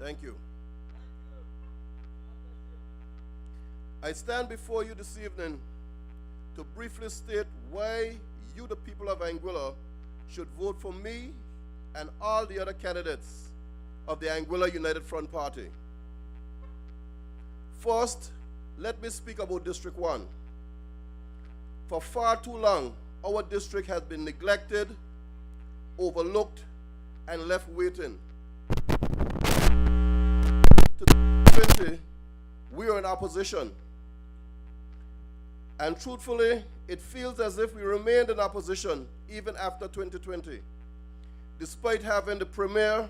Thank you. I stand before you this evening to briefly state why you, the people of Anguilla, should vote for me and all the other candidates of the Anguilla United Front Party. First, let me speak about District 1. For far too long, our district has been neglected, overlooked, and left waiting. To 2020, we are in opposition. And truthfully, it feels as if we remained in opposition even after 2020. Despite having the Premier,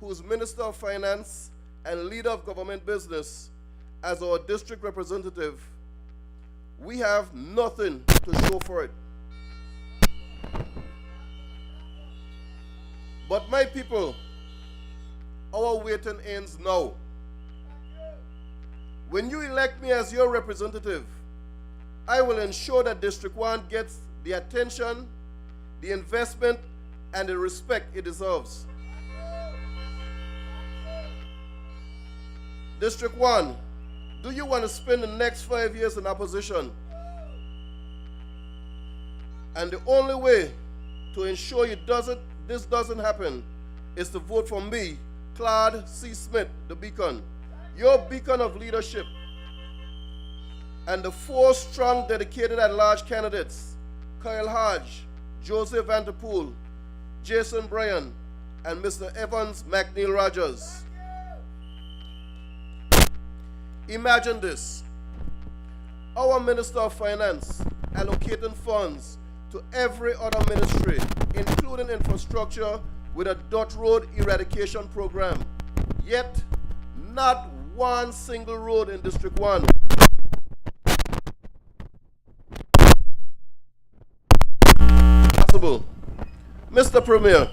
who is Minister of Finance and leader of government business, as our district representative, we have nothing to show for it. But my people, our waiting ends now. When you elect me as your representative, I will ensure that District 1 gets the attention, the investment, and the respect it deserves. District 1, do you want to spend the next 5 years in opposition? And the only way to ensure this doesn't happen is to vote for me, Claude C. Smith, the Beacon, your beacon of leadership, and the 4 strong, dedicated at-large candidates, Kyle Hodge, Joseph Vanderpool, Jason Bryan, and Mr. Evans McNeil Rogers. Imagine this. Our Minister of Finance allocating funds to every other ministry, including infrastructure, with a dirt road eradication program. Yet, not one single road in District 1 possible. Mr. Premier,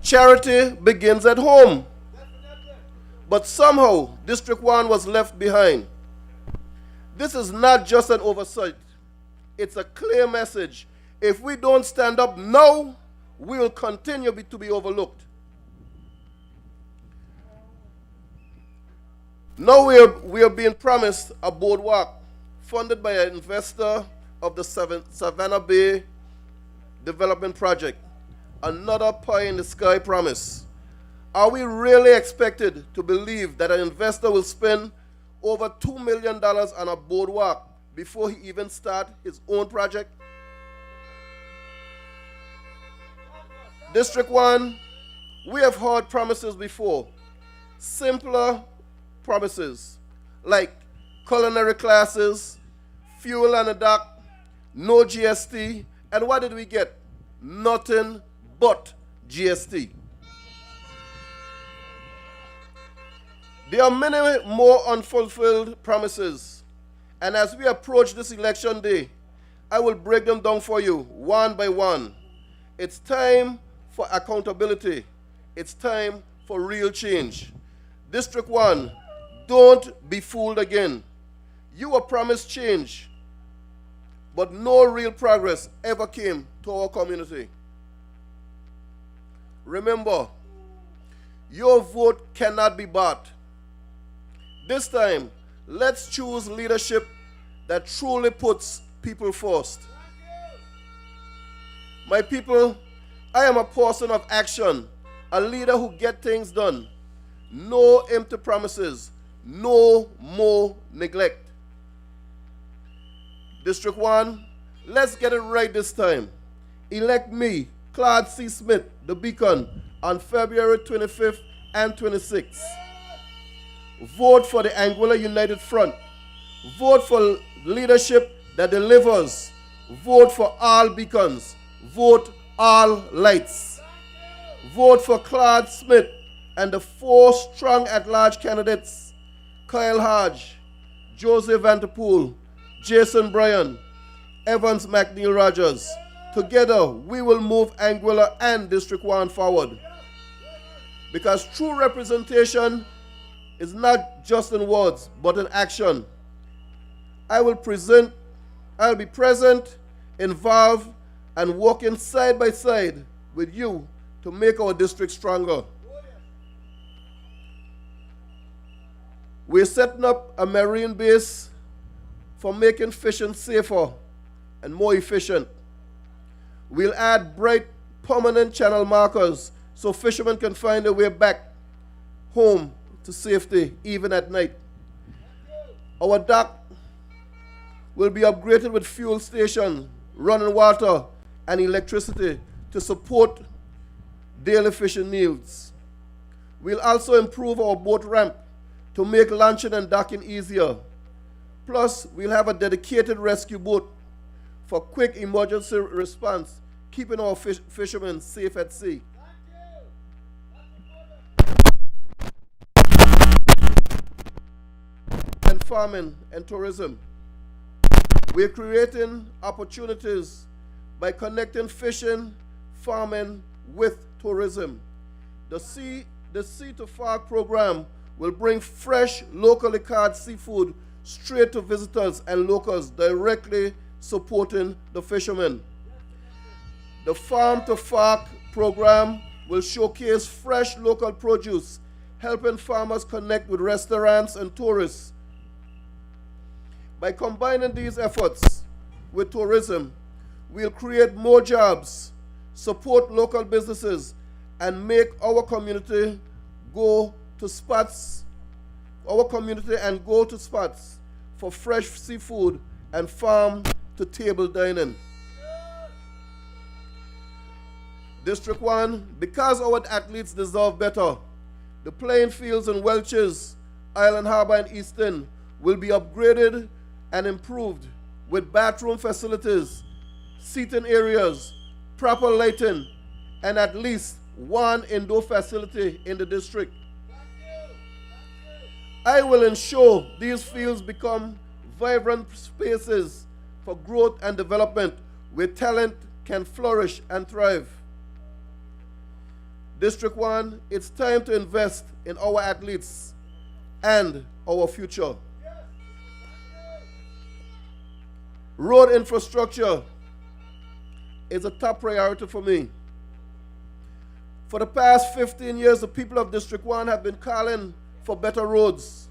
charity begins at home. But somehow, District 1 was left behind. This is not just an oversight. It's a clear message. If we don't stand up now, we will continue to be overlooked. Now we are being promised a boardwalk funded by an investor of the Savannah Bay Development Project. Another pie-in-the-sky promise. Are we really expected to believe that an investor will spend over $2 million on a boardwalk before he even starts his own project? District 1, we have heard promises before. Simpler promises like culinary classes, fuel on the dock, no GST, and what did we get? Nothing but GST. There are many more unfulfilled promises, and as we approach this election day, I will break them down for you one by one. It's time for accountability. It's time for real change. District 1, don't be fooled again. You were promised change, but no real progress ever came to our community. Remember, your vote cannot be bought. This time, let's choose leadership that truly puts people first. My people, I am a person of action, a leader who gets things done. No empty promises, no more neglect. District 1, let's get it right this time. Elect me, Claude C. Smith, the Beacon, on February 25th and 26th. Vote for the Anguilla United Front. Vote for leadership that delivers. Vote for all beacons. Vote all lights. Vote for Claude Smith and the 4 strong at-large candidates, Kyle Hodge, Joseph Vanderpool, Jason Bryan, Evans McNeil Rogers. Together, we will move Anguilla and District 1 forward. Because true representation is not just in words, but in action. I'll be present, involved, and working side by side with you to make our district stronger. We're setting up a marine base for making fishing safer and more efficient. We'll add bright, permanent channel markers so fishermen can find their way back home to safety, even at night. Our dock will be upgraded with fuel station, running water, and electricity to support daily fishing needs. We'll also improve our boat ramp to make launching and docking easier. Plus, we'll have a dedicated rescue boat for quick emergency response, keeping our fishermen safe at sea. And farming and tourism. We're creating opportunities by connecting fishing, farming with tourism. The Sea to Fork program will bring fresh, locally caught seafood straight to visitors and locals, directly supporting the fishermen. The Farm to Fork program will showcase fresh local produce, helping farmers connect with restaurants and tourists. By combining these efforts with tourism, we'll create more jobs, support local businesses, and make our community go to spots for fresh seafood and farm to table dining. District 1, because our athletes deserve better, the playing fields in Welches, Island Harbor, and Easton will be upgraded and improved with bathroom facilities, seating areas, proper lighting, and at least one indoor facility in the district. I will ensure these fields become vibrant spaces for growth and development where talent can flourish and thrive. District 1, it's time to invest in our athletes and our future. Road infrastructure is a top priority for me. For the past 15 years, the people of District 1 have been calling for better roads.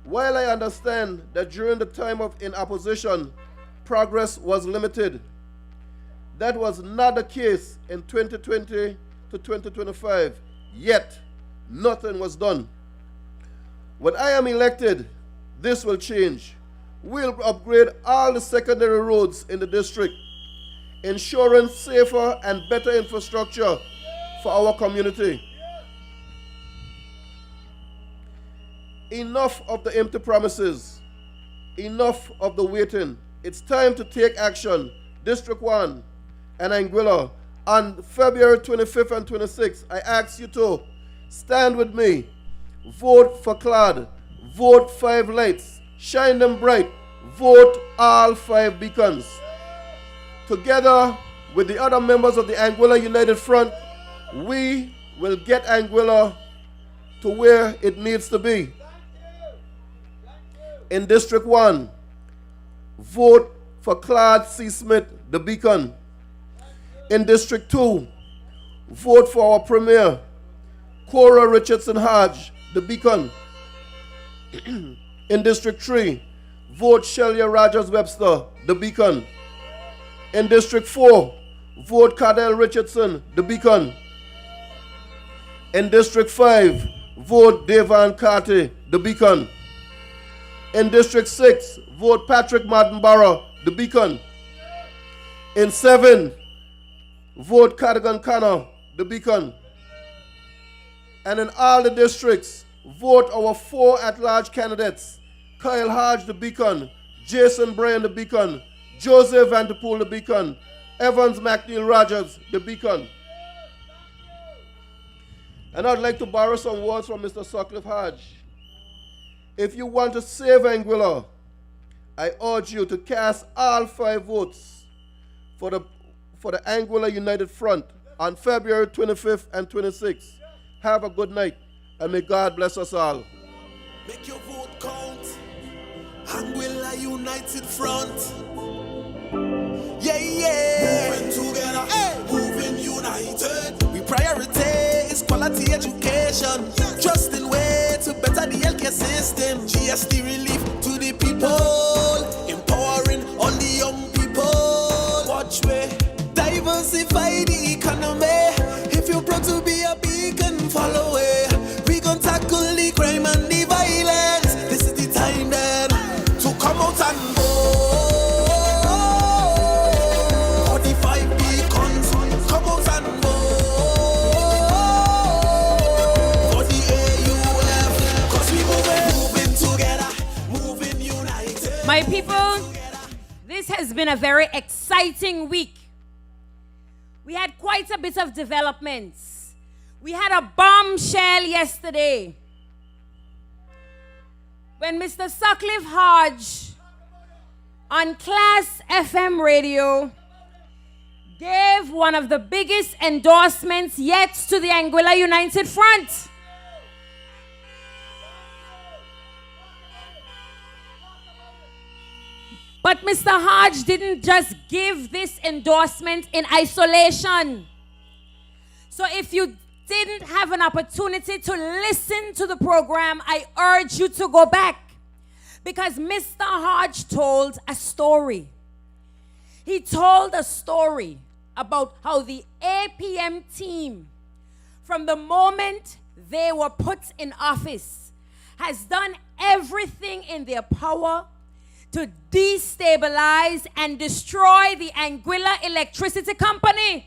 While I understand that during the time in opposition, progress was limited, that was not the case in 2020 to 2025, yet nothing was done. When I am elected, this will change. We'll upgrade all the secondary roads in the district, ensuring safer and better infrastructure for our community. Enough of the empty promises. Enough of the waiting. It's time to take action. District 1 and Anguilla, on February 25th and 26th, I ask you to stand with me, vote for CLAD, vote 5 lights, shine them bright, vote all 5 beacons. Together with the other members of the Anguilla United Front, we will get Anguilla to where it needs to be. In District 1, vote for Claude C. Smith, the Beacon. In District 2, vote for our Premier, Cora Richardson Hodge, the Beacon. In District 3, vote Shelia Rogers Webster, the Beacon. In District 4, vote Cardell Richardson, the Beacon. In District 5, vote Devon Carty, the Beacon. In District 6, vote Patrick Martinborough, the Beacon. In 7, vote Cardigan Connor, the Beacon. And in all the districts, vote our 4 at-large candidates: Kyle Hodge, the Beacon; Jason Bryan, the Beacon; Joseph Vanderpool, the Beacon; Evans McNeil Rogers, the Beacon. And I'd like to borrow some words from Mr. Sutcliffe Hodge. If you want to save Anguilla, I urge you to cast all 5 votes for the Anguilla United Front on February 25th and 26th. Have a good night, and may God bless us all. Make your vote count. Anguilla United Front. Yeah, yeah. Moving together, hey. Moving united. We prioritize quality education. Trusting way to better the healthcare system. system. GST relief to the people, empowering all the young people. Watch me diversify the economy. If you're proud to be a beacon, follow it. We gon' tackle the crime and the violence. This is the time then to come out and vote. 45 beacons, come out and vote for the AUF. Cause we moving together, moving united. My people, this has been a very exciting week. We had quite a bit of developments. We had a bombshell yesterday when Mr. Sutcliffe Hodge on Class FM radio gave one of the biggest endorsements yet to the Anguilla United Front. But Mr. Hodge didn't just give this endorsement in isolation. So if you didn't have an opportunity to listen to the program, I urge you to go back. Because Mr. Hodge told a story. He told a story about how the APM team, from the moment they were put in office, has done everything in their power to destabilize and destroy the Anguilla Electricity Company.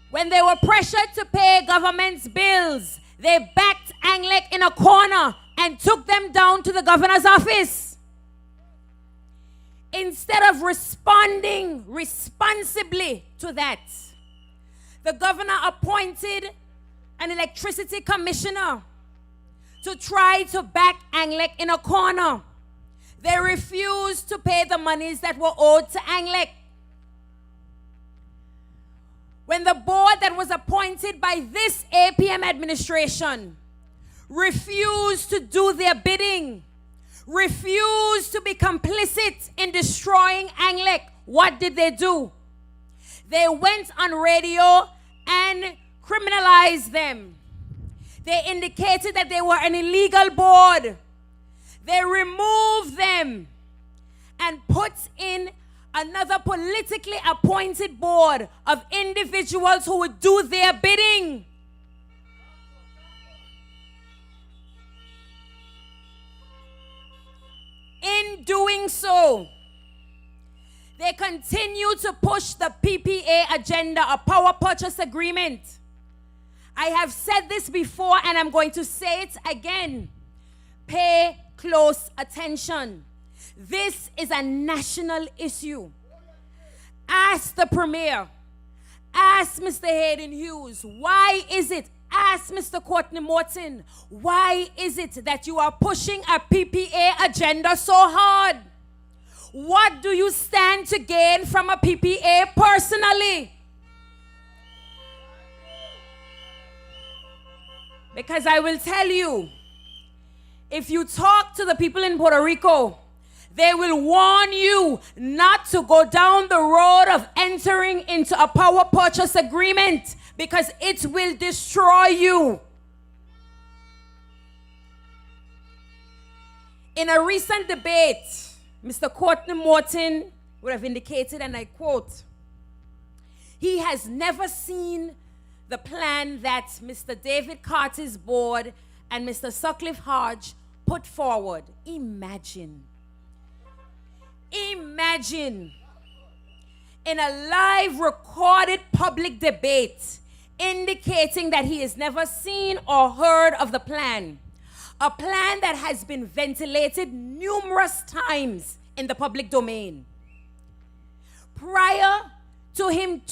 When they were pressured to pay government's bills, they backed Anglec in a corner and took them down to the governor's office. Instead of responding responsibly to that, the governor appointed an electricity commissioner to try to back Anglec in a corner. They refused to pay the monies that were owed to Anglec. When the board that was appointed by this APM administration refused to do their bidding, refused to be complicit in destroying Anglec, what did they do? They went on radio and criminalized them. They indicated that they were an illegal board. They removed them and put in another politically appointed board of individuals who would do their bidding. In doing so, they continue to push the PPA agenda, a power purchase agreement. I have said this before and I'm going to say it again. Pay close attention. This is a national issue. Ask the Premier. Ask Mr. Hayden Hughes. Why is it? Ask Mr. Courtney Morton. Why is it that you are pushing a PPA agenda so hard? What do you stand to gain from a PPA personally? Because I will tell you, if you talk to the people in Puerto Rico, they will warn you not to go down the road of entering into a power purchase agreement because it will destroy you. In a recent debate, Mr. Courtney Morton would have indicated, and I quote, he has never seen the plan that Mr. David Carter's board and Mr. Sutcliffe Hodge put forward. Imagine in a live recorded public debate indicating that he has never seen or heard of the plan. A plan that has been ventilated numerous times in the public domain. Prior to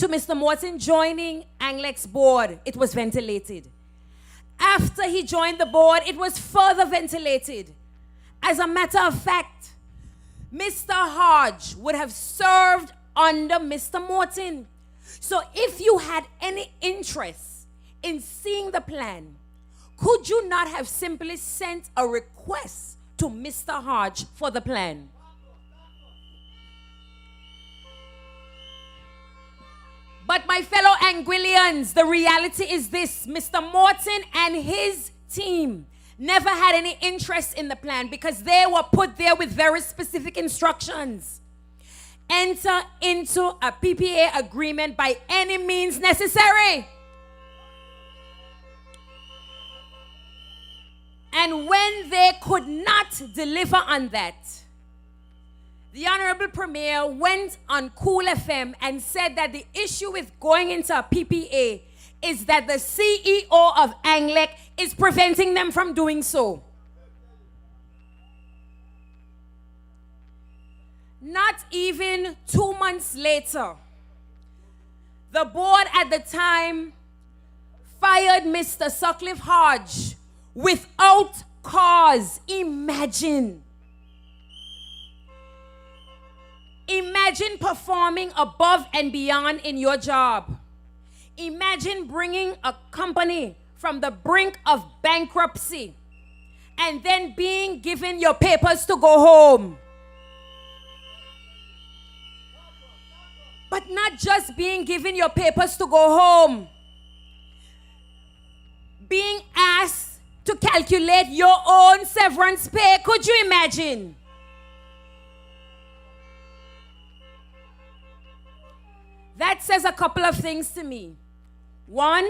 Mr. Morton joining Anglec's board, it was ventilated. After he joined the board, it was further ventilated. As a matter of fact, Mr. Hodge would have served under Mr. Morton. So if you had any interest in seeing the plan, could you not have simply sent a request to Mr. Hodge for the plan? But my fellow Anguillians, the reality is this: Mr. Morton and his team never had any interest in the plan because they were put there with very specific instructions. Enter into a PPA agreement by any means necessary. And when they could not deliver on that, the Honorable Premier went on Cool FM and said that the issue with going into a PPA is that the CEO of Anglec is preventing them from doing so. Not even 2 months later, the board at the time fired Mr. Sutcliffe Hodge without cause. Imagine performing above and beyond in your job. Imagine bringing a company from the brink of bankruptcy and then being given your papers to go home. But not just being given your papers to go home, being asked to calculate your own severance pay. Could you imagine? That says a couple of things to me. One,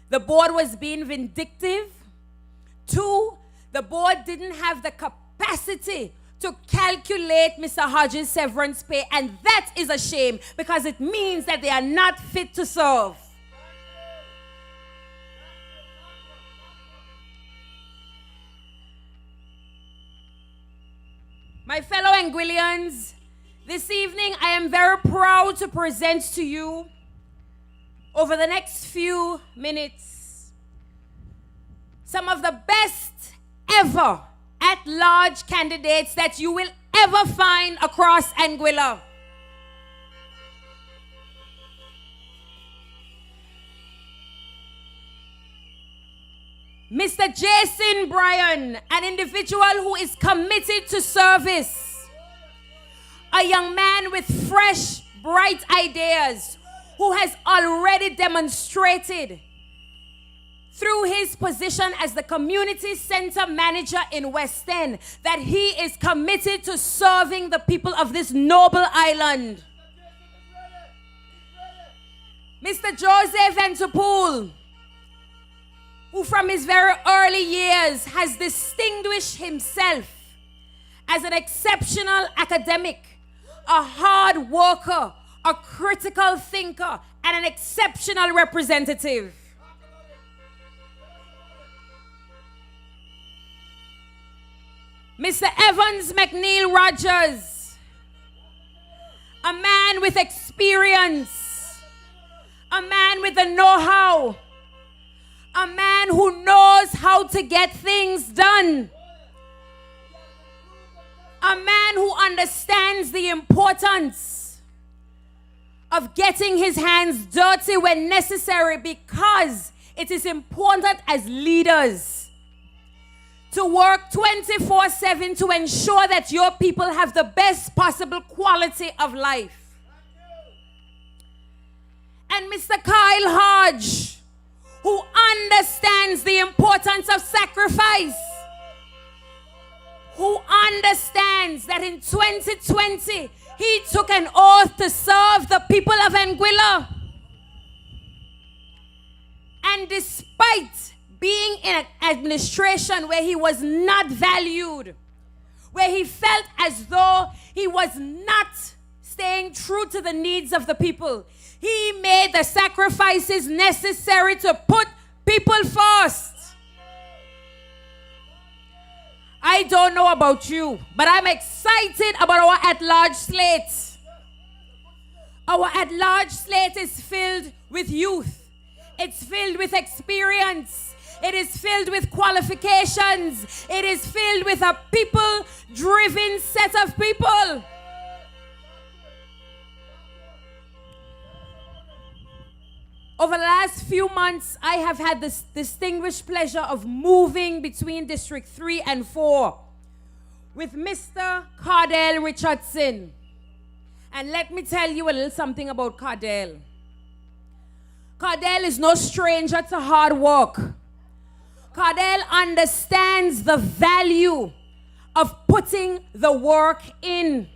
the board was being vindictive. Two, the board didn't have the capacity to calculate Mr. Hodge's severance pay, and that is a shame because it means that they are not fit to serve. My fellow Anguillians, this evening I am very proud to present to you, over the next few minutes, some of the best ever at-large candidates that you will ever find across Anguilla. Mr. Jason Bryan, an individual who is committed to service, a young man with fresh, bright ideas, who has already demonstrated through his position as the community center manager in West End that he is committed to serving the people of this noble island. Mr. Joseph Ventupool, who from his very early years has distinguished himself as an exceptional academic, a hard worker, a critical thinker, and an exceptional representative. Mr. Evans McNeil Rogers, a man with experience, a man with the know-how, a man who knows how to get things done, a man who understands the importance of getting his hands dirty when necessary, because it is important as leaders to work 24/7 to ensure that your people have the best possible quality of life. And Mr. Kyle Hodge, who understands the importance of sacrifice, who understands that in 2020, he took an oath to serve the people of Anguilla. And despite being in an administration where he was not valued, where he felt as though he was not staying true to the needs of the people, he made the sacrifices necessary to put people first. I don't know about you, but I'm excited about our at-large slate. Our at-large slate is filled with youth. It's filled with experience. It is filled with qualifications. It is filled with a people-driven set of people. Over the last few months, I have had this distinguished pleasure of moving between District 3 and 4 with Mr. Cardell Richardson. And let me tell you a little something about Cardell. Cardell is no stranger to hard work. Cardell understands the value of putting the work in.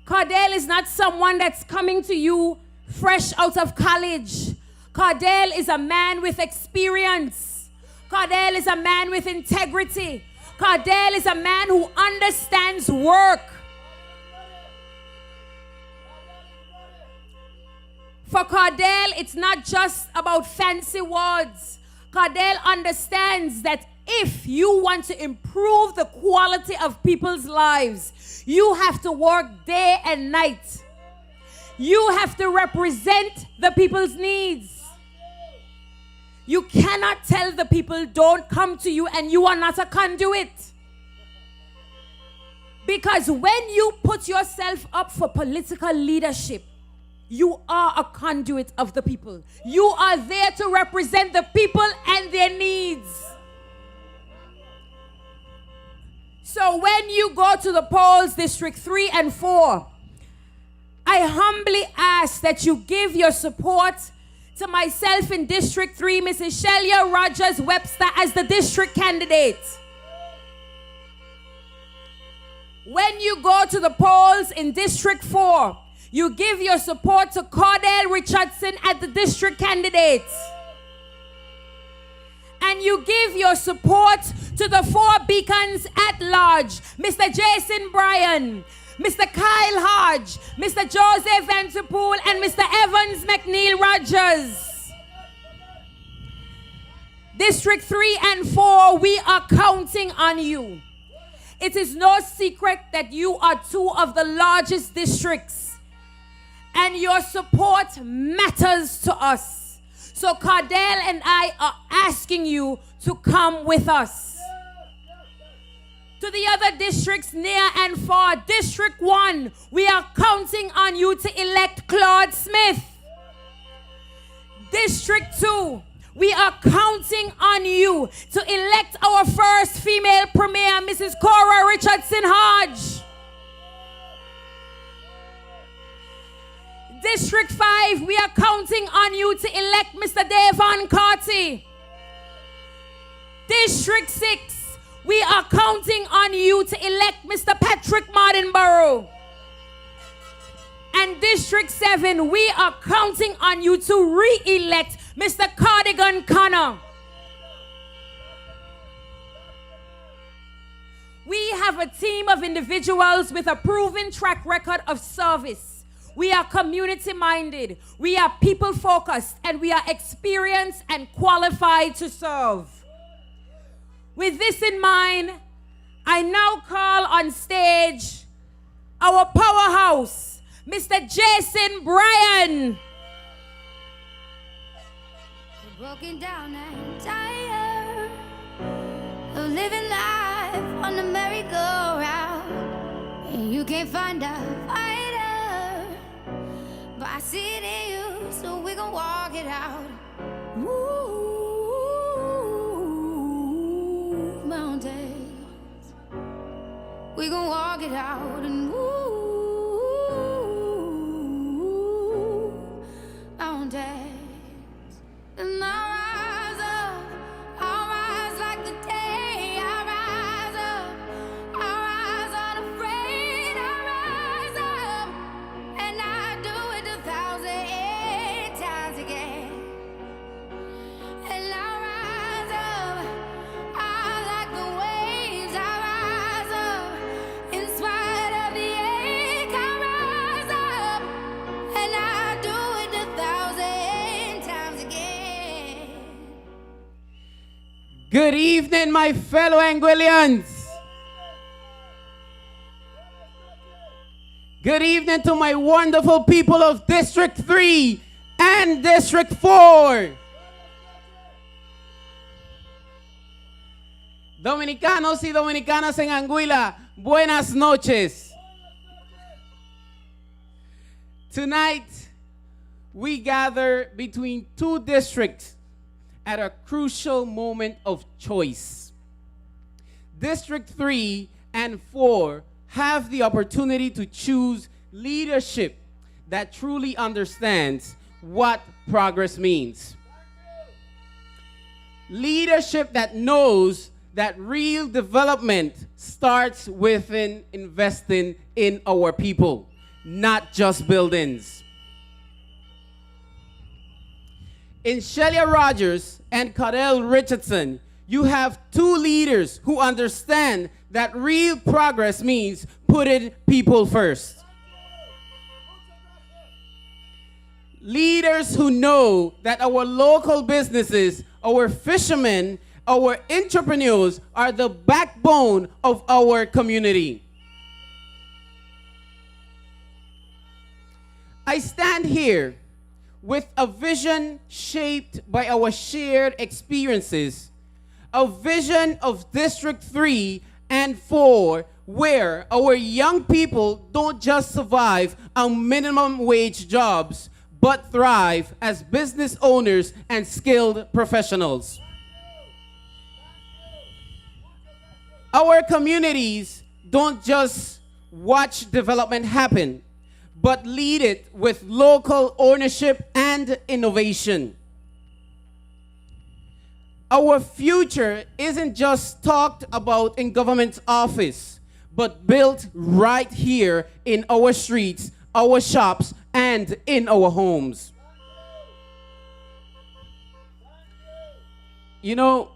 Cardell is not someone that's coming to you fresh out of college. Cardell is a man with experience. Cardell is a man with integrity. Cardell is a man who understands work. For Cardell, it's not just about fancy words. Cardell understands that if you want to improve the quality of people's lives, you have to work day and night. You have to represent the people's needs. You cannot tell the people don't come to you and you are not a conduit. Because when you put yourself up for political leadership, you are a conduit of the people. You are there to represent the people and their needs. So when you go to the polls, District 3 and 4, I humbly ask that you give your support to myself in District 3, Mrs. Shelia Rogers Webster, as the district candidate. When you go to the polls in District 4, you give your support to Cardell Richardson as the district candidate. And you give your support to the 4 beacons at large, Mr. Jason Bryan, Mr. Kyle Hodge, Mr. Joseph Vanterpool, and Mr. Evans McNeil Rogers. District 3 and 4, we are counting on you. It is no secret that you are 2 of the largest districts, and your support matters to us. So Cardell and I are asking you to come with us. To the other districts near and far, District 1, we are counting on you to elect Claude Smith. District 2, we are counting on you to elect our first female premier, Mrs. Cora Richardson Hodge. District 5, we are counting on you to elect Mr. Devon Carty. District 6, we are counting on you to elect Mr. Patrick Martinborough. And District 7, we are counting on you to re-elect Mr. Cardigan Connor. We have a team of individuals with a proven track record of service. We are community-minded, we are people-focused, and we are experienced and qualified to serve. With this in mind, I now call on stage our powerhouse, Mr. Jason Bryan. We're broken down and tired of living life on the merry-go-round, and you can't find a fighter, but I see it in you, so we gon' walk it out. Move mountains, we gon' walk it out and move mountains. And I'll rise like the day. I'll rise unafraid. I'll rise up, and I do it 1,000 times again. And I'll rise up, I like the waves. I'll rise up, in spite of the ache. I'll rise up, and I do it 1,000 times again. Good evening, my fellow Anguillians. Good evening to my wonderful people of District 3 and District 4. Dominicanos y dominicanas en Anguilla, buenas noches. Tonight, we gather between 2 districts at a crucial moment of choice. District 3 and 4 have the opportunity to choose leadership that truly understands what progress means. Leadership that knows that real development starts within investing in our people, not just buildings. In Shelia Rogers and Cardell Richardson, you have two leaders who understand that real progress means putting people first. Leaders who know that our local businesses, our fishermen, our entrepreneurs are the backbone of our community. I stand here with a vision shaped by our shared experiences, a vision of District 3 and 4, where our young people don't just survive on minimum wage jobs, but thrive as business owners and skilled professionals. Our communities don't just watch development happen, but lead it with local ownership and innovation. Our future isn't just talked about in government office, but built right here in our streets, our shops, and in our homes. You know,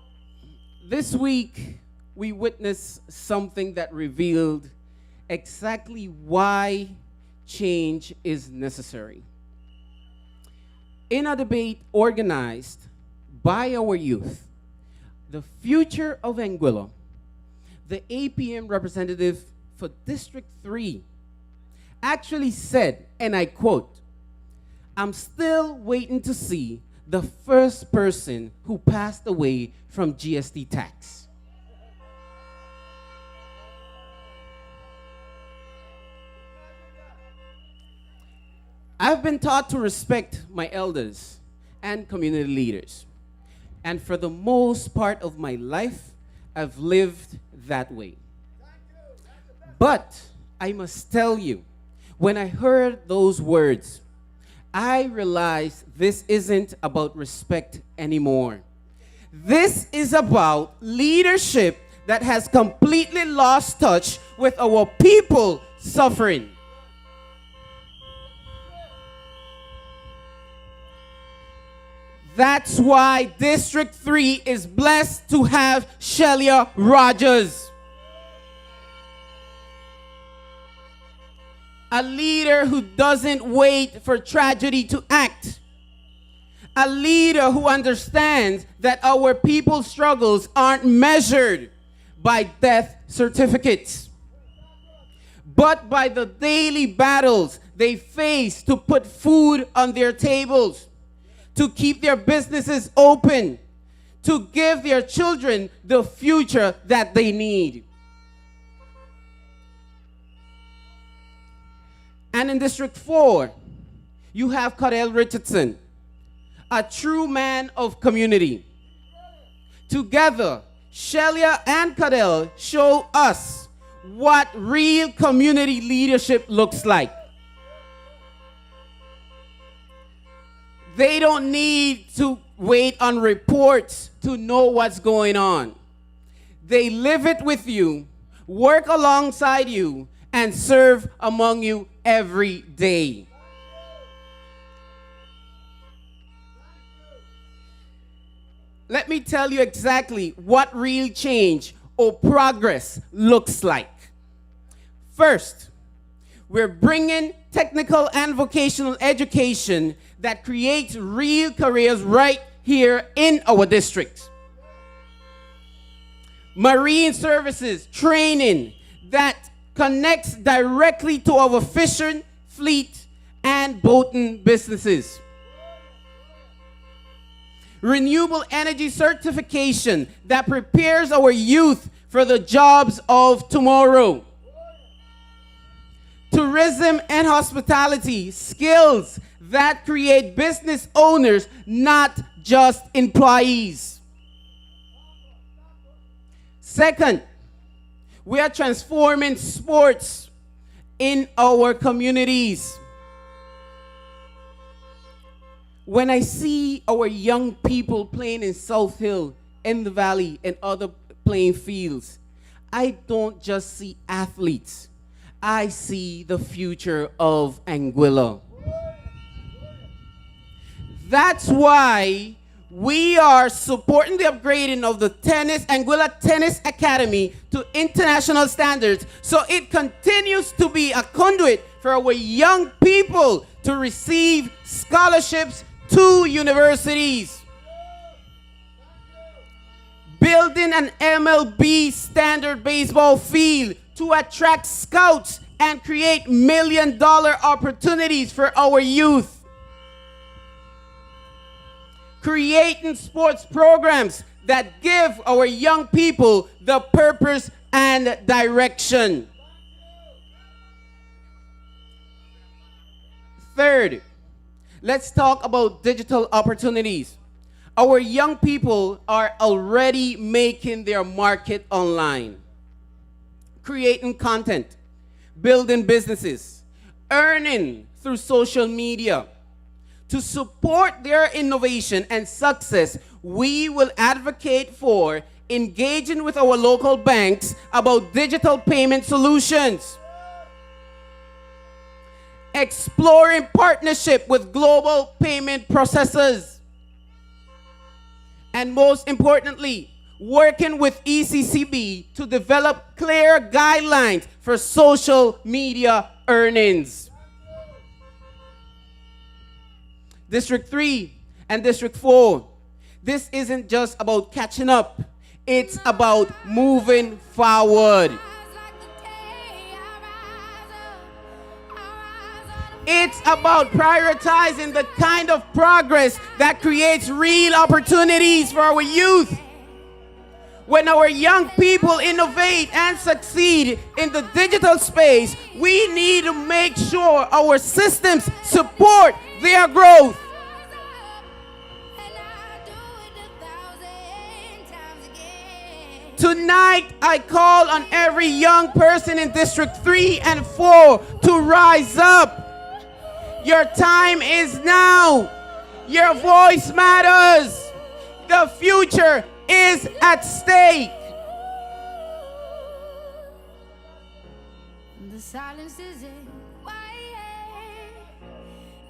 this week we witnessed something that revealed exactly why change is necessary. In a debate organized by our youth, the future of Anguilla, the APM representative for District 3 actually said, and I quote, "I'm still waiting to see the first person who passed away from GST tax." I've been taught to respect my elders and community leaders. And for the most part of my life, I've lived that way. But I must tell you, when I heard those words, I realized this isn't about respect anymore. This is about leadership that has completely lost touch with our people suffering. That's why District 3 is blessed to have Shelia Rogers, a leader who doesn't wait for tragedy to act, a leader who understands that our people's struggles aren't measured by death certificates, but by the daily battles they face to put food on their tables, to keep their businesses open, to give their children the future that they need. And in District 4, you have Cardell Richardson, a true man of community. Together, Shelia and Cardell show us what real community leadership looks like. They don't need to wait on reports to know what's going on. They live it with you, work alongside you, and serve among you every day. Let me tell you exactly what real change or progress looks like. First, we're bringing technical and vocational education that creates real careers right here in our district. Marine services training that connects directly to our fishing, fleet, and boating businesses. Renewable energy certification that prepares our youth for the jobs of tomorrow. Tourism and hospitality skills that create business owners, not just employees. Second, we are transforming sports in our communities. When I see our young people playing in South Hill, in the Valley, and other playing fields, I don't just see athletes. I see the future of Anguilla. That's why we are supporting the upgrading of the Anguilla Tennis Academy to international standards, so it continues to be a conduit for our young people to receive scholarships to universities. Building an MLB standard baseball field to attract scouts and create million-dollar opportunities for our youth. Creating sports programs that give our young people the purpose and direction. Third, let's talk about digital opportunities. Our young people are already making their market online, creating content, building businesses, earning through social media. To support their innovation and success, we will advocate for engaging with our local banks about digital payment solutions, exploring partnership with global payment processors, and most importantly, working with ECCB to develop clear guidelines for social media earnings. District 3 and District 4, this isn't just about catching up, it's about moving forward. It's about prioritizing the kind of progress that creates real opportunities for our youth. When our young people innovate and succeed in the digital space, we need to make sure our systems support their growth. Tonight, I call on every young person in District 3 and 4 to rise up. Your time is now. Your voice matters. The future is at stake. The silence is quiet,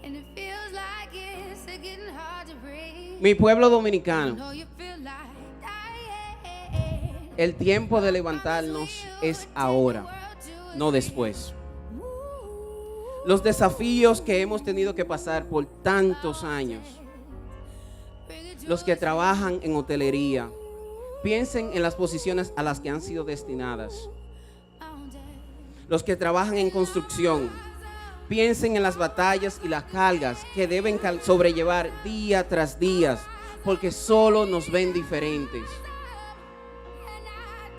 and it feels like it's getting hard to breathe. Mi pueblo dominicano, Know you feel like dying. el tiempo de levantarnos es ahora, no después. Los desafíos que hemos tenido que pasar por tantos años, los que trabajan en hotelería, piensen en las posiciones a las que han sido destinadas. Los que trabajan en construcción, piensen en las batallas y las cargas que deben sobrellevar día tras día, porque solo nos ven diferentes.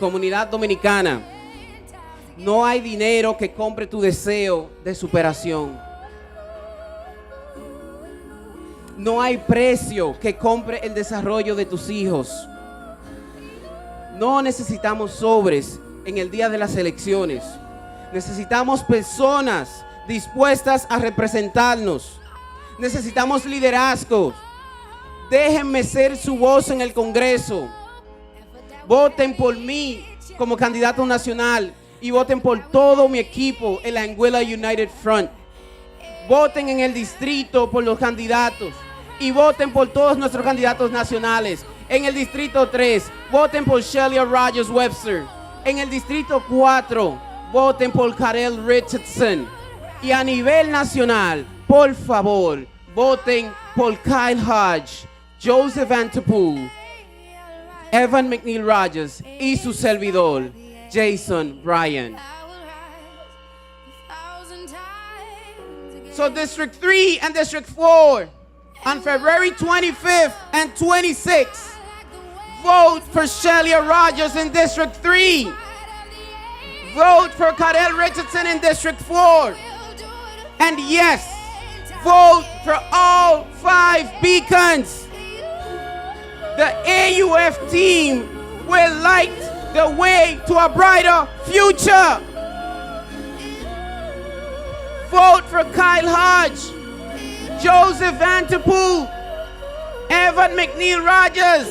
Comunidad dominicana, no hay dinero que compre tu deseo de superación. No hay precio que compre el desarrollo de tus hijos. No necesitamos sobres en el día de las elecciones. Necesitamos personas dispuestas a representarnos. Necesitamos liderazgos. Déjenme ser su voz en el Congreso. Voten por mí como candidato nacional y voten por todo mi equipo en la Anguilla United Front. Voten en el distrito por los candidatos y voten por todos nuestros candidatos nacionales. En el distrito 3, voten por Shelia Rogers Webster. En el distrito 4, voten por Cardell Richardson. Y a nivel nacional, por favor, voten por Kyle Hodge, Joseph Antipool, Evan McNeil Rogers y su servidor, Jason Bryan. So District 3 and District 4, on February 25th and 26th, vote for Shelia Rogers in District 3. Vote for Cardell Richardson in District 4. And yes, vote for all 5 beacons. The AUF team will light the way to a brighter future. Vote for Kyle Hodge, Joseph Vanterpool, Evan McNeil Rogers,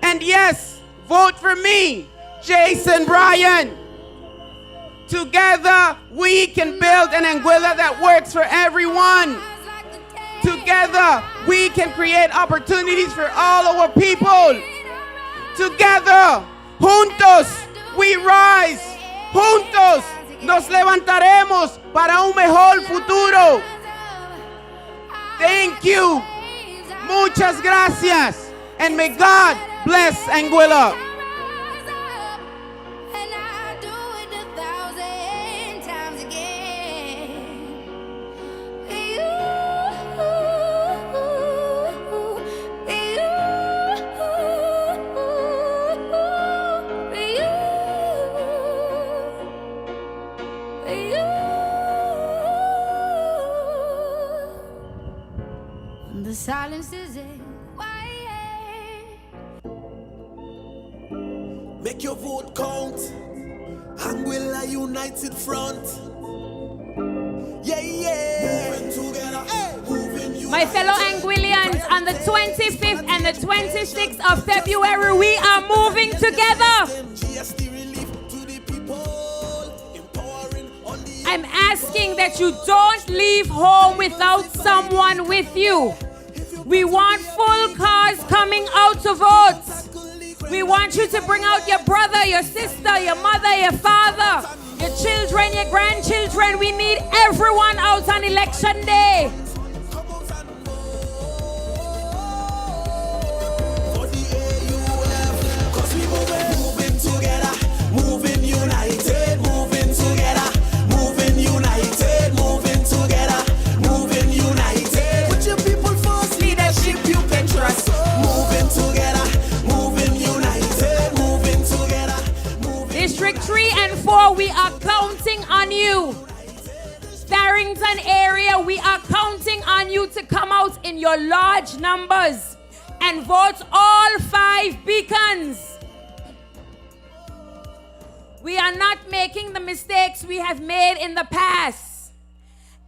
and yes, vote for me, Jason Bryan. Together, we can build an Anguilla that works for everyone. Together, we can create opportunities for all our people. Together, juntos, we rise. Juntos, nos levantaremos para un mejor futuro. Thank you. Muchas gracias. And may God bless Anguilla. The silence is quiet. Make your vote count. Anguilla United Front. Yeah, yeah. Moving together. Hey. Moving My fellow Anguillians, on the 25th and the 26th of February, we are moving together. I'm asking that you don't leave home without someone with you. We want full cars coming out to vote. We want you to bring out your brother, your sister, your mother, your father, your children, your grandchildren. We need everyone out on election day. Moving together, moving united, moving together, moving united, moving together, moving united. Put your people first, leadership you can trust. Moving together, moving united, moving together. District 3 and 4, we are counting on you. Farrington area, we are counting on you to come out in your large numbers and vote all 5 beacons. We are not making the mistakes we have made in the past.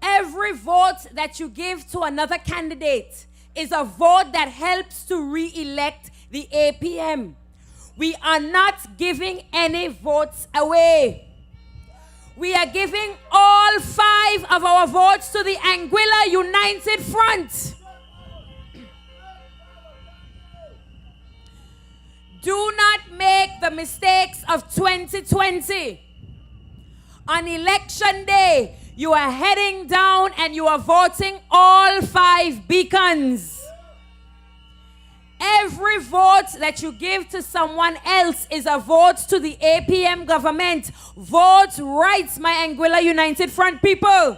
Every vote that you give to another candidate is a vote that helps to re-elect the APM. We are not giving any votes away. We are giving all 5 of our votes to the Anguilla United Front. Do not make the mistakes of 2020. On election day, you are heading down and you are voting all 5 beacons. Every vote that you give to someone else is a vote to the APM government. Vote right, my Anguilla United Front people.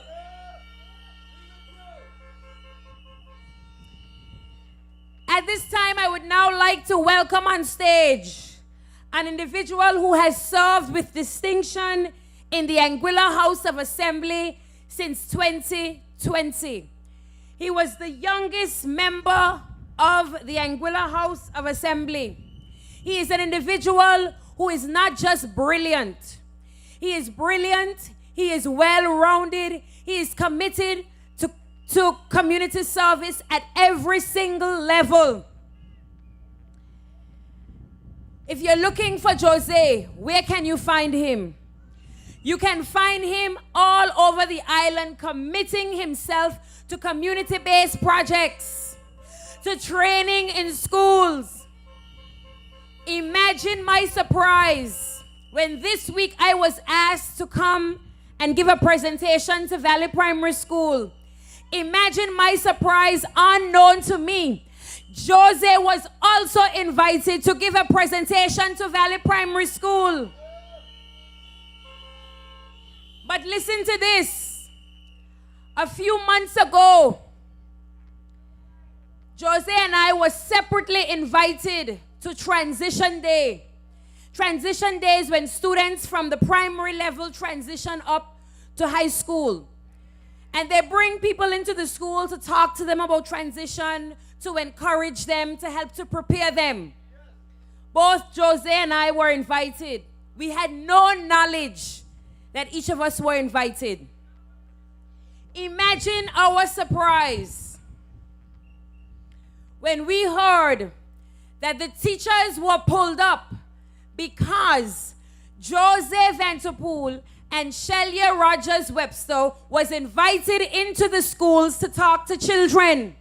At this time, I would now like to welcome on stage an individual who has served with distinction in the Anguilla House of Assembly since 2020. He was the youngest member of the Anguilla House of Assembly. He is an individual who is not just brilliant. He is brilliant, he is well-rounded, he is committed to community service at every single level. If you're looking for Jose, where can you find him? You can find him all over the island, committing himself to community-based projects, to training in schools. Imagine my surprise when this week I was asked to come and give a presentation to Valley Primary School. Imagine my surprise, unknown to me. Jose was also invited to give a presentation to Valley Primary School. But listen to this. A few months ago, Jose and I were separately invited to Transition Day. Transition Day is when students from the primary level transition up to high school. And they bring people into the school to talk to them about transition, to encourage them, to help to prepare them. Both Jose and I were invited. We had no knowledge that each of us were invited. Imagine our surprise when we heard that the teachers were pulled up because Jose Vanterpool and Shelia Rogers Webster was invited into the schools to talk to children.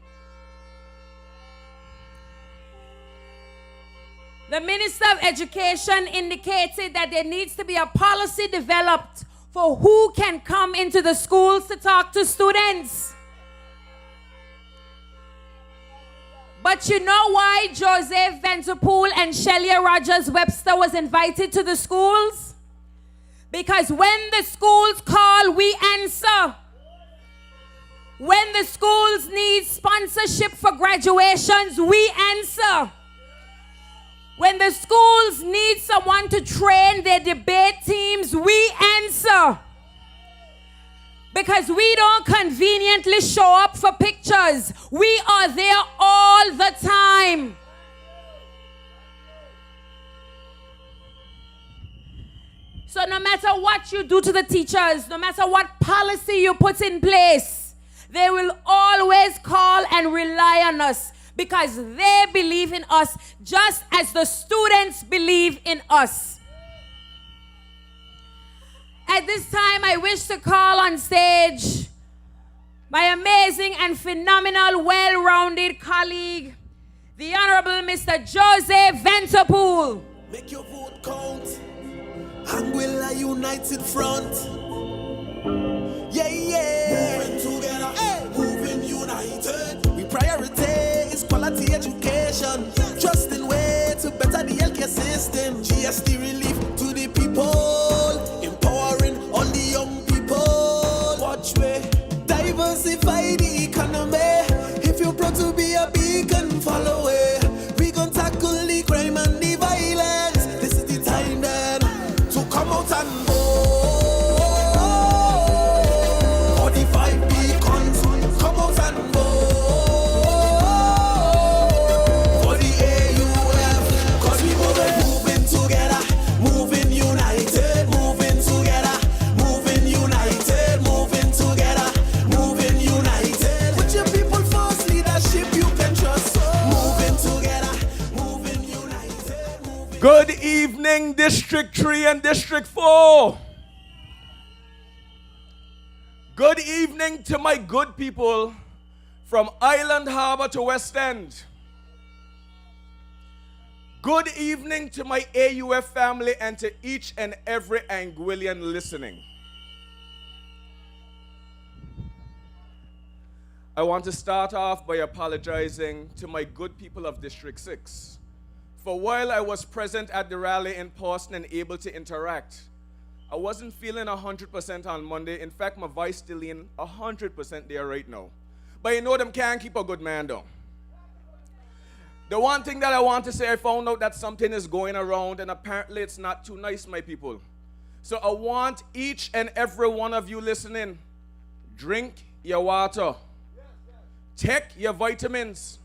The Minister of Education indicated that there needs to be a policy developed for who can come into the schools to talk to students. But you know why Joseph Vanterpool and Shelia Rogers Webster was invited to the schools? Because when the schools call, we answer. When the schools need sponsorship for graduations, we answer. When the schools need someone to train their debate teams, we answer. Because we don't conveniently show up for pictures. We are there all the time. So no matter what you do to the teachers, no matter what policy you put in place, they will always call and rely on us because they believe in us just as the students believe in us. At this time, I wish to call on stage my amazing and phenomenal, well-rounded colleague, the Honorable Mr. Jose Vanterpool. Make your vote count. Anguilla United Front. Yeah, yeah. Moving together, hey. Moving united. We prioritize quality education. Trusting way to better the healthcare system. GST relief to the people. Empowering all the young people. Watch me. Diversify the economy. If you're proud to be a beacon, follow it. We gon' tackle the crime and the violence. This is the time then to come out and vote. 45 beacons, come out and vote for the AUF. Cause we moving together, moving united, moving together, moving united, moving together, moving united. With your people first, leadership you can trust. Moving together, moving united, moving. Good evening, District 3 and District 4. Good evening to my good people from Island Harbor to West End. Good evening to my AUF family and to each and every Anguillian listening. I want to start off by apologizing to my good people of District 6. For while I was present at the rally in Boston and able to interact, I wasn't feeling 100% on Monday. In fact, my voice still ain't 100% there right now. But you know them can't keep a good man down. The one thing that I want to say, I found out that something is going around and apparently it's not too nice, my people. So I want each and every one of you listening, drink your water. Take your vitamins.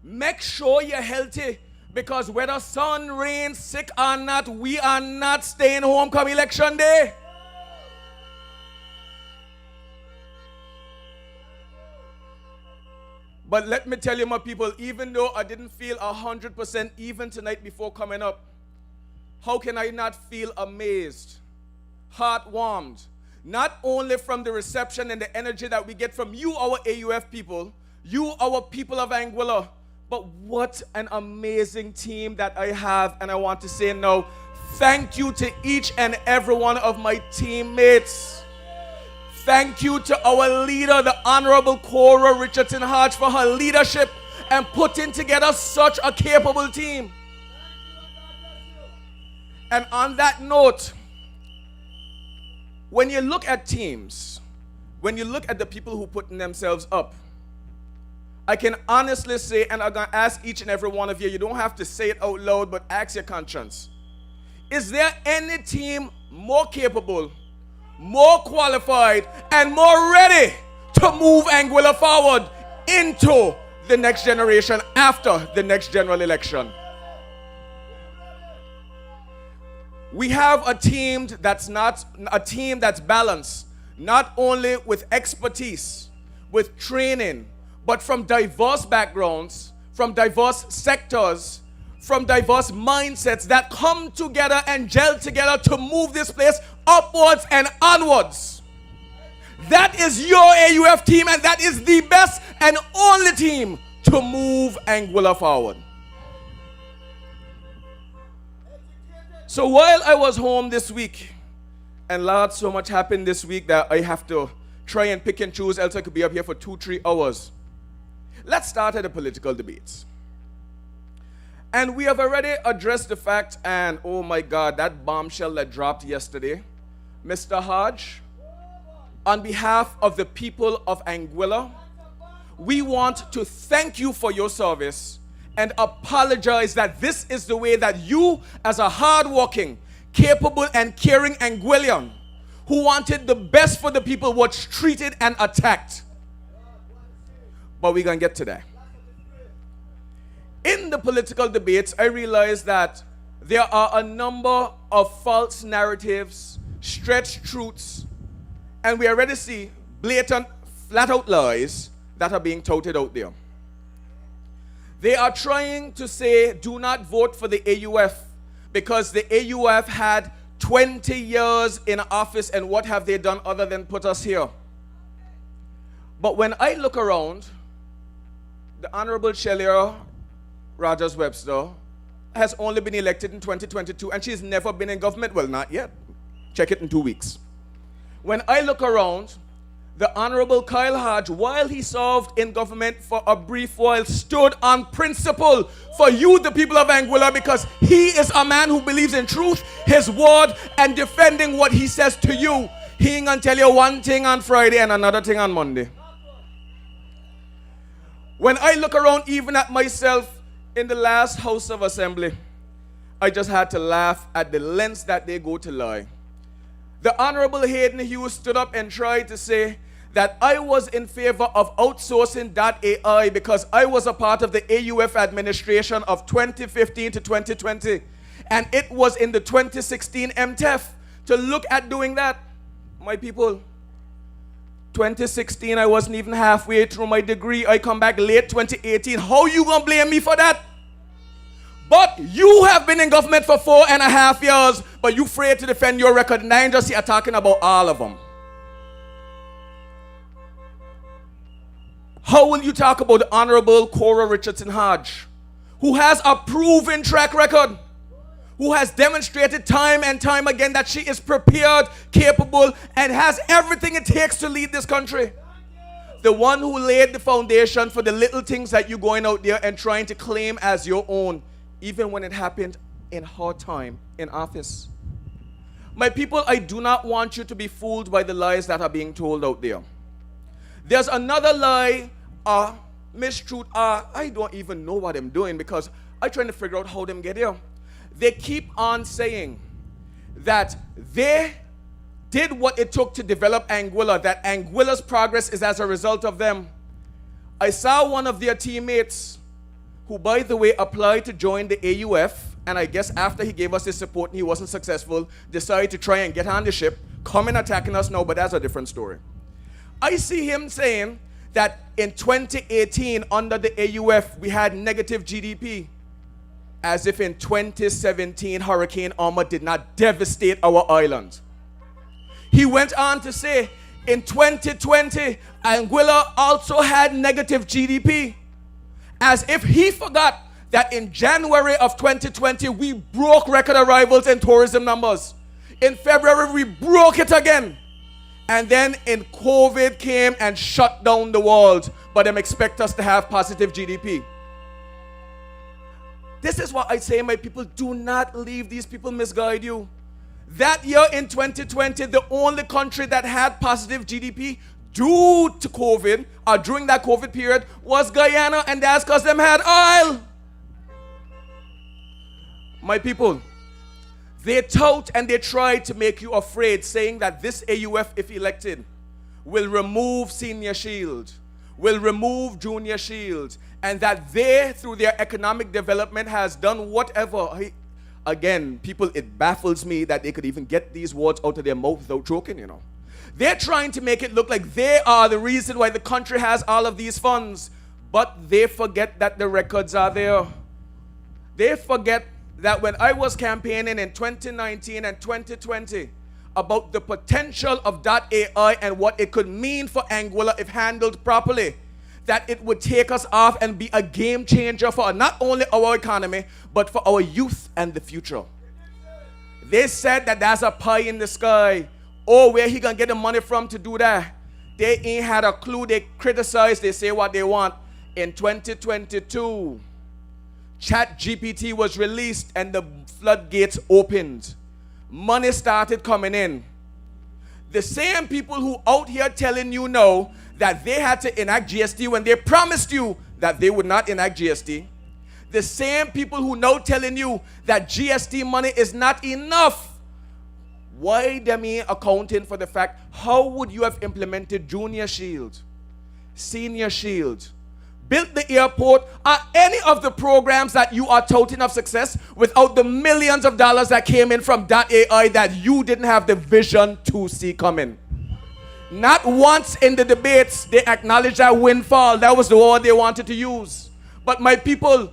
Make sure you're healthy. Because whether sun, rain, sick or not, we are not staying home come election day. But let me tell you, my people, even though I didn't feel 100% even tonight before coming up, how can I not feel amazed, heart-warmed, not only from the reception and the energy that we get from you, our AUF people, you, our people of Anguilla, but what an amazing team that I have. And I want to say now, thank you to each and every one of my teammates. Thank you to our leader, the Honorable Cora Richardson Hodge, for her leadership and putting together such a capable team. And on that note, when you look at teams, when you look at the people who put themselves up, I can honestly say, and I'm going to ask each and every one of you, you don't have to say it out loud, but ask your conscience. Is there any team more capable, more qualified, and more ready to move Anguilla forward into the next generation after the next general election? We have a team that's balanced, not only with expertise, with training, but from diverse backgrounds, from diverse sectors, from diverse mindsets that come together and gel together to move this place upwards and onwards. That is your AUF team, and that is the best and only team to move Anguilla forward. So while I was home this week, and Lord, so much happened this week that I have to try and pick and choose, else I could be up here for 2-3 hours. Let's start at the political debates. And we have already addressed the fact, and oh my God, that bombshell that dropped yesterday. Mr. Hodge, on behalf of the people of Anguilla, we want to thank you for your service and apologize that this is the way that you, as a hardworking, capable and caring Anguillian who wanted the best for the people, was treated and attacked. But we're going to get to that. In the political debates, I realized that there are a number of false narratives, stretched truths, and we already see blatant, flat-out lies that are being touted out there. They are trying to say, do not vote for the AUF because the AUF had 20 years in office, and what have they done other than put us here? But when I look around, the Honorable Shelia Rogers Webster has only been elected in 2022, and she's never been in government. Well, not yet. Check it in 2 weeks. When I look around, the Honorable Kyle Hodge, while he served in government for a brief while, stood on principle for you, the people of Anguilla, because he is a man who believes in truth, his word, and defending what he says to you. He ain't gonna tell you one thing on Friday and another thing on Monday. When I look around even at myself in the last House of Assembly, I just had to laugh at the lengths that they go to lie. The Honorable Hayden Hughes stood up and tried to say that I was in favor of outsourcing .ai because I was a part of the AUF administration of 2015 to 2020. And it was in the 2016 MTEF to look at doing that. My people, 2016, I wasn't even halfway through my degree. I come back late 2018. How you gonna blame me for that? But you have been in government for 4.5 years, but you afraid to defend your record, and I ain't just here talking about all of them. How will you talk about the Honorable Cora Richardson Hodge, who has a proven track record, who has demonstrated time and time again that she is prepared, capable, and has everything it takes to lead this country? The one who laid the foundation for the little things that you're going out there and trying to claim as your own, even when it happened in her time in office. My people, I do not want you to be fooled by the lies that are being told out there. There's another lie, mistruth, I don't even know what I'm doing because I'm trying to figure out how them get here. They keep on saying that they did what it took to develop Anguilla, that Anguilla's progress is as a result of them. I saw one of their teammates, who, by the way, applied to join the AUF, and I guess after he gave us his support and he wasn't successful, decided to try and get on the ship, come and attacking us now, but that's a different story. I see him saying that in 2018, under the AUF, we had negative GDP, as if in 2017, Hurricane Irma did not devastate our island. He went on to say, in 2020, Anguilla also had negative GDP, as if he forgot that in January of 2020, we broke record arrivals and tourism numbers. In February, we broke it again. And then in COVID came and shut down the world, but them expect us to have positive GDP. This is what I say, my people, do not leave these people misguide you. That year in 2020, the only country that had positive GDP due to COVID, or during that COVID period, was Guyana, and that's because them had oil. My people, they tout and they try to make you afraid, saying that this AUF, if elected, will remove senior shield, will remove junior shield, and that they, through their economic development, has done whatever. Again, people, it baffles me that they could even get these words out of their mouth without choking, you know. They're trying to make it look like they are the reason why the country has all of these funds. But they forget that the records are there. They forget that when I was campaigning in 2019 and 2020 about the potential of .ai and what it could mean for Anguilla if handled properly, that it would take us off and be a game changer for not only our economy, but for our youth and the future. They said that there's a pie in the sky. Oh, where he gonna get the money from to do that? They ain't had a clue. They criticize, they say what they want. In 2022, ChatGPT was released and the floodgates opened. Money started coming in. The same people who out here telling you no, that they had to enact GST when they promised you that they would not enact GST. The same people who now telling you that GST money is not enough. Why them ain't accounting for the fact, how would you have implemented Junior Shield, Senior Shield, built the airport, or any of the programs that you are touting of success without the millions of dollars that came in from .ai that you didn't have the vision to see coming? Not once in the debates they acknowledged that windfall. That was the word they wanted to use. But my people,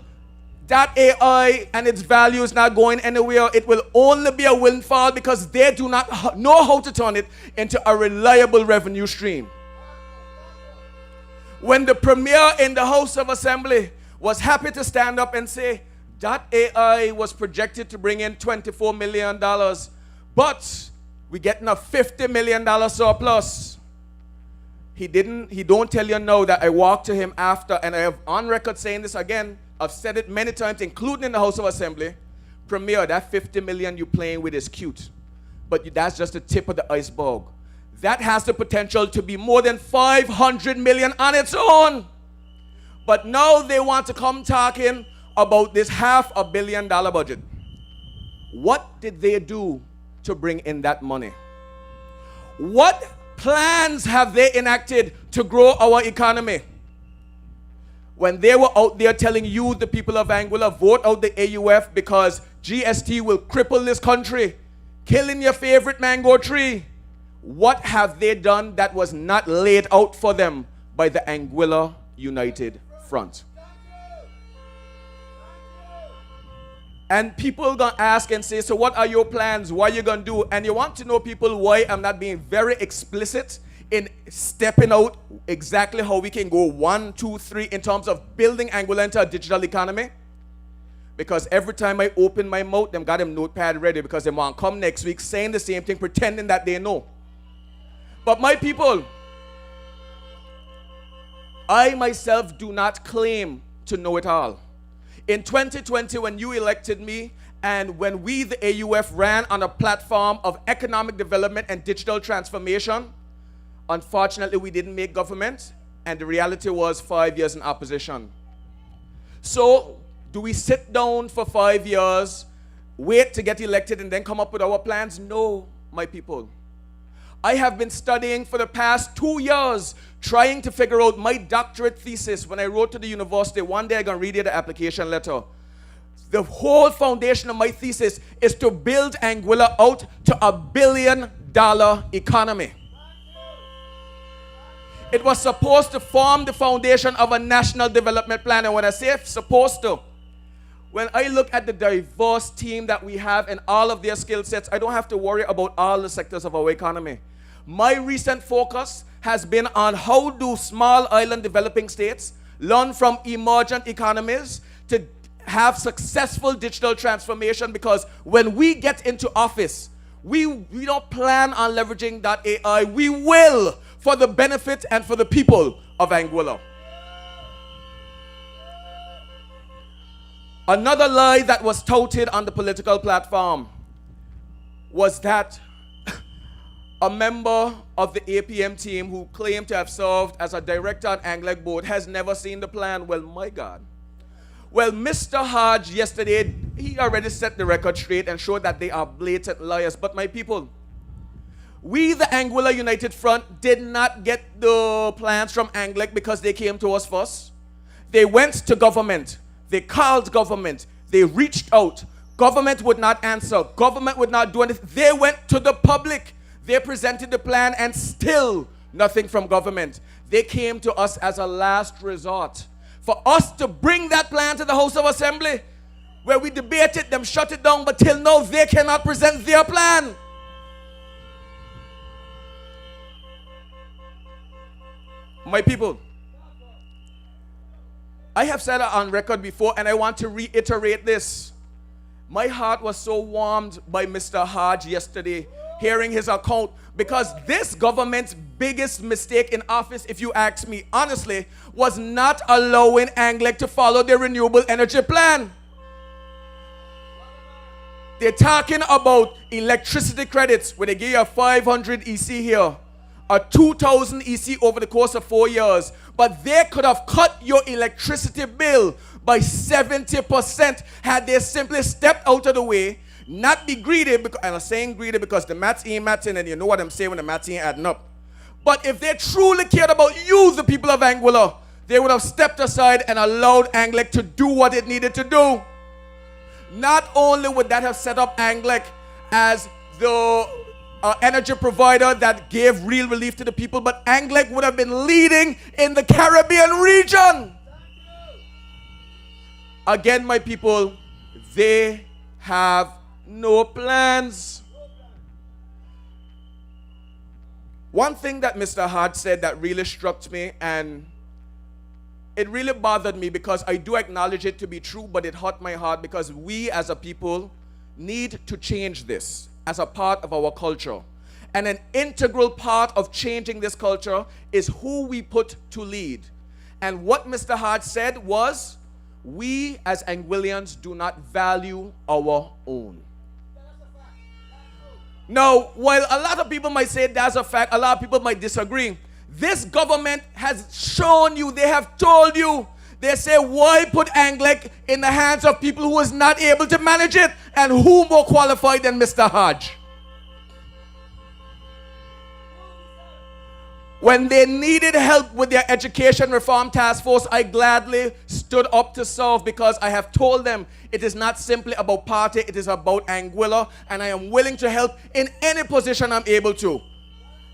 .ai and its value is not going anywhere. It will only be a windfall because they do not know how to turn it into a reliable revenue stream. When the premier in the House of Assembly was happy to stand up and say .ai was projected to bring in $24 million, but we're getting a $50 million surplus. He don't tell you now that I walked to him after, and I have on record saying this again. I've said it many times, including in the House of Assembly. Premier, that 50 million you're playing with is cute, but that's just the tip of the iceberg. That has the potential to be more than 500 million on its own. But now they want to come talking about this $500 million budget. What did they do to bring in that money? What plans have they enacted to grow our economy? When they were out there telling you, the people of Anguilla, vote out the AUF because GST will cripple this country, killing your favorite mango tree. What have they done that was not laid out for them by the Anguilla United Front? And people gonna ask and say, so what are your plans? What are you gonna do? And you want to know, people, why I'm not being very explicit in stepping out exactly how we can go 1, 2, 3 in terms of building Anguilla into a digital economy? Because every time I open my mouth, them got them notepad ready because they want to come next week saying the same thing, pretending that they know. But my people, I myself do not claim to know it all. In 2020, when you elected me, and when we, the AUF, ran on a platform of economic development and digital transformation, unfortunately, we didn't make government, and the reality was 5 years in opposition. So, do we sit down for 5 years, wait to get elected, and then come up with our plans? No, my people. I have been studying for the past 2 years, trying to figure out my doctorate thesis. When I wrote to the university, one day I'm going to read you the application letter. The whole foundation of my thesis is to build Anguilla out to $1 billion economy. It was supposed to form the foundation of a national development plan. And when I say supposed to, when I look at the diverse team that we have and all of their skill sets, I don't have to worry about all the sectors of our economy. My recent focus has been on how do small island developing states learn from emergent economies to have successful digital transformation, because when we get into office, we don't plan on leveraging .ai. We will, for the benefit and for the people of Anguilla. Another lie that was touted on the political platform was that a member of the APM team who claimed to have served as a director on Anglec board has never seen the plan. Well, my God. Well, Mr. Hodge yesterday, he already set the record straight and showed that they are blatant liars. But my people, we, the Anguilla United Front, did not get the plans from Anglec because they came to us first. They went to government. They called government. They reached out. Government would not answer. Government would not do anything. They went to the public. They presented the plan and still nothing from government. They came to us as a last resort. For us to bring that plan to the House of Assembly, where we debate it, them shut it down, but till now they cannot present their plan. My people, I have said it on record before, and I want to reiterate this. My heart was so warmed by Mr. Hodge yesterday, hearing his account, because this government's biggest mistake in office, if you ask me honestly, was not allowing Anguilla to follow the renewable energy plan. They're talking about electricity credits, where they give you a 500 EC here, a 2,000 EC over the course of 4 years. But they could have cut your electricity bill by 70% had they simply stepped out of the way, not be greedy, because, and I'm saying greedy because the maths ain't matching, and you know what I'm saying when the maths ain't adding up. But if they truly cared about you, the people of Anguilla, they would have stepped aside and allowed Anguilla to do what it needed to do. Not only would that have set up Anguilla as the energy provider that gave real relief to the people, but Anguilla would have been leading in the Caribbean region. Again, my people, they have no plans. One thing that Mr. Hodge said that really struck me, and it really bothered me, because I do acknowledge it to be true, but it hurt my heart, because we as a people need to change this as a part of our culture. And an integral part of changing this culture is who we put to lead. And what Mr. Hodge said was, we as Anguillians do not value our own. Now, while a lot of people might say that's a fact, a lot of people might disagree. This government has shown you, they have told you, they say, why put Anguilla in the hands of people who is not able to manage it? And who more qualified than Mr. Hodge? When they needed help with their education reform task force, I gladly stood up to serve, because I have told them it is not simply about party, it is about Anguilla, and I am willing to help in any position I'm able to.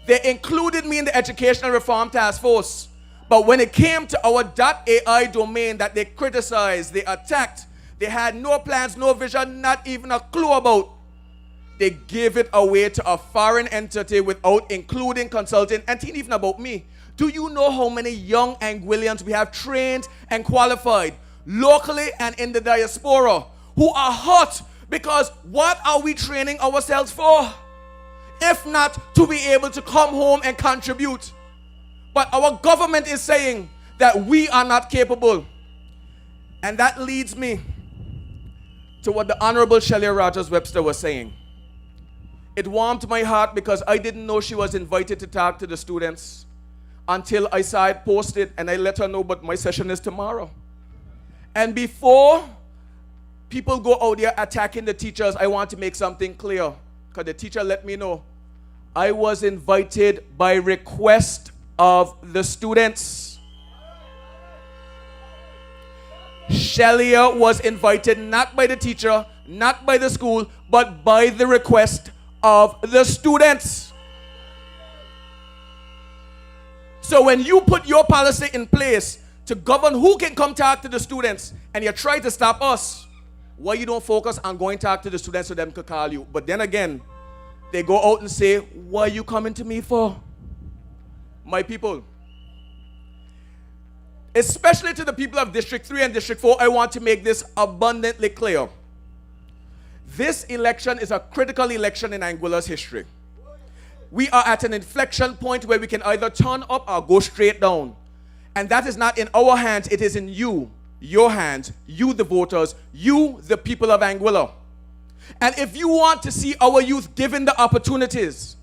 They included me in the educational reform task force, but when it came to our .ai domain that they criticized, they attacked, they had no plans, no vision, not even a clue about, they gave it away to a foreign entity without including consulting, and think even about me. Do you know how many young Anguillians we have trained and qualified locally and in the diaspora who are hurt because what are we training ourselves for? If not to be able to come home and contribute. But our government is saying that we are not capable. And that leads me to what the Honorable Shelley Rogers Webster was saying. It warmed my heart, because I didn't know she was invited to talk to the students until I saw it posted, and I let her know, but my session is tomorrow. And before people go out there attacking the teachers, I want to make something clear, because the teacher let me know. I was invited by request of the students. Shelley was invited not by the teacher, not by the school, but by the request of the students. So when you put your policy in place to govern who can come talk to the students, and you try to stop us, why you don't focus on going talk to the students so them could call you? But then again, they go out and say, what are you coming to me for? My people, especially to the people of District 3 and District 4, I want to make this abundantly clear. This election is a critical election in Anguilla's history. We are at an inflection point where we can either turn up or go straight down. And that is not in our hands, it is in you, your hands, you the voters, you the people of Anguilla. And if you want to see our youth given the opportunities,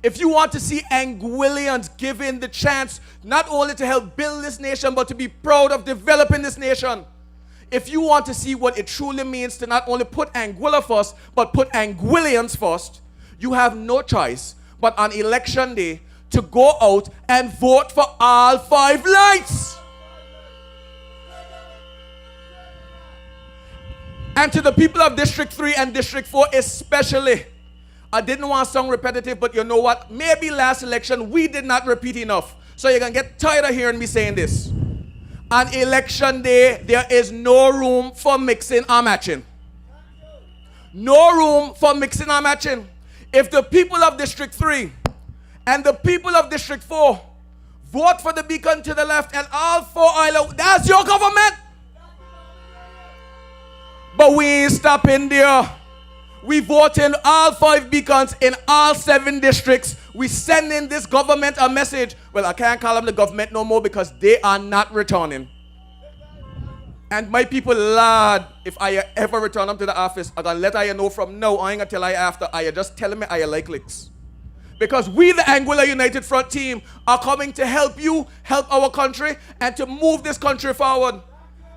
if you want to see Anguillians given the chance not only to help build this nation, but to be proud of developing this nation, if you want to see what it truly means to not only put Anguilla first, but put Anguillians first, you have no choice but on election day to go out and vote for all 5 lights. And to the people of District 3 and District 4 especially, I didn't want to sound repetitive, but you know what? Maybe last election we did not repeat enough. So you're going to get tired of hearing me saying this. On election day, there is no room for mixing or matching. No room for mixing or matching. If the people of District 3 and the people of District 4 vote for the beacon to the left and all 4 islands, that's your government. But we ain't stopping there. We vote in all 5 beacons in all 7 districts. We send in this government a message. Well, I can't call them the government no more because they are not returning. And my people, Lord, if I ever return them to the office, I'm going to let I know from now. I ain't going to tell I after. I just tell me I like licks. Because we, the Anguilla United Front team, are coming to help you, help our country, and to move this country forward.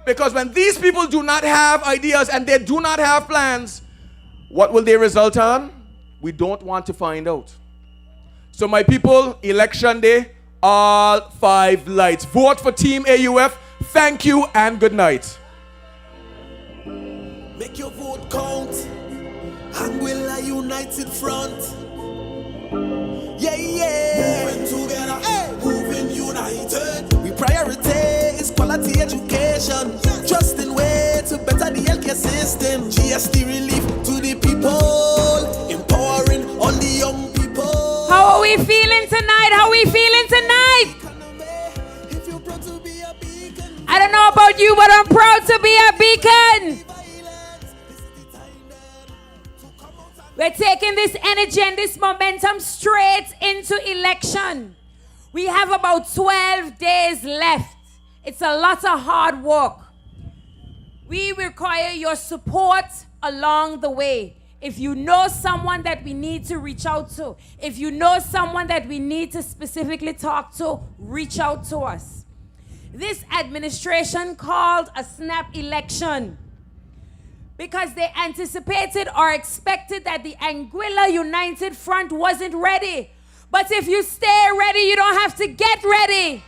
Because when these people do not have ideas and they do not have plans, what will they result on? We don't want to find out. So my people, election day, all 5 lights. Vote for Team AUF. Thank you and good night. Make your vote count. Anguilla United Front. Yeah, yeah. Moving together, hey. Moving united. We prioritize quality education. Trusting way to better the healthcare system. GST relief to the people. Empowering all the young people. How are we feeling tonight? How are we feeling tonight? If you're proud to be a beacon. I don't know about you, but I'm proud to be a beacon. We're taking this energy and this momentum straight into election. We have about 12 days left. It's a lot of hard work. We require your support along the way. If you know someone that we need to reach out to, if you know someone that we need to specifically talk to, reach out to us. This administration called a snap election because they anticipated or expected that the Anguilla United Front wasn't ready. But if you stay ready, you don't have to get ready.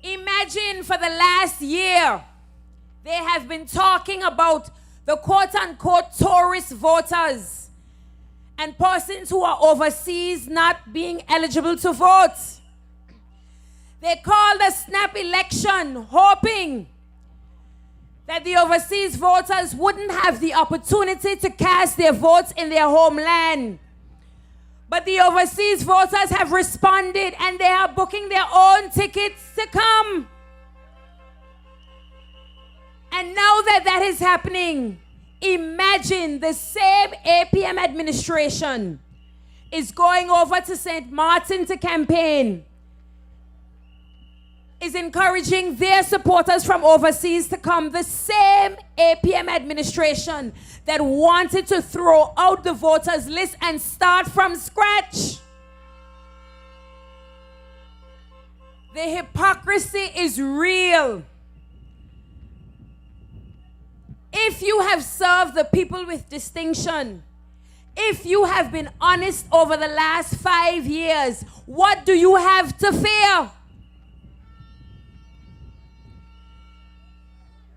Imagine for the last year, they have been talking about the quote-unquote tourist voters and persons who are overseas not being eligible to vote. They called a snap election, hoping that the overseas voters wouldn't have the opportunity to cast their votes in their homeland. But the overseas voters have responded and they are booking their own tickets to come. And now that that is happening, imagine the same APM administration is going over to St. Martin to campaign, is encouraging their supporters from overseas to come. The same APM administration that wanted to throw out the voters list and start from scratch. The hypocrisy is real. If you have served the people with distinction, if you have been honest over the last 5 years, what do you have to fear?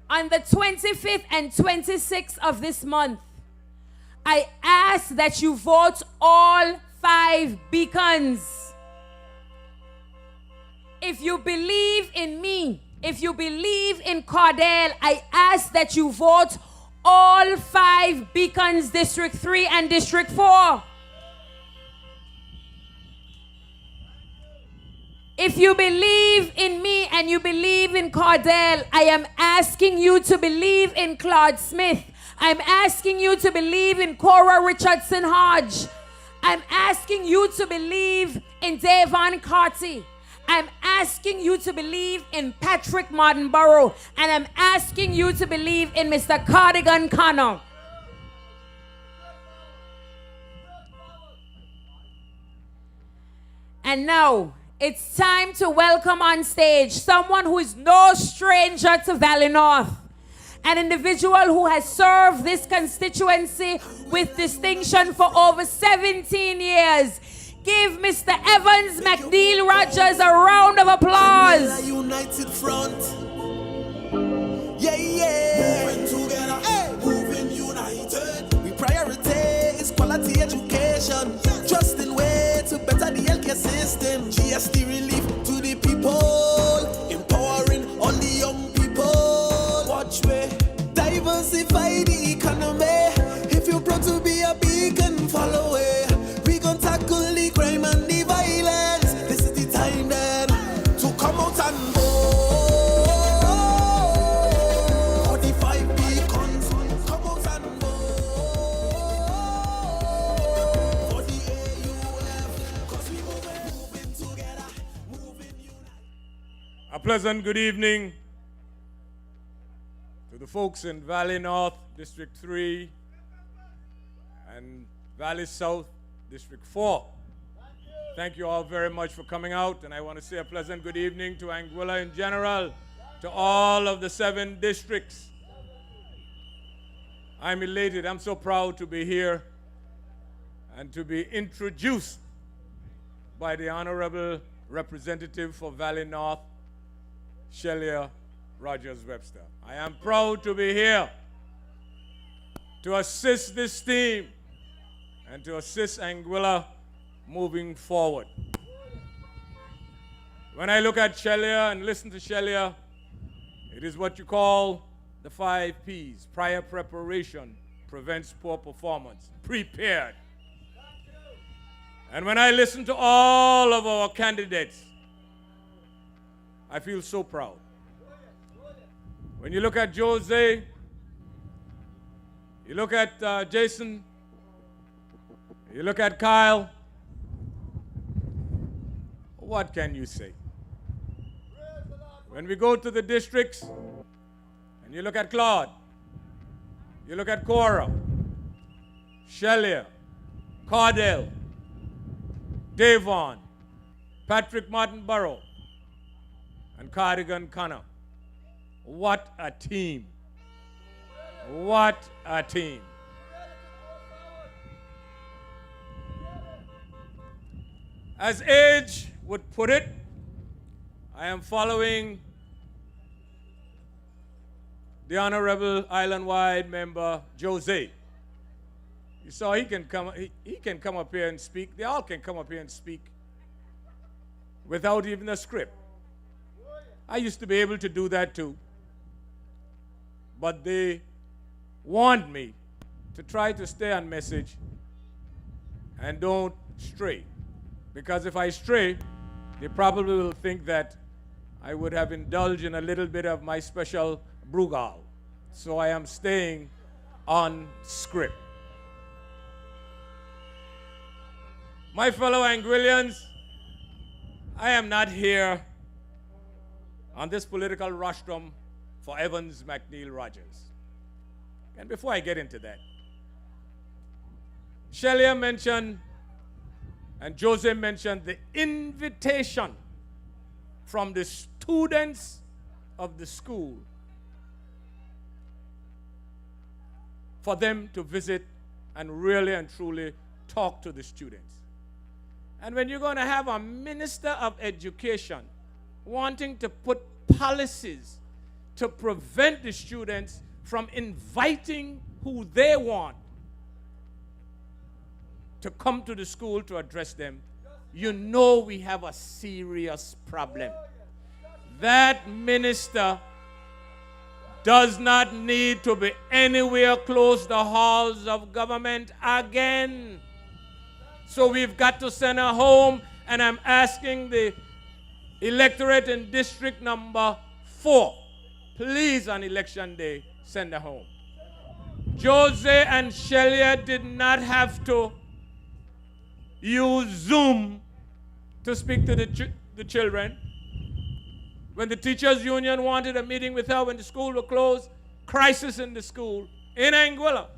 On the 25th and 26th of this month, I ask that you vote all 5 beacons. If you believe in me, if you believe in Cardell, I ask that you vote all 5 beacons, District 3 and District 4. If you believe in me and you believe in Cardell, I am asking you to believe in Claude Smith. I'm asking you to believe in Cora Richardson Hodge. I'm asking you to believe in Devon Carty. I'm asking you to believe in Patrick Martinborough. And I'm asking you to believe in Mr. Cardigan Connor. And now, it's time to welcome on stage someone who is no stranger to Valley North. An individual who has served this constituency with distinction for over 17 years. Give Mr. Evans McNeil Rogers a round of applause. United Front. Yeah, yeah. Moving together, hey. Moving united. We prioritize quality education. Trusting way to better A pleasant good evening to the folks in Valley North, District 3, and Valley South, District 4. Thank you all very much for coming out, and I want to say a pleasant good evening to Anguilla in general, to all of the 7 districts. I'm elated. I'm so proud to be here and to be introduced by the Honorable Representative for Valley North, Shelia Rogers-Webster. I am proud to be here to assist this team and to assist Anguilla moving forward. When I look at Shelia and listen to Shelia, it is what you call the 5 P's. Prior preparation prevents poor performance. Prepared. And when I listen to all of our candidates, I feel so proud. When you look at Jose, you look at Jason, you look at Kyle, what can you say? When we go to the districts, and you look at Claude, you look at Cora, Shelia, Cardell, Davon, Patrick Martin Burrow, and Cardigan Connor. What a team. What a team. As age would put it, I am following the Honorable Island-wide member Jose. You saw he can come up here and speak. They all can come up here and speak without even a script. I used to be able to do that too. But they warned me to try to stay on message and don't stray. Because if I stray, they probably will think that I would have indulged in a little bit of my special Brugal. So I am staying on script. My fellow Anguillians, I am not here on this political rostrum for Evans McNeil Rogers. And before I get into that, Shelia mentioned and Jose mentioned the invitation from the students of the school for them to visit and really and truly talk to the students. And when you're going to have a minister of education wanting to put policies to prevent the students from inviting who they want to come to the school to address them, you know we have a serious problem. That minister does not need to be anywhere close to the halls of government again. So we've got to send her home, and I'm asking the electorate in district number 4, please on election day, send her home. Jose and Shelia did not have to use Zoom to speak to the children. When the teachers union wanted a meeting with her when the school was closed, crisis in the school, in Anguilla,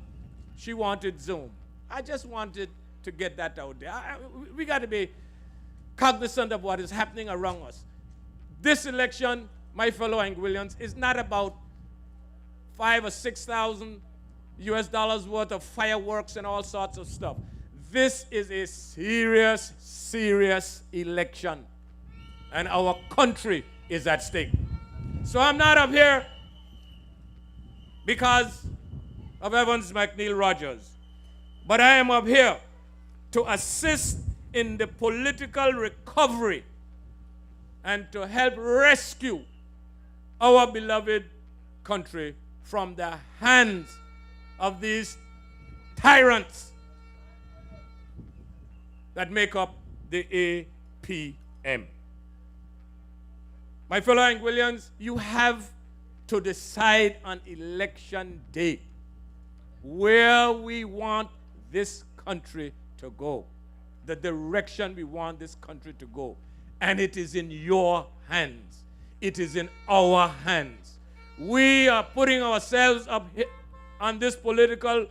she wanted Zoom. I just wanted to get that out there. We got to be cognizant of what is happening around us. This election, my fellow Anguillians, is not about $5,000 or $6,000 worth of fireworks and all sorts of stuff. This is a serious, serious election, and our country is at stake. So I'm not up here because of Evans McNeil Rogers, but I am up here to assist in the political recovery and to help rescue our beloved country from the hands of these tyrants that make up the APM. My fellow Anguillians, you have to decide on election day where we want this country to go, the direction we want this country to go. And it is in your hands. It is in our hands. We are putting ourselves up on this political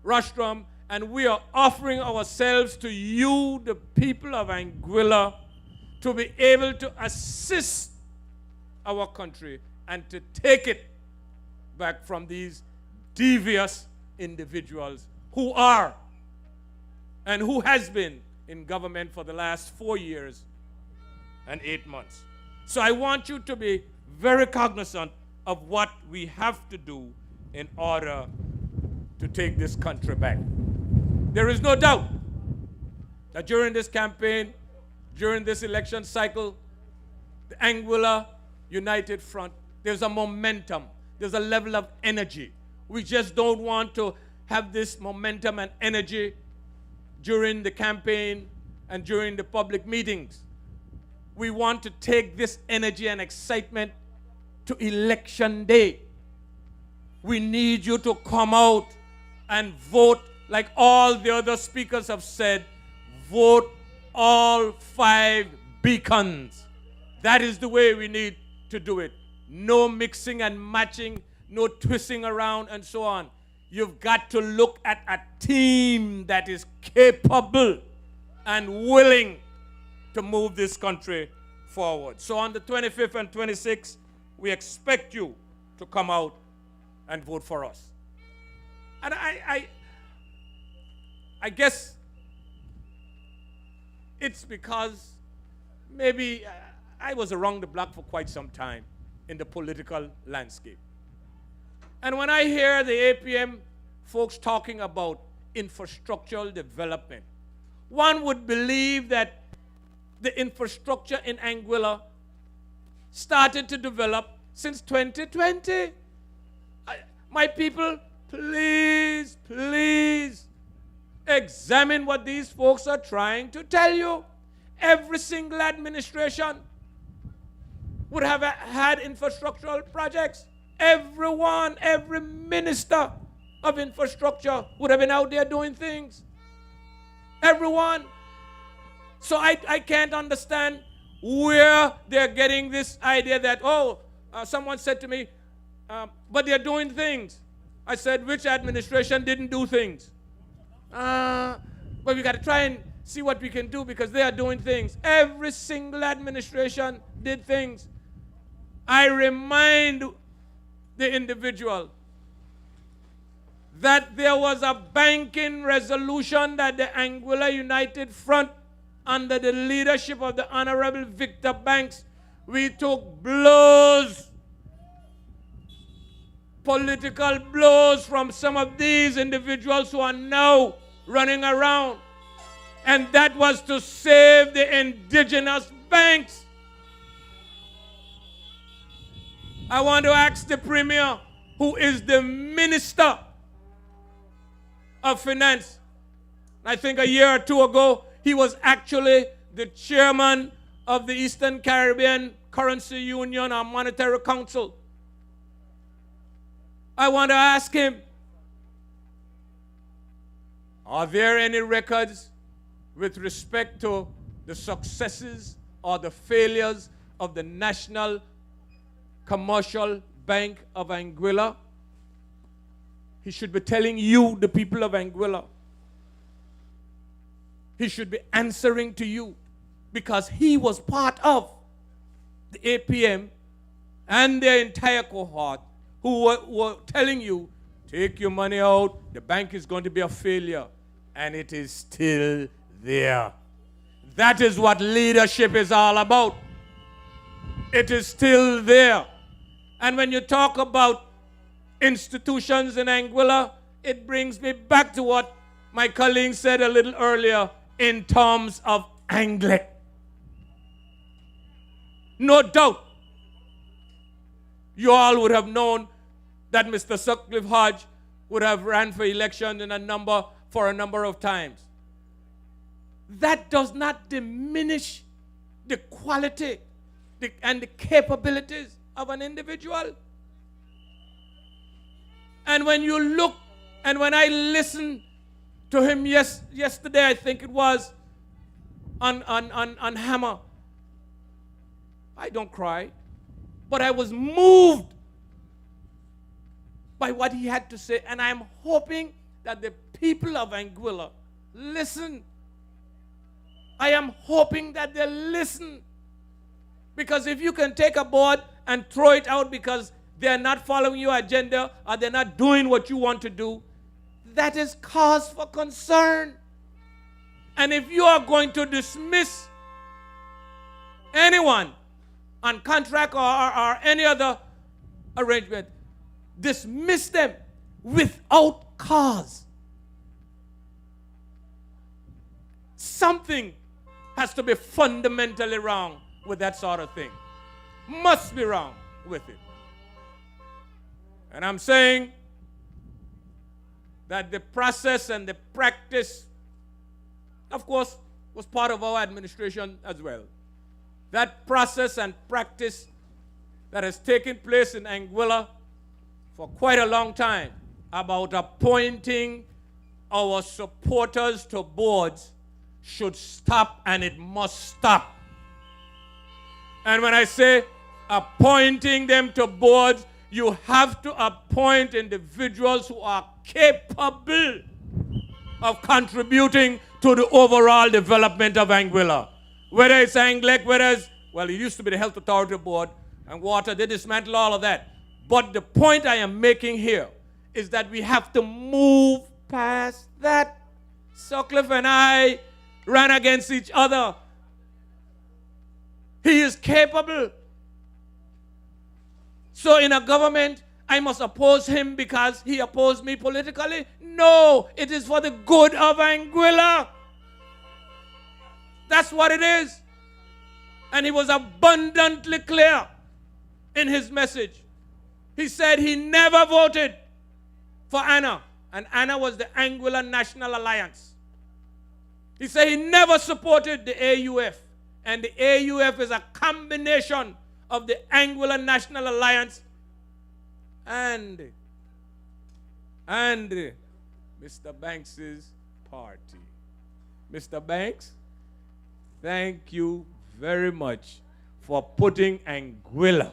rostrum, and we are offering ourselves to you, the people of Anguilla, to be able to assist our country and to take it back from these devious individuals who are and who has been in government for the last 4 years and 8 months. So I want you to be very cognizant of what we have to do in order to take this country back. There is no doubt that during this campaign, during this election cycle, the Anguilla United Front, there's a momentum, there's a level of energy. We just don't want to have this momentum and energy during the campaign and during the public meetings. We want to take this energy and excitement to election day. We need you to come out and vote like all the other speakers have said. Vote all 5 beacons. That is the way we need to do it. No mixing and matching, no twisting around and so on. You've got to look at a team that is capable and willing to move this country forward. So on the 25th and 26th, we expect you to come out and vote for us. And I guess it's because maybe I was around the block for quite some time in the political landscape. And when I hear the APM folks talking about infrastructural development, one would believe that the infrastructure in Anguilla started to develop since 2020. My people, please, please examine what these folks are trying to tell you. Every single administration would have had infrastructural projects. Everyone, every minister of infrastructure would have been out there doing things. Everyone. So I can't understand where they're getting this idea that, someone said to me, but they're doing things. I said, which administration didn't do things? But we got to try and see what we can do because they are doing things. Every single administration did things. I remind the individual that there was a banking resolution that the Anguilla United Front, under the leadership of the Honorable Victor Banks, we took blows, political blows from some of these individuals who are now running around. And that was to save the indigenous banks. I want to ask the Premier, who is the Minister of Finance. I think a year or two ago, he was actually the chairman of the Eastern Caribbean Currency Union or Monetary Council. I want to ask him, are there any records with respect to the successes or the failures of the National Commercial Bank of Anguilla? He should be telling you, the people of Anguilla. He should be answering to you because he was part of the APM and their entire cohort who were telling you, take your money out, the bank is going to be a failure. And it is still there. That is what leadership is all about. It is still there. And when you talk about institutions in Anguilla, it brings me back to what my colleague said a little earlier in terms of Anglic. No doubt, you all would have known that Mr. Sutcliffe Hodge would have ran for election for a number of times. That does not diminish the quality and the capabilities of an individual. And when you look, and when I listened to him yesterday, I think it was, on Hammer, I don't cry, but I was moved by what he had to say, and I'm hoping that the people of Anguilla listen. I am hoping that they listen. Because if you can take a board and throw it out because they're not following your agenda or they're not doing what you want to do, that is cause for concern. And if you are going to dismiss anyone on contract or any other arrangement, dismiss them without cause. Something has to be fundamentally wrong with that sort of thing. Must be wrong with it. And I'm saying that the process and the practice, of course, was part of our administration as well. That process and practice that has taken place in Anguilla for quite a long time about appointing our supporters to boards should stop, and it must stop. And when I say appointing them to boards, you have to appoint individuals who are capable of contributing to the overall development of Anguilla. Whether it's Anglec, whether it's, well, it used to be the Health Authority Board and water, they dismantled all of that. But the point I am making here is that we have to move past that. Sutcliffe and I ran against each other. He is capable. So in a government, I must oppose him because he opposed me politically? No, it is for the good of Anguilla. That's what it is. And he was abundantly clear in his message. He said he never voted for Anna, and Anna was the Anguilla National Alliance. He said he never supported the AUF, and the AUF is a combination of the Anguilla National Alliance and Mr. Banks's party. Mr. Banks, thank you very much for putting Anguilla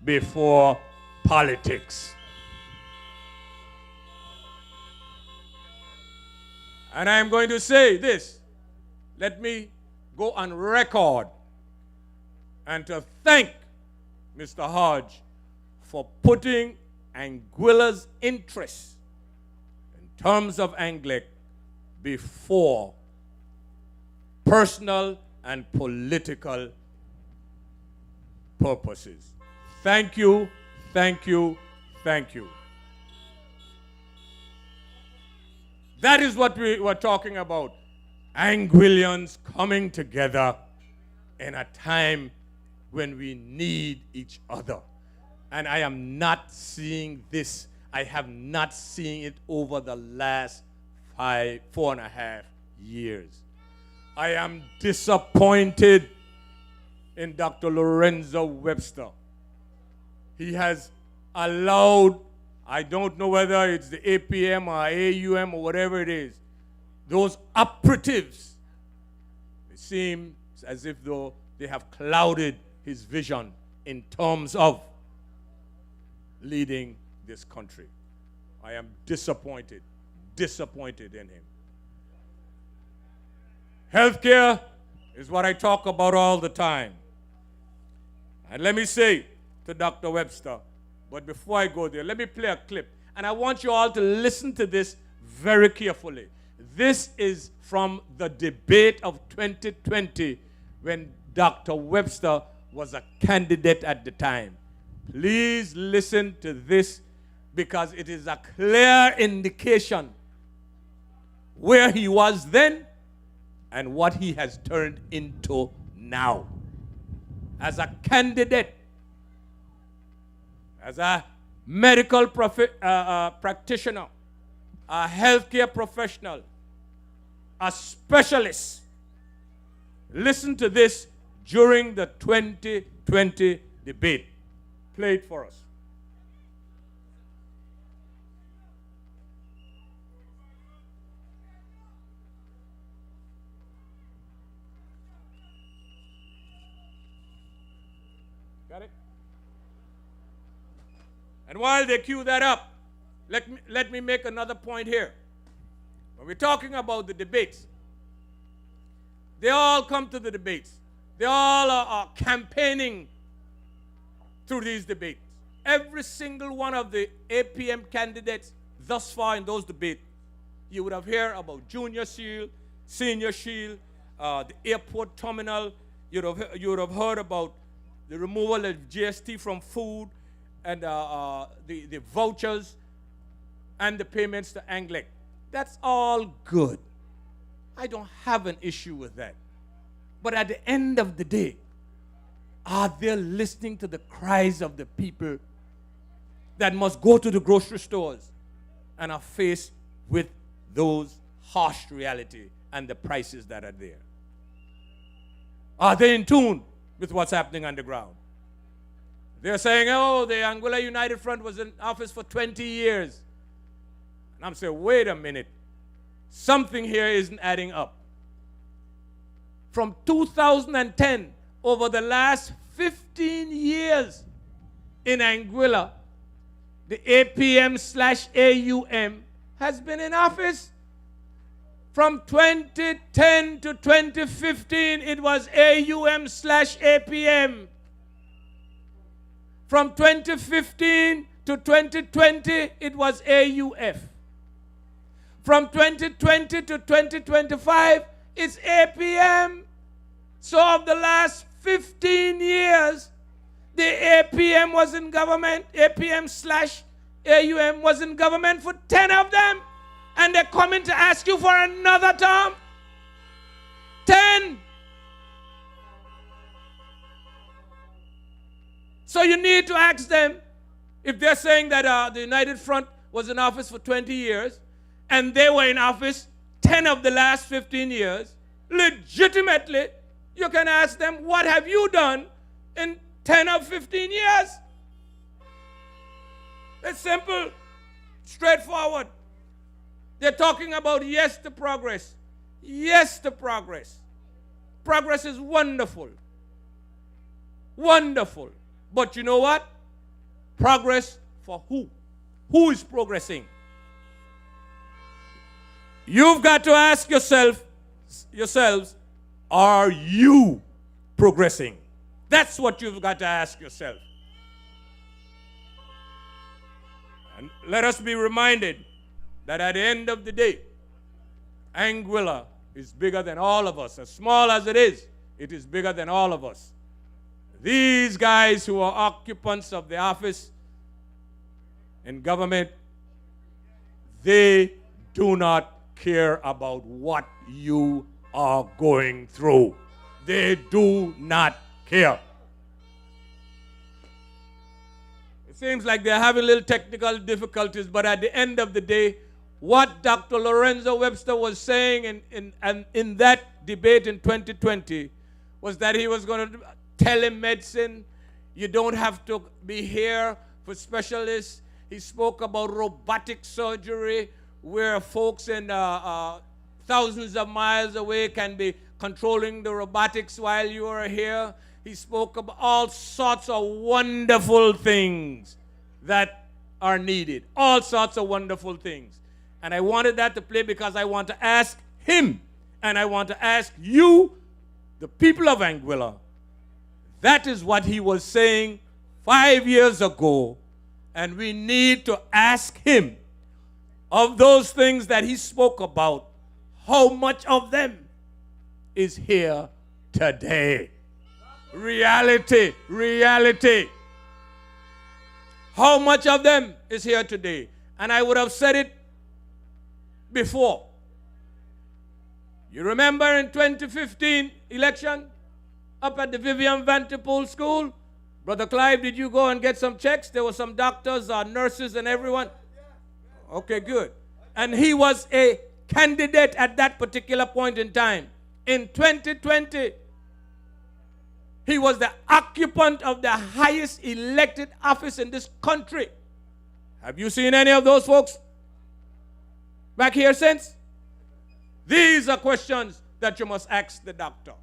before politics. And I am going to say this. Let me go on record and to thank Mr. Hodge for putting Anguilla's interests in terms of Anglec before personal and political purposes. Thank you, thank you, thank you. That is what we were talking about. Anguillians coming together in a time when we need each other. And I am not seeing this. I have not seen it over the last 4.5 years. I am disappointed in Dr. Lorenzo Webster. He has allowed, I don't know whether it's the APM or AUM or whatever it is, those operatives, it seems as if though they have clouded his vision in terms of leading this country. I am disappointed in him. Healthcare is what I talk about all the time. And let me say to Dr. Webster, but before I go there, let me play a clip. And I want you all to listen to this very carefully. This is from the debate of 2020 when Dr. Webster was a candidate at the time. Please listen to this because it is a clear indication where he was then and what he has turned into now. As a candidate, as a medical practitioner, a healthcare professional, a specialist. Listen to this during the 2020 debate. Play it for us. Got it? And while they queue that up, let me make another point here. When we're talking about the debates, they all come to the debates. They all are campaigning through these debates. Every single one of the APM candidates thus far in those debates, you would have heard about Junior Shield, Senior Shield, the airport terminal. You would have heard about the removal of GST from food and the vouchers and the payments to Anguilla. That's all good. I don't have an issue with that. But at the end of the day, are they listening to the cries of the people that must go to the grocery stores and are faced with those harsh reality and the prices that are there? Are they in tune with what's happening on the ground? They're saying, oh, the Anguilla United Front was in office for 20 years. And I'm saying, wait a minute. Something here isn't adding up. From 2010, over the last 15 years in Anguilla, the APM/AUM has been in office. From 2010 to 2015, it was AUM/APM. From 2015 to 2020, it was AUF. From 2020 to 2025, it's APM. So of the last 15 years, the APM was in government, APM/AUM was in government for 10 of them. And they're coming to ask you for another term. 10. So you need to ask them, if they're saying that the United Front was in office for 20 years, and they were in office 10 of the last 15 years, legitimately, you can ask them, what have you done in 10 of 15 years? It's simple, straightforward. They're talking about yes to progress. Yes to progress. Progress is wonderful. Wonderful. But you know what? Progress for who? Who is progressing? You've got to ask yourselves, are you progressing? That's what you've got to ask yourself. And let us be reminded that at the end of the day, Anguilla is bigger than all of us. As small as it is bigger than all of us. These guys who are occupants of the office in government, they do not care about what you are going through. They do not care. It seems like they're having little technical difficulties, but at the end of the day, what Dr. Lorenzo Webster was saying in that debate in 2020 was that he was going to telemedicine. You don't have to be here for specialists. He spoke about robotic surgery, where folks in thousands of miles away can be controlling the robotics while you are here. He spoke about all sorts of wonderful things that are needed. All sorts of wonderful things. And I wanted that to play because I want to ask him, and I want to ask you, the people of Anguilla. That is what he was saying 5 years ago, and we need to ask him, of those things that he spoke about, how much of them is here today? Reality, reality. How much of them is here today? And I would have said it before. You remember in 2015 election, up at the Vivian Vanderpool School, Brother Clive, did you go and get some checks? There were some doctors, nurses, and everyone. Okay, good. And he was a candidate at that particular point in time. In 2020, he was the occupant of the highest elected office in this country. Have you seen any of those folks back here since? These are questions that you must ask the doctor.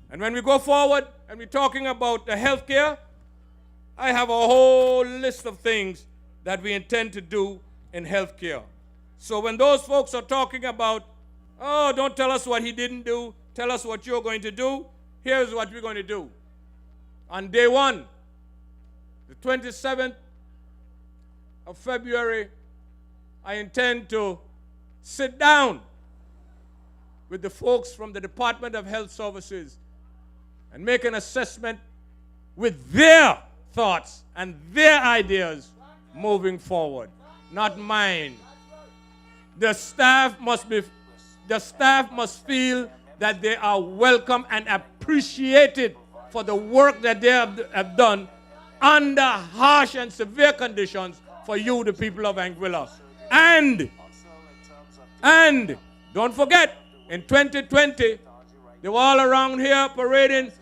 And when we go forward and we're talking about the healthcare, I have a whole list of things that we intend to do in healthcare. So when those folks are talking about, oh, don't tell us what he didn't do, tell us what you're going to do, here's what we're going to do. On day one, the 27th of February, I intend to sit down with the folks from the Department of Health Services and make an assessment with their thoughts and their ideas moving forward, not mine. The staff must feel that they are welcome and appreciated for the work that they have done under harsh and severe conditions for you, the people of Anguilla. And don't forget, in 2020, they were all around here parading,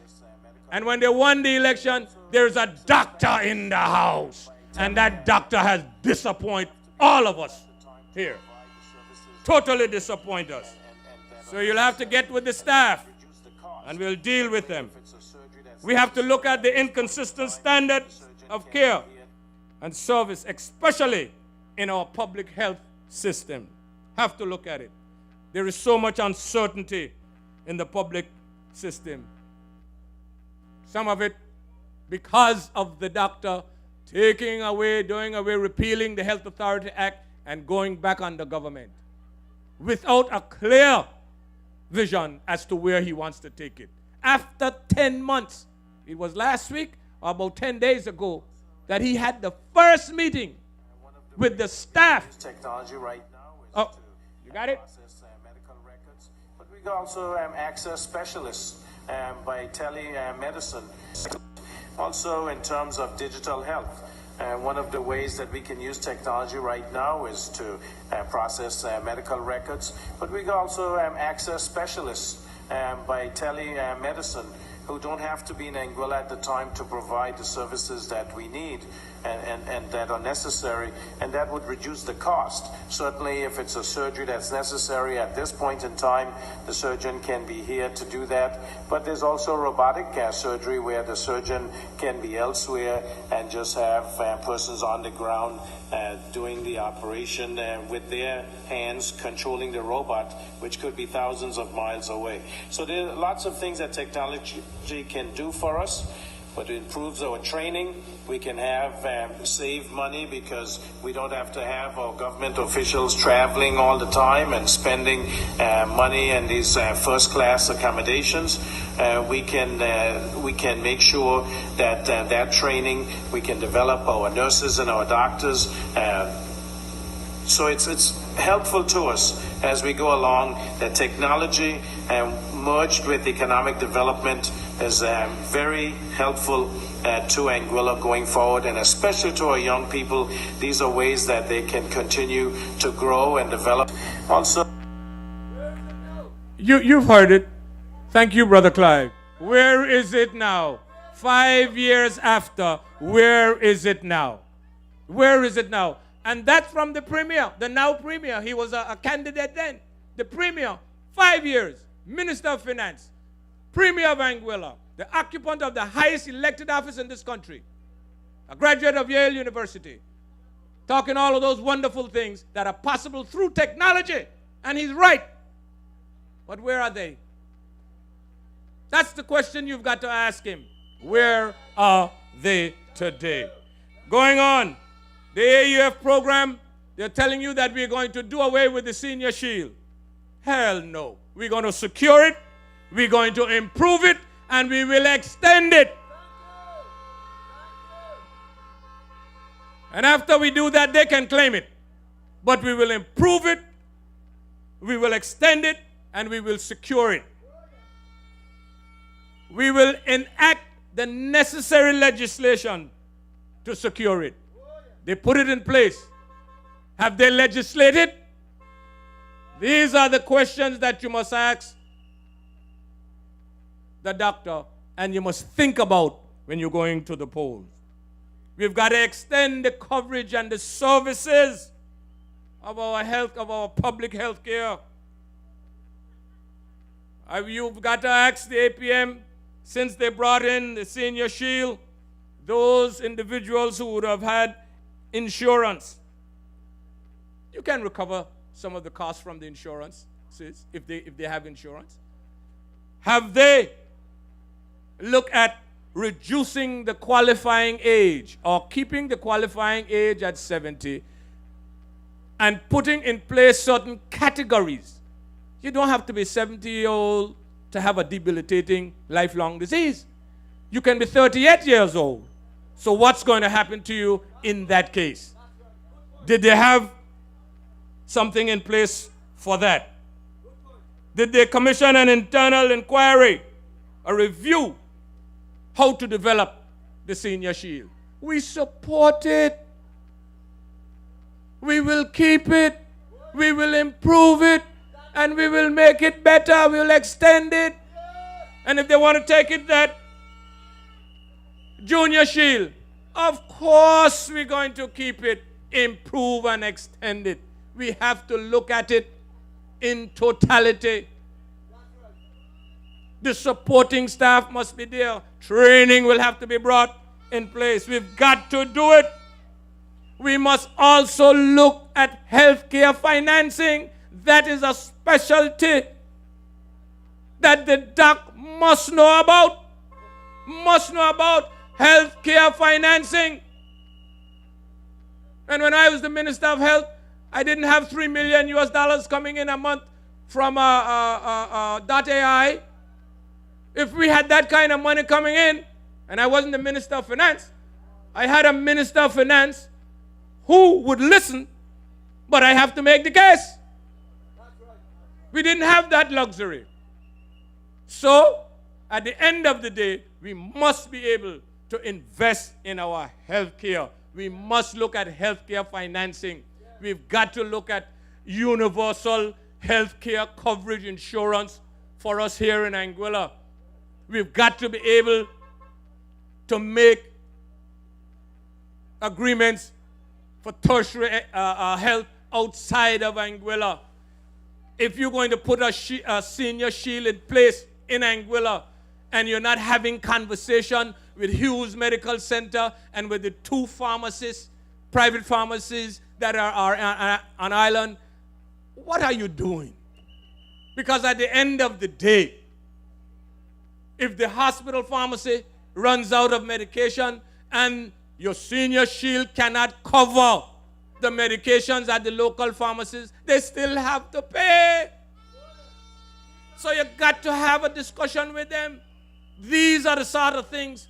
and when they won the election, there's a doctor in the house, and that doctor has disappointed all of us here. Totally disappoint us. So you'll have to get with the staff, and we'll deal with them. We have to look at the inconsistent standards of care and service, especially in our public health system. Have to look at it. There is so much uncertainty in the public system. Some of it because of the doctor taking away, doing away, repealing the Health Authority Act and going back under government without a clear vision as to where he wants to take it. After 10 months, it was last week or about 10 days ago, that he had the first meeting with the staff. Technology right now is oh, you got it? process medical records, but we can also access specialists by telemedicine. Also, in terms of digital health, one of the ways that we can use technology right now is to process medical records, but we can also access specialists by telemedicine who don't have to be in Anguilla at the time to provide the services that we need and that are necessary, and that would reduce the cost. Certainly, if it's a surgery that's necessary at this point in time, the surgeon can be here to do that. But there's also robotic surgery where the surgeon can be elsewhere and just have persons on the ground doing the operation with their hands controlling the robot, which could be thousands of miles away. So there are lots of things that technology can do for us. But it improves our training. We can save money because we don't have to have our government officials traveling all the time and spending money in these first-class accommodations. We can make sure that that training, we can develop our nurses and our doctors. So it's helpful to us as we go along. That technology merged with economic development is very helpful to Anguilla going forward, and especially to our young people. These are ways that they can continue to grow and develop. Also, you've heard it. Thank you, Brother Clive. Where is it now? 5 years after, where is it now? Where is it now? And that's from the Premier, the now Premier. He was a candidate then. The Premier, 5 years, Minister of Finance, Premier of Anguilla, the occupant of the highest elected office in this country, a graduate of Yale University, talking all of those wonderful things that are possible through technology. And he's right. But where are they? That's the question you've got to ask him. Where are they today? Going on, the AUF program, they're telling you that we're going to do away with the senior shield. Hell no. We're going to secure it, we're going to improve it, and we will extend it. And after we do that, they can claim it. But we will improve it, we will extend it, and we will secure it. We will enact the necessary legislation to secure it. They put it in place. Have they legislated? These are the questions that you must ask the doctor, and you must think about when you're going to the polls. We've got to extend the coverage and the services of our health, of our public health care. You've got to ask the APM since they brought in the senior shield, those individuals who would have had insurance, you can recover some of the costs from the insurance, if they have insurance. Have they looked at reducing the qualifying age or keeping the qualifying age at 70 and putting in place certain categories? You don't have to be 70-year-old to have a debilitating lifelong disease. You can be 38 years old. So what's going to happen to you in that case? Did they have something in place for that? Did they commission an internal inquiry, a review, how to develop the senior shield? We support it. We will keep it. We will improve it. And we will make it better. We will extend it. And if they want to take it that junior shield, of course we're going to keep it, improve and extend it. We have to look at it in totality. The supporting staff must be there. Training will have to be brought in place. We've got to do it. We must also look at healthcare financing. That is a specialty that the doc must know about. Must know about healthcare financing. And when I was the Minister of Health, I didn't have $3 million US coming in a month from .ai. If we had that kind of money coming in, and I wasn't the Minister of Finance, I had a Minister of Finance who would listen, but I have to make the case. We didn't have that luxury. So, at the end of the day, we must be able to invest in our healthcare. We must look at healthcare financing. We've got to look at universal healthcare coverage insurance for us here in Anguilla. We've got to be able to make agreements for tertiary health outside of Anguilla. If you're going to put a senior shield in place in Anguilla and you're not having conversation with Hughes Medical Center and with the 2 pharmacists, private pharmacies that are on island, what are you doing? Because at the end of the day, if the hospital pharmacy runs out of medication and your senior shield cannot cover the medications at the local pharmacies, they still have to pay. So you got to have a discussion with them. These are the sort of things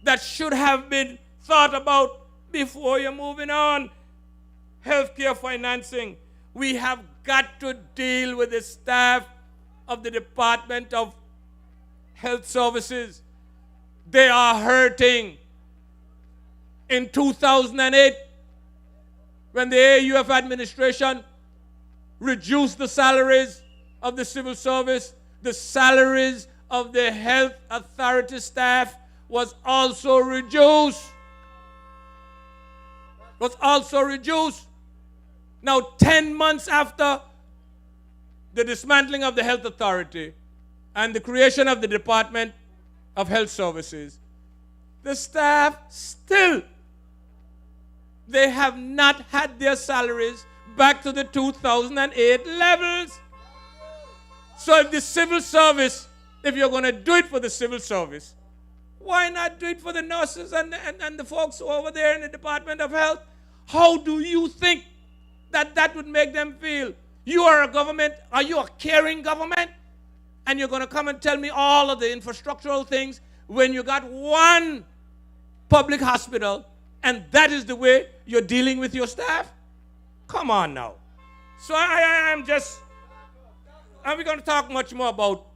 that should have been thought about before you're moving on. Healthcare financing. We have got to deal with the staff of the Department of Health Services. They are hurting. In 2008, when the AUF administration reduced the salaries of the civil service, the salaries of the health authority staff was also reduced. Now, 10 months after the dismantling of the health authority and the creation of the Department of Health Services, the staff still, they have not had their salaries back to the 2008 levels. So if the civil service, if you're going to do it for the civil service, why not do it for the nurses and the folks over there in the Department of Health? How do you think that would make them feel? You are a government, are you a caring government? And you're going to come and tell me all of the infrastructural things when you got one public hospital and that is the way you're dealing with your staff? Come on now. So I'm just, and we're going to talk much more about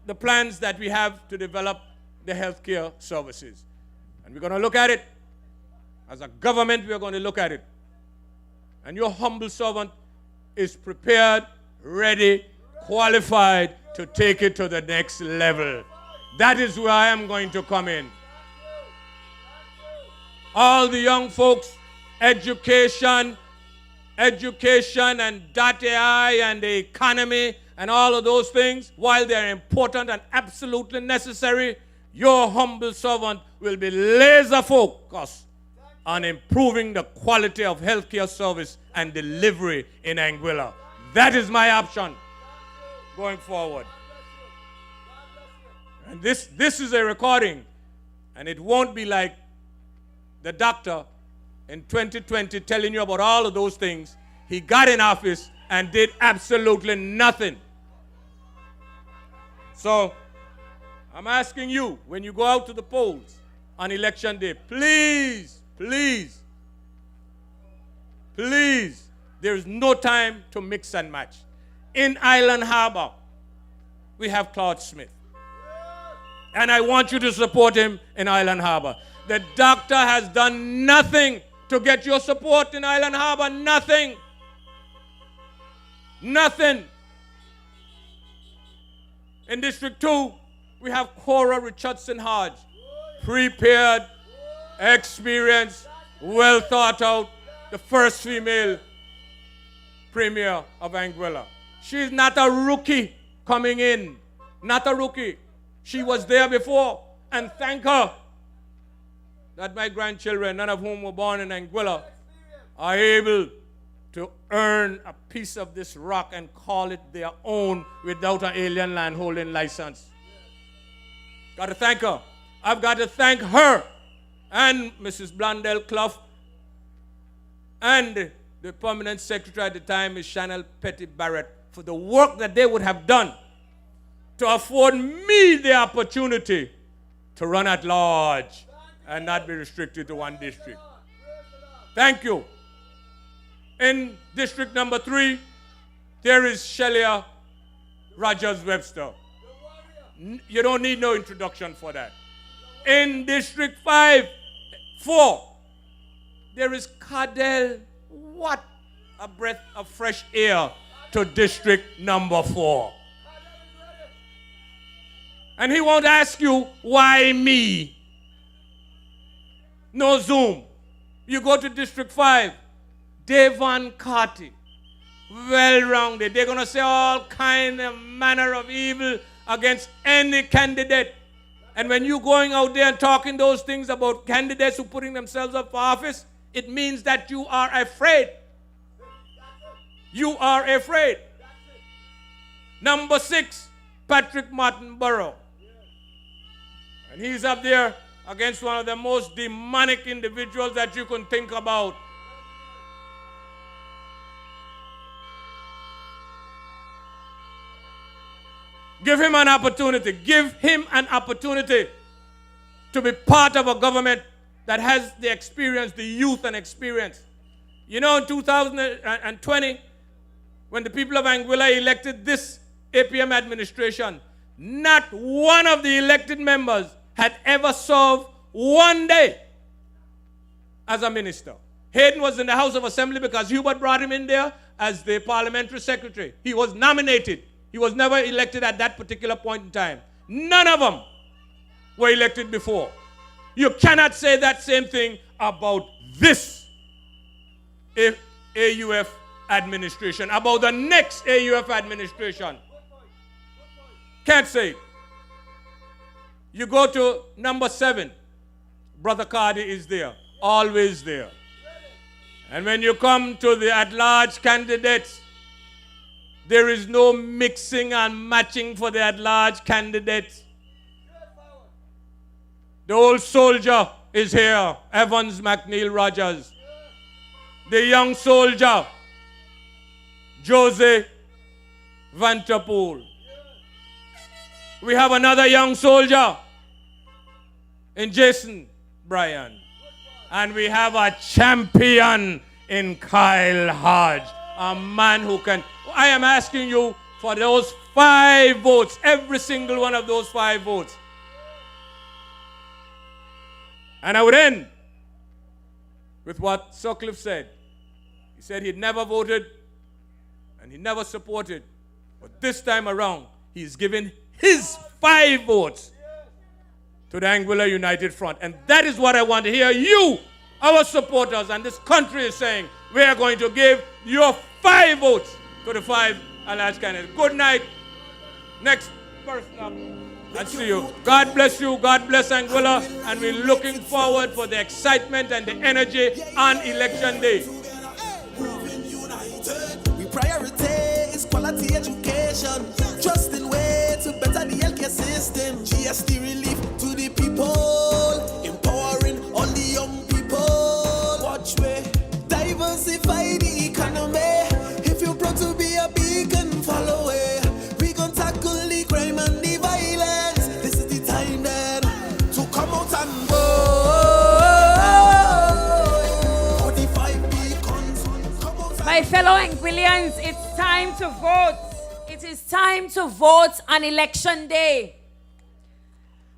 the plans that we have to develop the healthcare services. And we're going to look at it. As a government, we're going to look at it. And your humble servant is prepared, ready, qualified to take it to the next level. That is where I am going to come in. All the young folks, education and .ai and the economy and all of those things, while they are important and absolutely necessary, your humble servant will be laser focused on improving the quality of healthcare service and delivery in Anguilla. That is my option going forward. And this is a recording, and it won't be like the doctor in 2020 telling you about all of those things. He got in office and did absolutely nothing. So I'm asking you, when you go out to the polls on election day, please, please, please, there is no time to mix and match. In Island Harbor, we have Claude Smith. And I want you to support him in Island Harbor. The doctor has done nothing to get your support in Island Harbor. Nothing. Nothing. In District 2, we have Cora Richardson Hodge. Prepared, experienced, well thought out, the first female premier of Anguilla. She's not a rookie coming in. Not a rookie. She was there before, and thank her that my grandchildren, none of whom were born in Anguilla, are able to earn a piece of this rock and call it their own without an alien land holding license. Got to thank her. I've got to thank her and Mrs. Blondell Clough and the permanent secretary at the time, Ms. Chanel Petty Barrett, for the work that they would have done to afford me the opportunity to run at large and not be restricted to one district. Thank you. In district number 3, there is Shelia Rogers Webster. You don't need no introduction for that. In district 4, there is Cardell. What a breath of fresh air to district number 4. And he won't ask you, why me? No Zoom. You go to District 5, Devon Carty, well-rounded. They're going to say all kind of manner of evil against any candidate. And when you're going out there and talking those things about candidates who are putting themselves up for office, it means that you are afraid. You are afraid. Number 6, Patrick Martin Burrow. And he's up there against one of the most demonic individuals that you can think about. Give him an opportunity. Give him an opportunity to be part of a government that has the experience, the youth and experience. You know, in 2020, when the people of Anguilla elected this APM administration, not one of the elected members had ever served one day as a minister. Hayden was in the House of Assembly because Hubert brought him in there as the parliamentary secretary. He was nominated. He was never elected at that particular point in time. None of them were elected before. You cannot say that same thing about this AUF administration, about the next AUF administration. Can't say it. You go to number 7, Brother Cardi is there, always there. And when you come to the at-large candidates, there is no mixing and matching for the at-large candidates. The old soldier is here, Evans McNeil Rogers. The young soldier, Jose Vanterpool. We have another young soldier in Jason Bryan. And we have a champion in Kyle Hodge, a man who can... I am asking you for those 5 votes, every single one of those 5 votes. And I would end with what Sutcliffe said. He said he'd never voted and he never supported. But this time around, he's given his 5 votes to the Anguilla United Front. And that is what I want to hear you, our supporters, and this country is saying, we are going to give your 5 votes to the 5 A large candidate. Good night. Next person up. And see you. God bless you. God bless Anguilla. And we're looking forward for the excitement and the energy on election day. Moving united. We prioritize quality education. Trusting way to better the healthcare system. GST relief to the people. Empowering all the young people. Watch way. Diversify the economy. If you're proud to be a beacon, follow it. We gon' tackle the crime and the violence. This is the time then to come out and vote. 45 beacons. Come out and My fellow Anguillians, it's time to vote. It is time to vote on election day.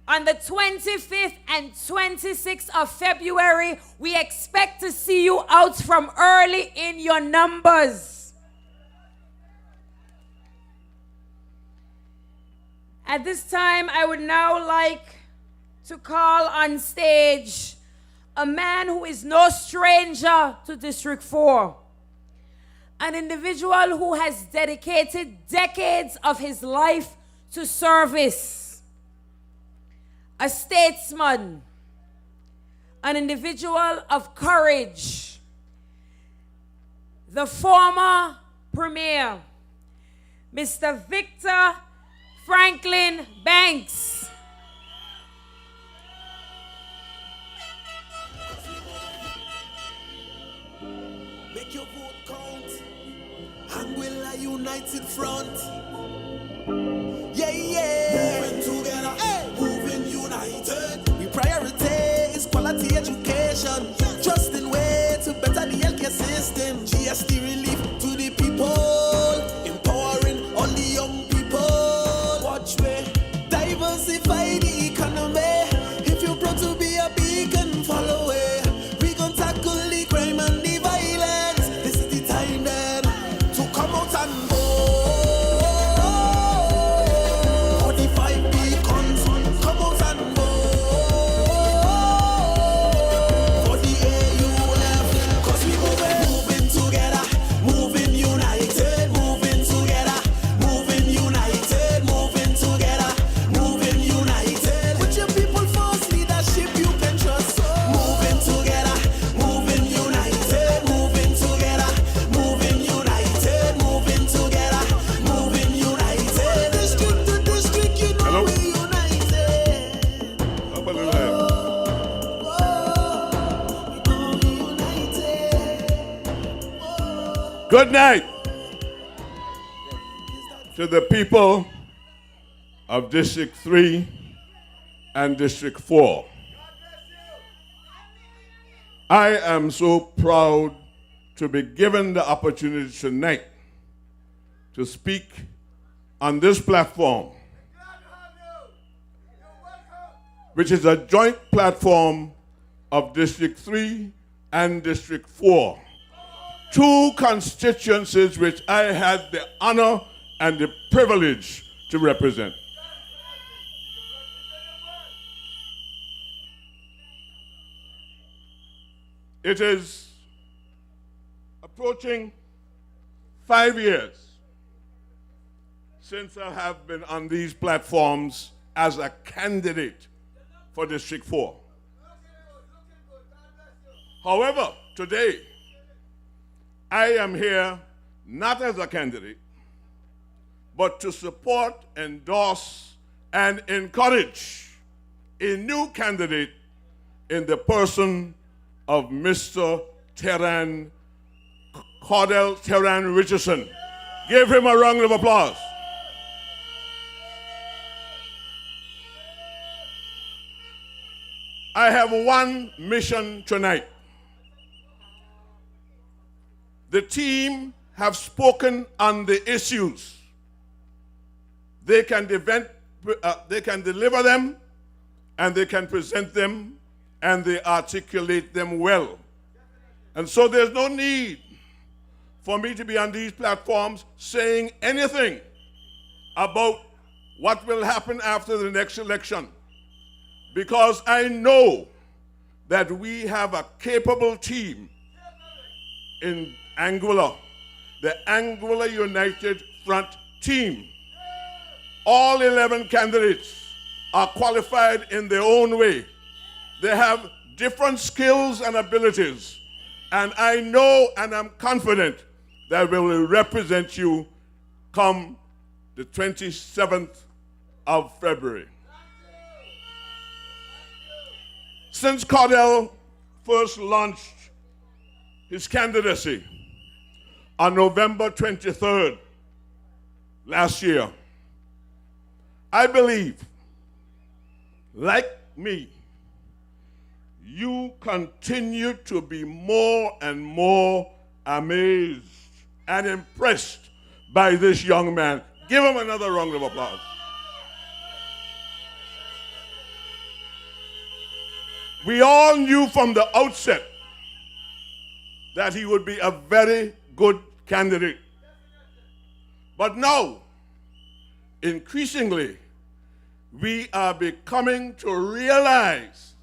On the 25th and 26th of February, we expect to see you out from early in your numbers. At this time, I would now like to call on stage a man who is no stranger to District 4. An individual who has dedicated decades of his life to service. A statesman, an individual of courage, the former Premier, Mr. Victor Franklin Banks. make your vote count. Anguilla United Front. Yeah, yeah. Moving together, moving united. We prioritize quality education. Trusting way to better the healthcare system. GST relief to the people. Empowering all the young people. Watch way. Diversify the economy. If you're proud to be a beacon, follow it. We gon' tackle the crime and the violence. This is the time then to come out and vote. 45 beacons, come out and vote for the AUF. 'Cause we moving together, moving united, moving together, moving united, moving together, moving united. With your people first, leadership you can trust. Moving together, moving united, moving together, moving united, moving together, moving united. District to district, you know we united. Up a little higher. Good night to the people of District 3 and District 4. I am so proud to be given the opportunity tonight to speak on this platform, which is a joint platform of District 3 and District 4. Two constituencies which I had the honor and the privilege to represent. It is approaching 5 years since I have been on these platforms as a candidate for District 4. However, today, I am here not as a candidate, but to support, endorse, and encourage a new candidate in the person of Mr. Cardell Richardson. Give him a round of applause. I have one mission tonight. The team have spoken on the issues. They can deliver them, and they can present them, and they articulate them well. And so there's no need for me to be on these platforms saying anything about what will happen after the next election, because I know that we have a capable team in Anguilla, the Anguilla United front team. All 11 candidates are qualified in their own way. They have different skills and abilities. And I know and I'm confident that we will represent you come the 27th of February. Since Cardell first launched his candidacy on November 23rd last year, I believe, like me, you continue to be more and more amazed and impressed by this young man. Give him another round of applause. We all knew from the outset that he would be a very good candidate. But now, increasingly, we are beginning to realize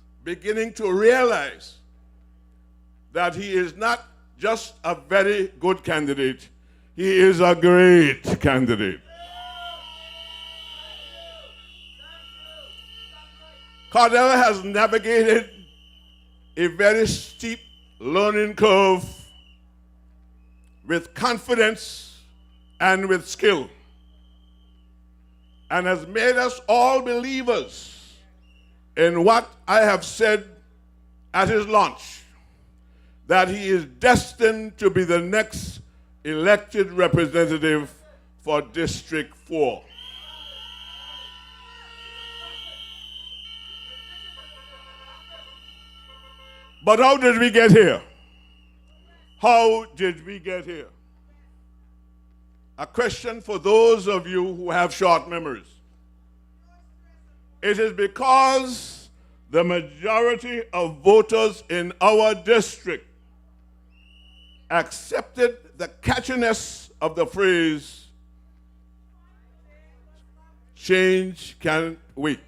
that he is not just a very good candidate, he is a great candidate. Cardell has navigated a very steep learning curve with confidence and with skill, and has made us all believers in what I have said at his launch, that he is destined to be the next elected representative for District 4. But how did we get here? How did we get here? A question for those of you who have short memories. It is because the majority of voters in our district accepted the catchiness of the phrase, change can't wait.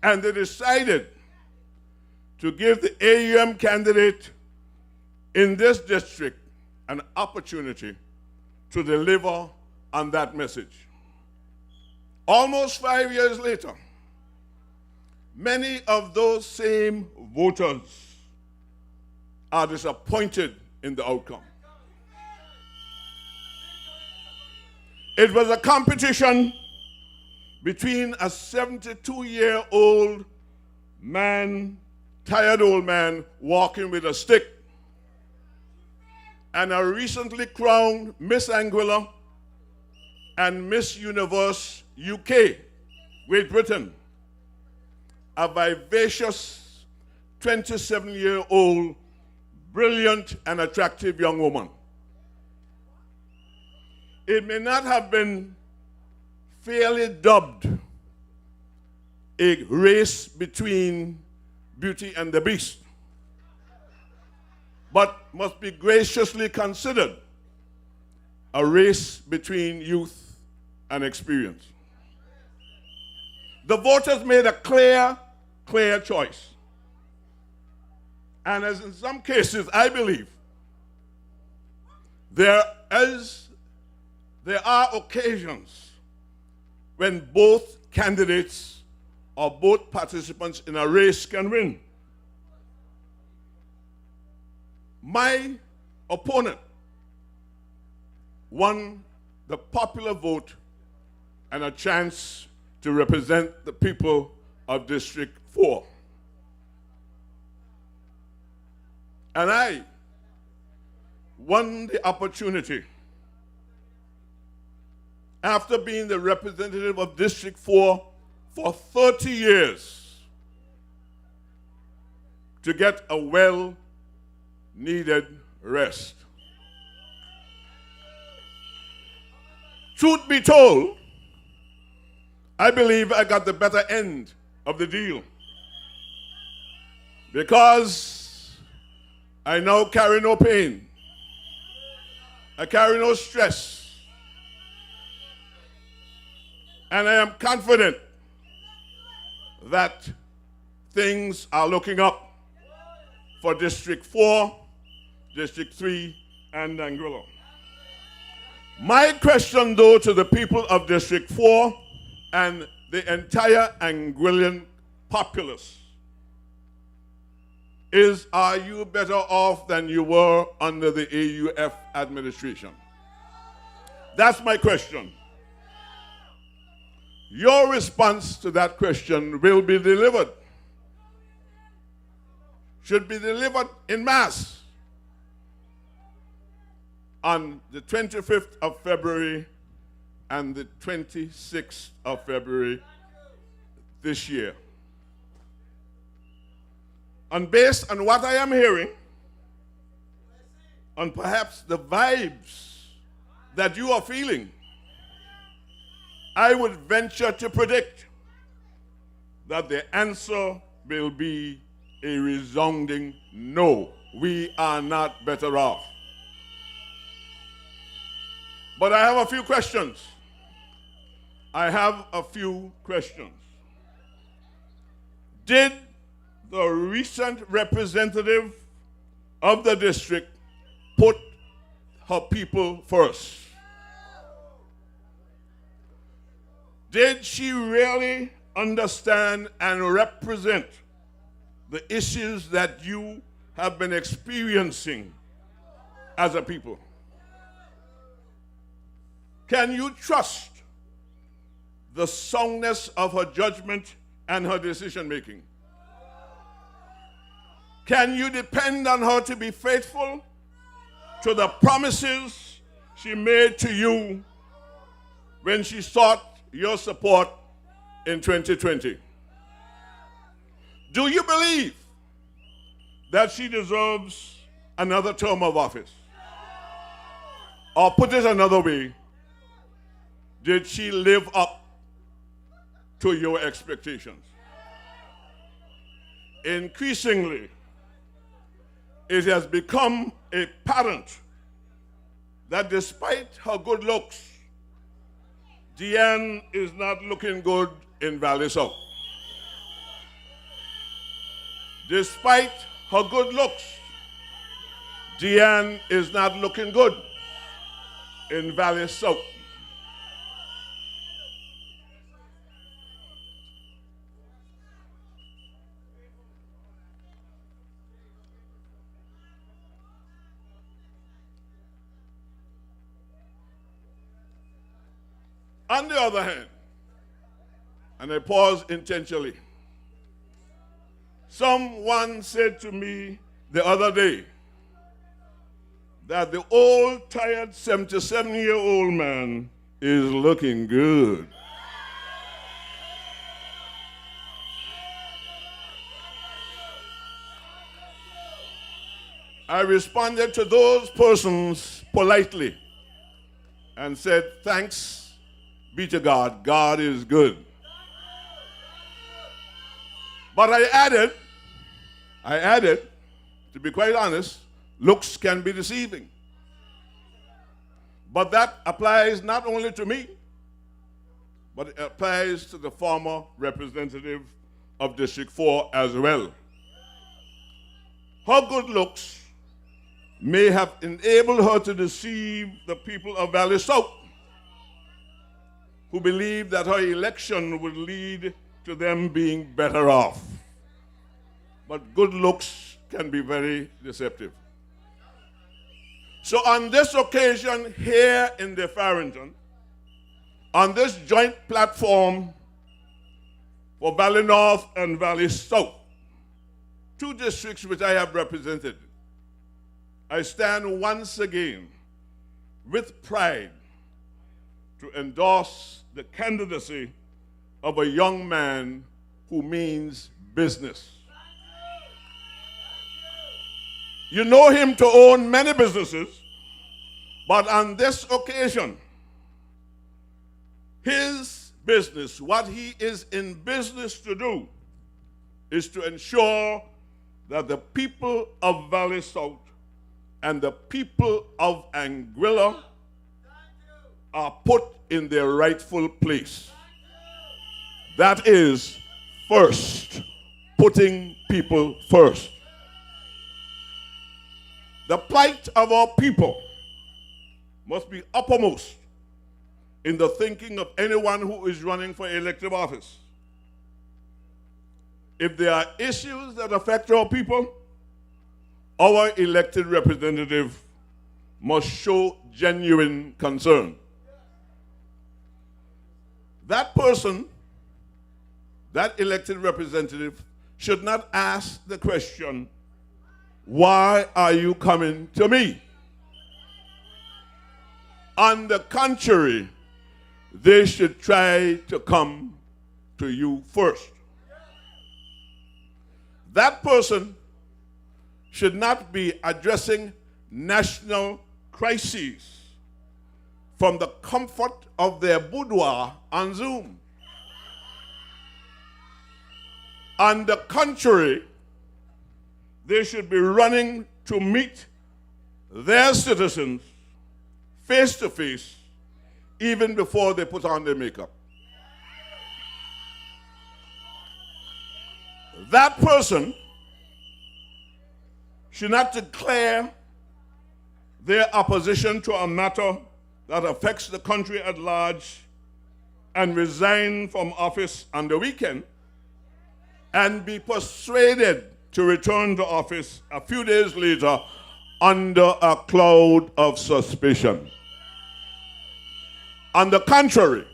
And they decided to give the AUM candidate in this district an opportunity to deliver on that message. Almost 5 years later, many of those same voters are disappointed in the outcome. It was a competition between a 72-year-old man, tired old man, walking with a stick, and a recently crowned Miss Anguilla and Miss Universe UK, Great Britain, a vivacious 27-year-old, brilliant and attractive young woman. It may not have been fairly dubbed a race between Beauty and the Beast, but must be graciously considered a race between youth and experience. The voters made a clear choice. And as in some cases, I believe, there are occasions when both candidates or both participants in a race can win. My opponent won the popular vote and a chance to represent the people of District 4. And I won the opportunity, after being the representative of District 4 for 30 years, to get a well-needed rest. Truth be told, I believe I got the better end of the deal, because I now carry no pain. I carry no stress. And I am confident that things are looking up for District 4, District 3, and Anguilla. My question, though, to the people of District 4 and the entire Anguillan populace is, are you better off than you were under the AUF administration? That's my question. Your response to that question will be delivered, should be delivered in mass on the 25th of February and the 26th of February this year. And based on what I am hearing, and perhaps the vibes that you are feeling, I would venture to predict that the answer will be a resounding no. We are not better off. But I have a few questions. Did the recent representative of the district put her people first? Did she really understand and represent the issues that you have been experiencing as a people? Can you trust the soundness of her judgment and her decision making? Can you depend on her to be faithful to the promises she made to you when she sought your support in 2020? Do you believe that she deserves another term of office? Or put it another way, did she live up to your expectations? Increasingly, it has become apparent that despite her good looks, Deanne is not looking good in Valley South. Despite her good looks, Deanne is not looking good in Valley South. On the other hand, and I pause intentionally, someone said to me the other day that the old, tired 77-year-old man is looking good. I responded to those persons politely and said, thanks be to God, God is good. But I added, to be quite honest, looks can be deceiving. But that applies not only to me, but it applies to the former representative of District 4 as well. Her good looks may have enabled her to deceive the people of Valley South, who believed that her election would lead to them being better off. But good looks can be very deceptive. So on this occasion here in the Farrington, on this joint platform for Valley North and Valley South, two districts which I have represented, I stand once again with pride to endorse the candidacy of a young man who means business. You know him to own many businesses, but on this occasion, his business, what he is in business to do, is to ensure that the people of Valley South and the people of Anguilla are put in their rightful place. That is first, putting people first. The plight of our people must be uppermost in the thinking of anyone who is running for elective office. If there are issues that affect our people, our elected representative must show genuine concern. That person, that elected representative, should not ask the question, why are you coming to me? On the contrary, they should try to come to you first. That person should not be addressing national crises from the comfort of their boudoir on Zoom. On the contrary, they should be running to meet their citizens face to face even before they put on their makeup. That person should not declare their opposition to a matter that affects the country at large and resign from office on the weekend and be persuaded to return to office a few days later under a cloud of suspicion. On the contrary,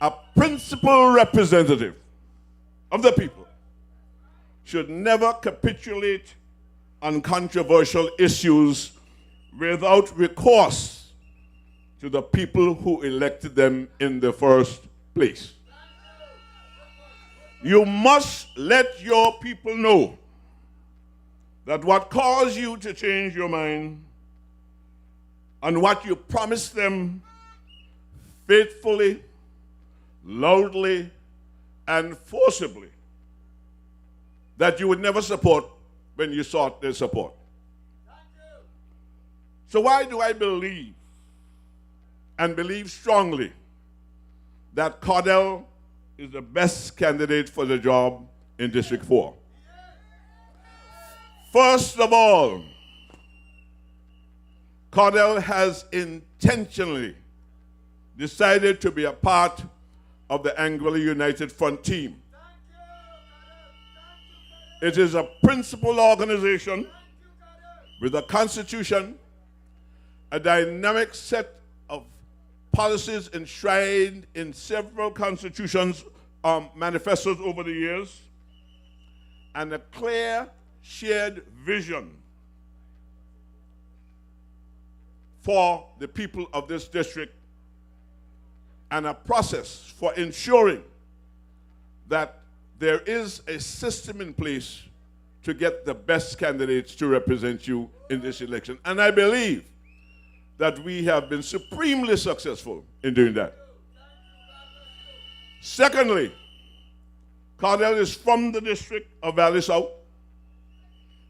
a principal representative of the people should never capitulate on controversial issues without recourse to the people who elected them in the first place. You must let your people know that what caused you to change your mind and what you promised them faithfully, loudly, and forcibly, that you would never support when you sought their support. So why do I believe, and believe strongly, that Cardell is the best candidate for the job in District 4? First of all, Cardell has intentionally decided to be a part of the Anguilla United Front team. It is a principled organization with a constitution, a dynamic set of policies enshrined in several constitutions, manifestos over the years, and a clear shared vision for the people of this district, and a process for ensuring that there is a system in place to get the best candidates to represent you in this election. And I believe that we have been supremely successful in doing that. Secondly, Cardell is from the district of Valley South.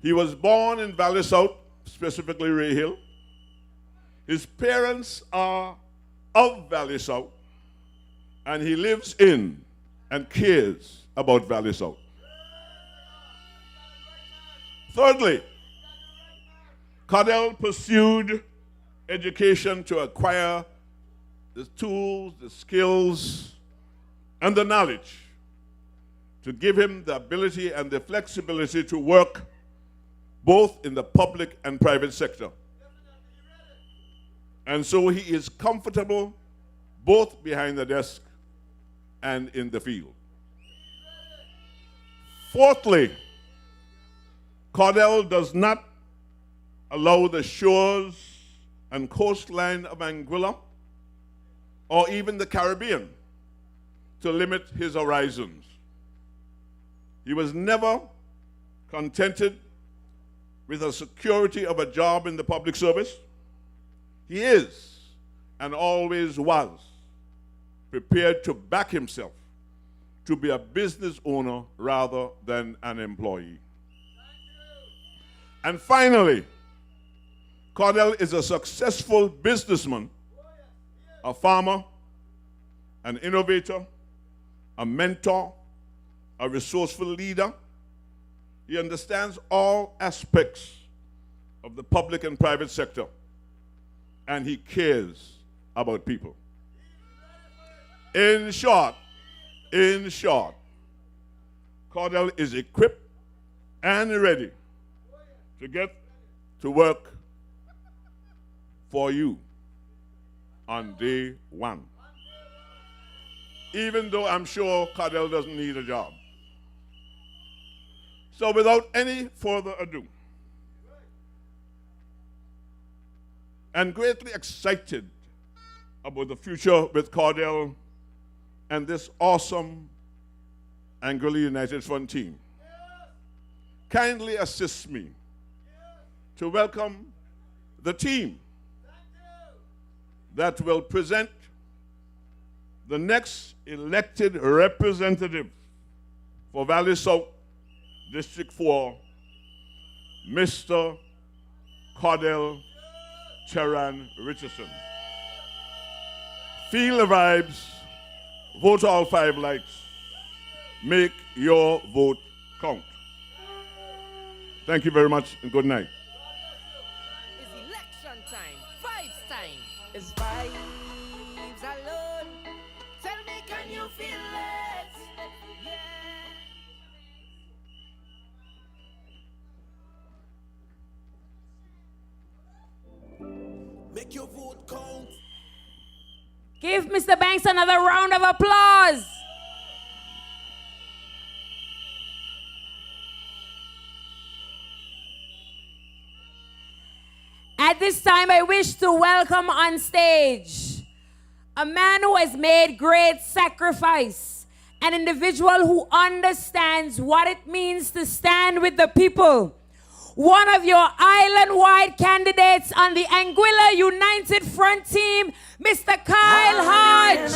He was born in Valley South, specifically Ray Hill. His parents are of Valley South, and he lives in and cares about Valley South. Thirdly, Cardell pursued education to acquire the tools, the skills, and the knowledge to give him the ability and the flexibility to work both in the public and private sector. And so he is comfortable both behind the desk and in the field. Fourthly, Cardell does not allow the shores and coastline of Anguilla or even the Caribbean to limit his horizons. He was never contented with the security of a job in the public service. He is, and always was, prepared to back himself to be a business owner rather than an employee. And finally, Cardell is a successful businessman, a farmer, an innovator, a mentor, a resourceful leader. He understands all aspects of the public and private sector and he cares about people. In short, Cardell is equipped and ready to get to work for you on day one. Even though I'm sure Cardell doesn't need a job. So without any further ado, and greatly excited about the future with Cardell and this awesome Anguilla United Front team, kindly assist me to welcome the team that will present the next elected representative for Valley South District 4, Mr. Cardell Richardson. Feel the vibes, vote all 5 lights, make your vote count. Thank you very much and good night. It's election time, vibes time. It's vibes alone. Tell me, can you feel it? Yeah. Make your vote count. Give Mr. Banks another round of applause. At this time, I wish to welcome on stage a man who has made great sacrifice, an individual who understands what it means to stand with the people. One of your island-wide candidates on the Anguilla United Front team, Mr. Kyle Hodge.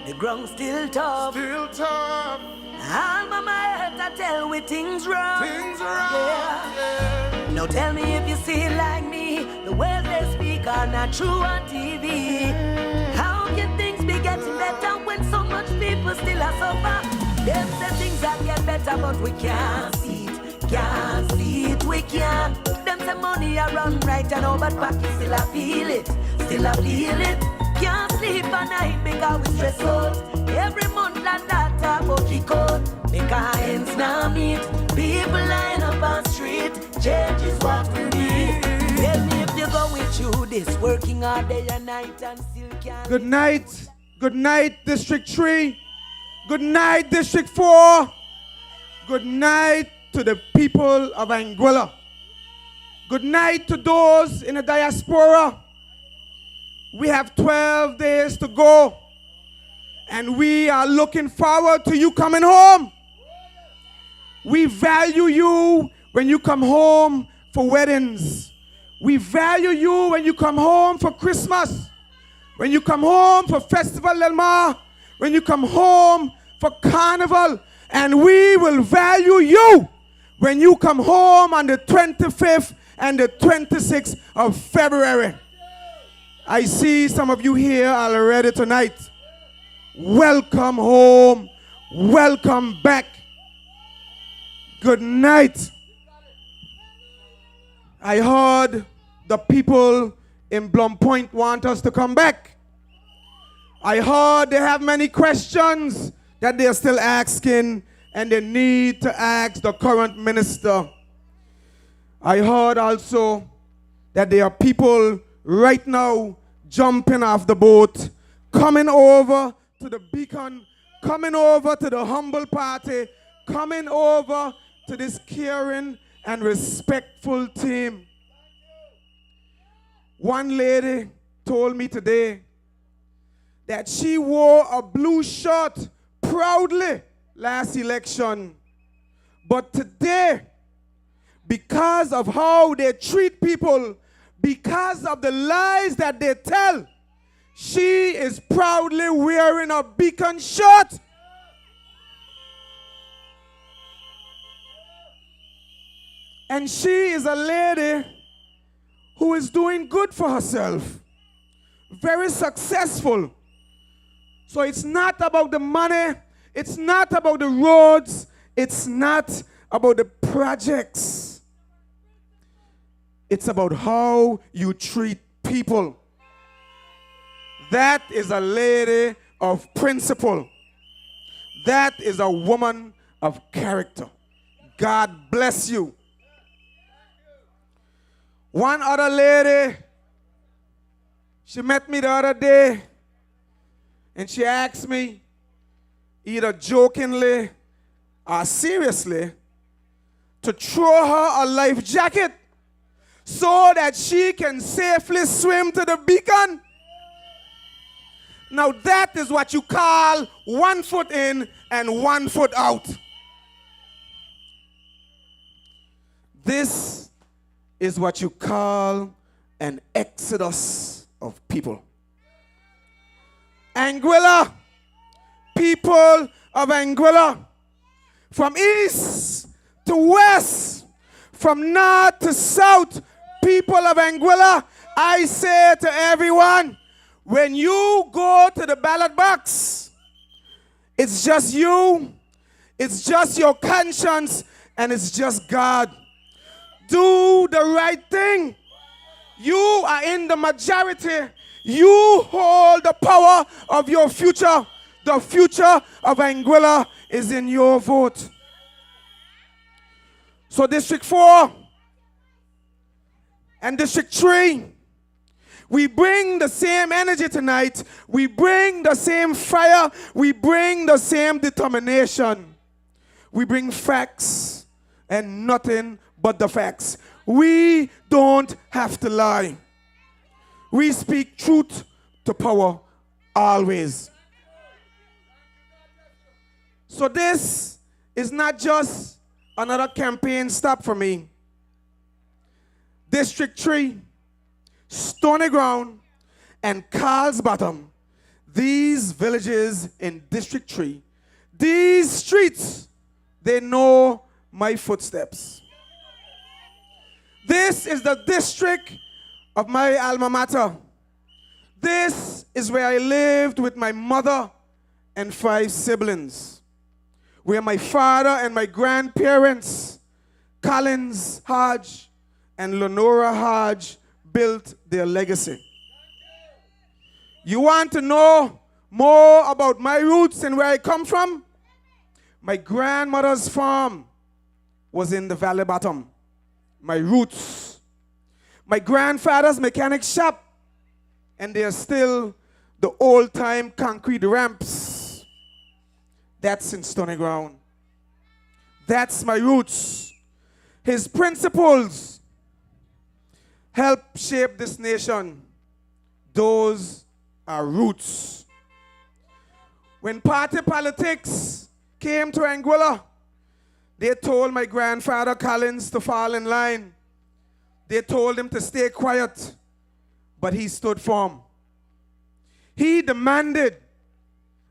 The ground still tough. Still tough. All my heart I tell with things wrong. Things around. Yeah. Now tell me if you see it like me. The words they speak are not true on TV. How can things be getting better when so much people still are suffer? Them say things that get better, but we can't see it. Can't see it, we can't. Them say money I run right and all, but pocket still I feel it. Still I feel it. Can't sleep at night because we stress out. Every month and that about the code. Make our ends now meet. People line up on street. Change is what we need. Tell me if you're going through this, working all day and night and still can't. Good night. Good night, District 3. Good night, District 4. Good night to the people of Anguilla. Good night to those in the diaspora. We have 12 days to go, and we are looking forward to you coming home. We value you when you come home for weddings. We value you when you come home for Christmas, when you come home for Festival Del Mar, when you come home for Carnival, and we will value you when you come home on the 25th and the 26th of February. I see some of you here already tonight. Welcome home. Welcome back. Good night. I heard the people in Blum Point want us to come back. I heard they have many questions that they're still asking, and they need to ask the current minister. I heard also that there are people right now jumping off the boat, coming over to the beacon, coming over to the humble party, coming over to this caring and respectful team. One lady told me today that she wore a blue shirt proudly last election, but today, because of how they treat people, because of the lies that they tell, she is proudly wearing a beacon shirt. And she is a lady who is doing good for herself, very successful. So it's not about the money, it's not about the roads, it's not about the projects. It's about how you treat people. That is a lady of principle. That is a woman of character. God bless you. One other lady, she met me the other day, and she asked me, either jokingly or seriously, to throw her a life jacket so that she can safely swim to the beacon. Now that is what you call 1 foot in and 1 foot out. This is what you call an exodus of people. Anguilla, people of Anguilla, from east to west, from north to south, people of Anguilla, I say to everyone, when you go to the ballot box, it's just you, it's just your conscience, and it's just God. Do the right thing. You are in the majority. You hold the power of your future. The future of Anguilla is in your vote. So District 4 and District 3, we bring the same energy tonight. We bring the same fire. We bring the same determination. We bring facts and nothing but the facts. We don't have to lie. We speak truth to power always. So this is not just another campaign stop for me. District 3, Stony Ground, and Carl's Bottom, these villages in District 3, these streets, they know my footsteps. This is the district of my alma mater. This is where I lived with my mother and 5 siblings, where my father and my grandparents, Collins Hodge and Lenora Hodge, built their legacy. You want to know more about my roots and where I come from? My grandmother's farm was in the Valley Bottom. My roots. My grandfather's mechanic shop, and there's still the old-time concrete ramps. That's in Stony Ground. That's my roots. His principles help shape this nation. Those are roots. When party politics came to Anguilla, they told my grandfather Collins to fall in line. They told him to stay quiet, but he stood firm. He demanded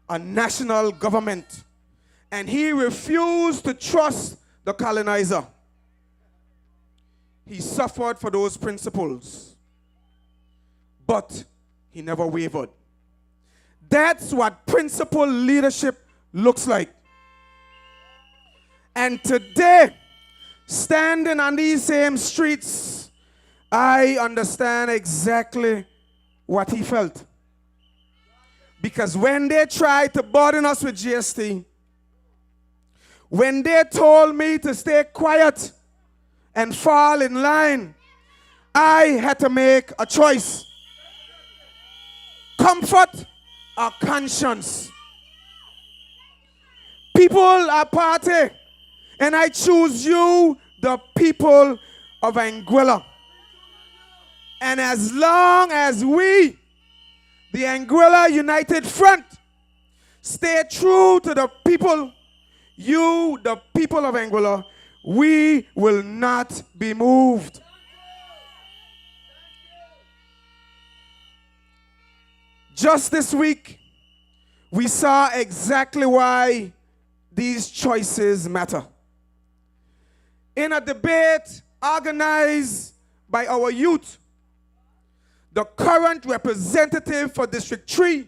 a national government, and he refused to trust the colonizer. He suffered for those principles, but he never wavered. That's what principled leadership looks like. And today, standing on these same streets, I understand exactly what he felt. Because when they tried to burden us with GST, when they told me to stay quiet and fall in line, I had to make a choice. Comfort or conscience. People are party, and I choose you, the people of Anguilla. And as long as we, the Anguilla United Front, stay true to the people, you, the people of Anguilla, we will not be moved. Just this week, we saw exactly why these choices matter. In a debate organized by our youth, the current representative for District 3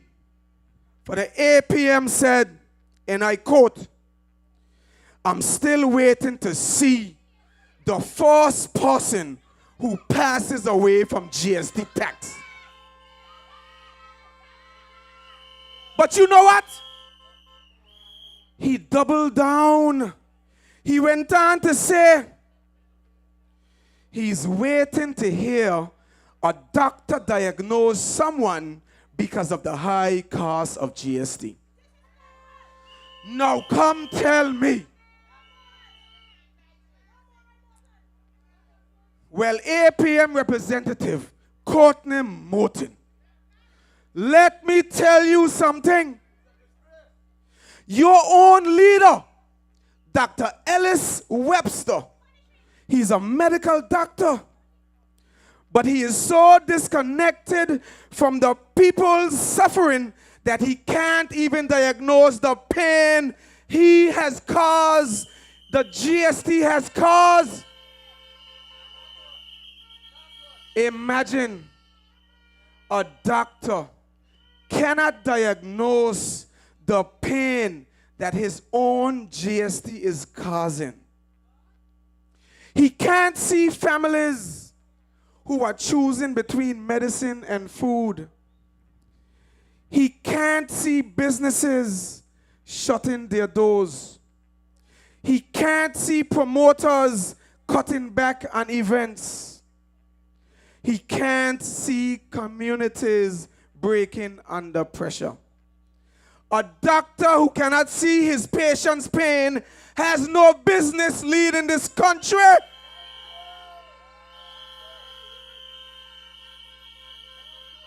for the APM said, and I quote, "I'm still waiting to see the first person who passes away from GST tax." But you know what? He doubled down. He went on to say he's waiting to hear a doctor diagnose someone because of the high cost of GST. Now come tell me. Well, APM representative Courtney Morton, let me tell you something. Your own leader, Dr. Ellis Webster, he's a medical doctor, but he is so disconnected from the people's suffering that he can't even diagnose the pain he has caused, the GST has caused. Imagine a doctor cannot diagnose the pain that his own GST is causing. He can't see families who are choosing between medicine and food. He can't see businesses shutting their doors. He can't see promoters cutting back on events. He can't see communities breaking under pressure. A doctor who cannot see his patient's pain has no business leading this country.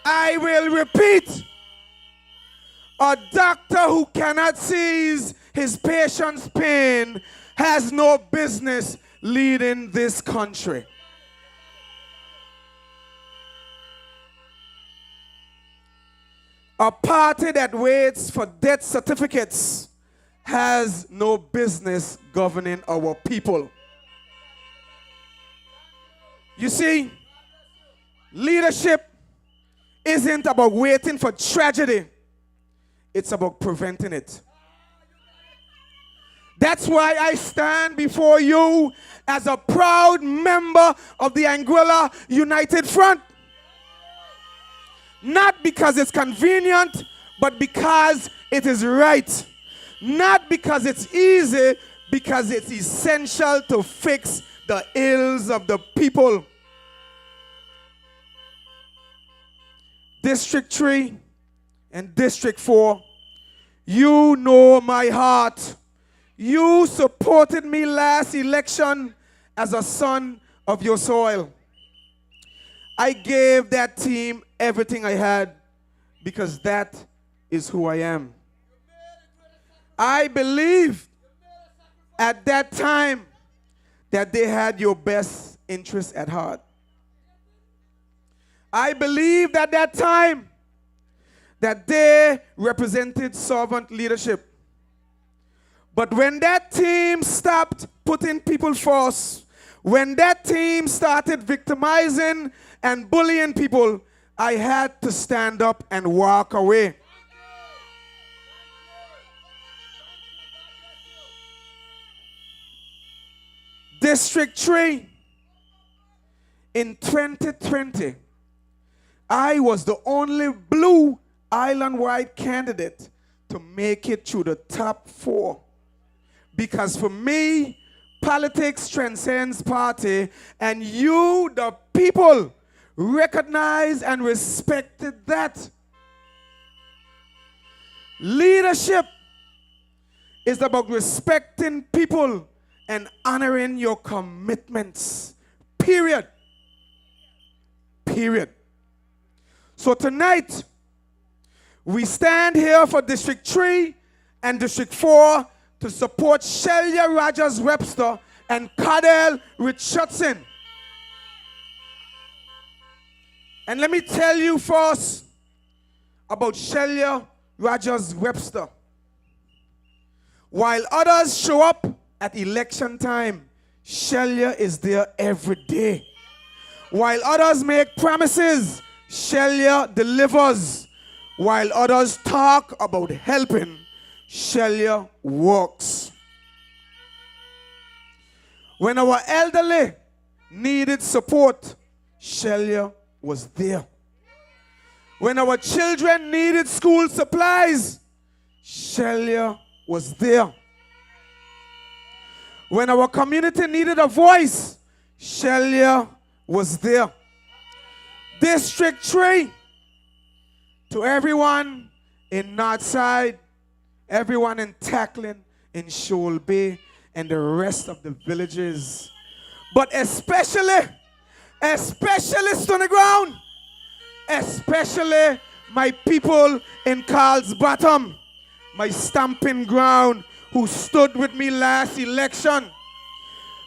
I will repeat. A doctor who cannot see his patient's pain has no business leading this country. A party that waits for death certificates has no business governing our people. You see, leadership isn't about waiting for tragedy. It's about preventing it. That's why I stand before you as a proud member of the Anguilla United Front. Not because it's convenient, but because it is right. Not because it's easy, because it's essential to fix the ills of the people. District 3 and District 4, you know my heart. You supported me last election as a son of your soil. I gave that team everything I had because that is who I am. I believed at that time that they had your best interest at heart. I believed at that time that they represented servant leadership. But when that team stopped putting people first, when that team started victimizing and bullying people, I had to stand up and walk away. District 3, in 2020, I was the only blue island-wide candidate to make it through the top 4. Because for me, politics transcends party, and you, the people, recognized and respected that. Leadership is about respecting people and honoring your commitments. Period. Period. So tonight, we stand here for District 3 and District 4 to support Shelia Rogers Webster and Cardell Richardson. And let me tell you first about Shelia Rogers Webster. While others show up at election time, Shelia is there every day. While others make promises, Shelia delivers. While others talk about helping, Shelia works. When our elderly needed support, Shelia was there. When our children needed school supplies, Shelia was there. When our community needed a voice, Shelia was there. District 3, to everyone in Northside, everyone in Tackling, in Shoal Bay, and the rest of the villages. But especially Stony Ground, especially my people in Carl's Bottom, my stamping ground, who stood with me last election.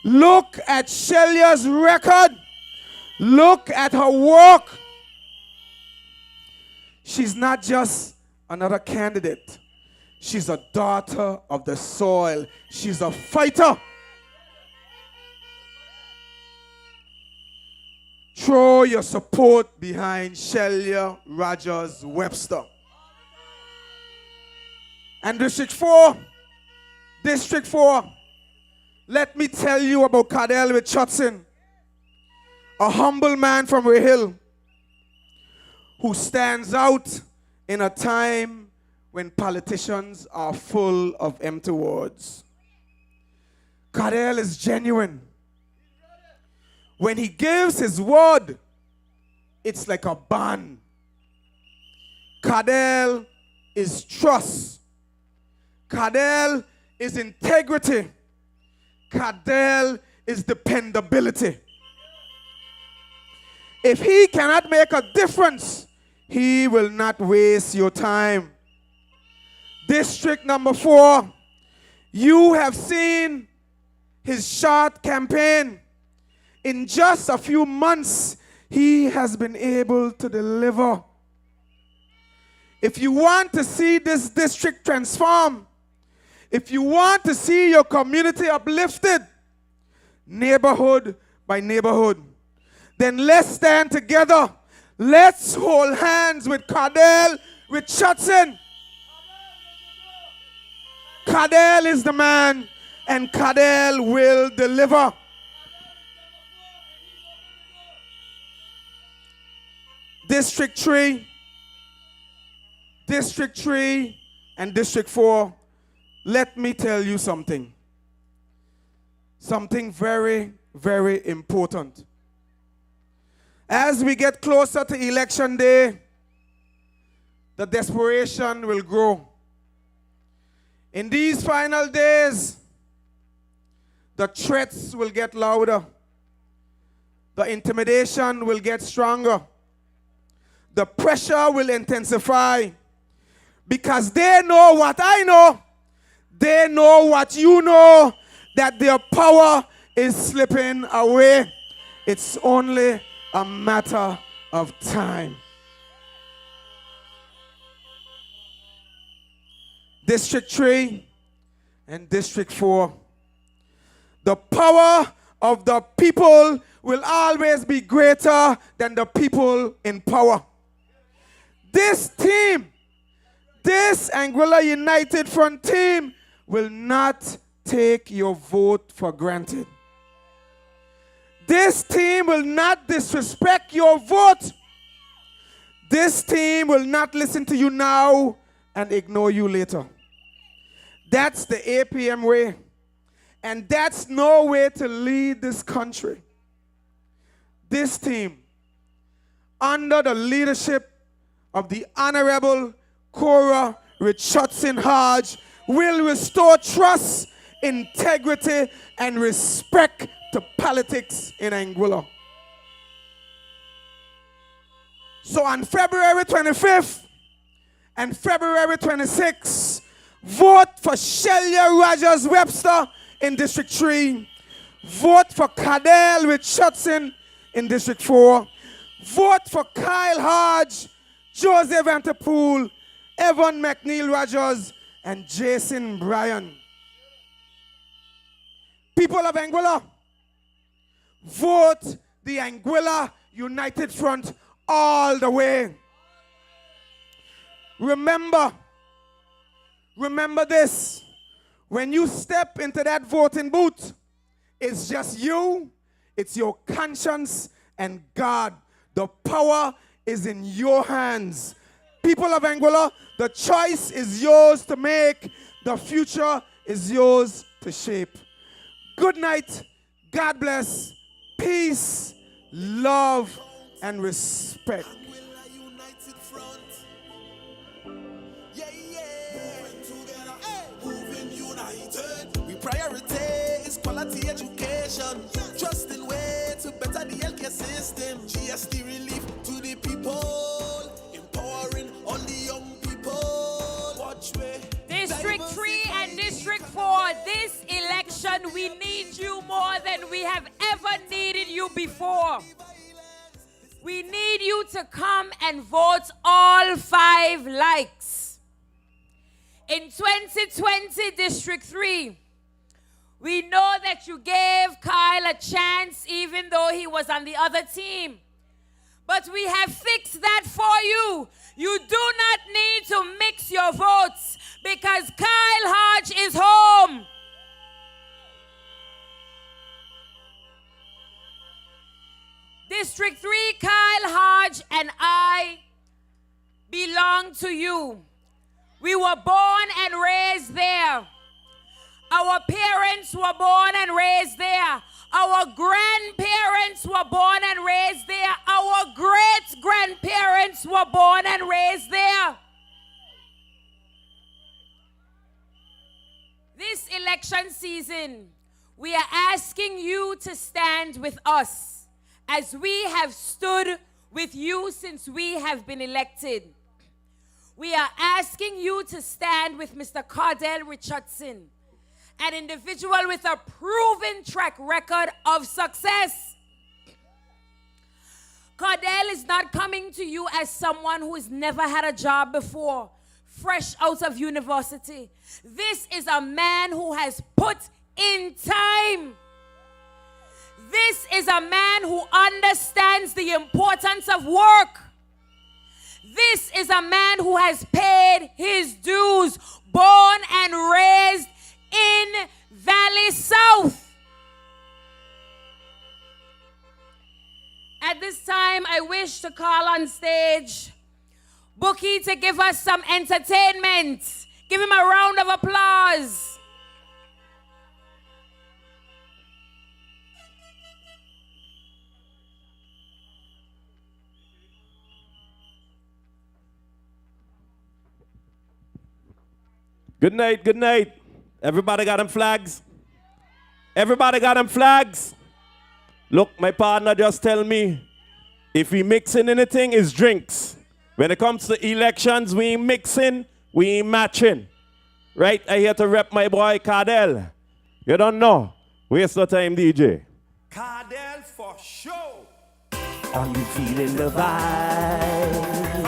Look at Shelia's record. Look at her work. She's not just another candidate. She's a daughter of the soil. She's a fighter. Throw your support behind Shelia Rogers Webster. And District 4, let me tell you about Cardell Richardson, a humble man from Rehill who stands out in a time when politicians are full of empty words. Cardell is genuine. When he gives his word, it's like a bond. Cardell is trust. Cardell is integrity. Cardell is dependability. If he cannot make a difference, he will not waste your time. District number 4, you have seen his short campaign. In just a few months, he has been able to deliver. If you want to see this district transform, if you want to see your community uplifted, neighborhood by neighborhood, then let's stand together. Let's hold hands with Cardell Richardson. Cardell is the man, and Cardell will deliver. District 3, and District 4, let me tell you something. Something very, very important. As we get closer to election day, the desperation will grow. In these final days, the threats will get louder. The intimidation will get stronger. The pressure will intensify because they know what I know. They know what you know, that their power is slipping away. It's only a matter of time. District 3 and District 4. The power of the people will always be greater than the people in power. This team, this Anguilla United Front team, will not take your vote for granted. This team will not disrespect your vote. This team will not listen to you now and ignore you later. That's the APM way. And that's no way to lead this country. This team, under the leadership of the Honorable Cora Richardson Hodge, will restore trust, integrity, and respect to politics in Anguilla. So on February 25th and February 26th, vote for Shelia Rogers Webster in District 3. Vote for Cardell Richardson in District 4. Vote for Kyle Hodge, Joseph Antepool, Evan McNeil Rogers, and Jason Bryan. People of Anguilla, vote the Anguilla United Front all the way. Remember this. When you step into that voting booth, it's just you, it's your conscience, and God. The power is in your hands. people of Anguilla, the choice is yours to make. The future is yours to shape. Good night. God bless. Peace, love, and respect. Anguilla United Front. Yeah, yeah. Together, hey. Moving united. We priority is quality education. Trust in way to better the healthcare system. GST relief to the people. Empowering all the young people. Watch me. District 3 and District 4, this election, we need you more than we have ever needed you before. We need you to come and vote all 5 likes. In 2020, District 3, we know that you gave Kyle a chance even though he was on the other team. But we have fixed that for you. You do not need to mix your votes because Kyle Hodge is home. District 3, Kyle Hodge and I belong to you. We were born and raised there. Our parents were born and raised there. Our grandparents were born and raised there. Our great-grandparents were born and raised there. This election season, we are asking you to stand with us as we have stood with you since we have been elected. We are asking you to stand with Mr. Cardell Richardson, an individual with a proven track record of success. Cardell is not coming to you as someone who has never had a job before, fresh out of university. This is a man who has put in time. This is a man who understands the importance of work. This is a man who has paid his dues, born and raised in Valley South. At this time, I wish to call on stage Bookie to give us some entertainment. Give him a round of applause. Good night, good night. Everybody got them flags? Everybody got them flags? Look, my partner just tell me, if we mixing anything, it's drinks. When it comes to elections, we ain't mixing, we ain't matching. Right? I here to rep my boy Cardell. You don't know. Waste no time, DJ. Cardell for show. Are you feeling the vibe?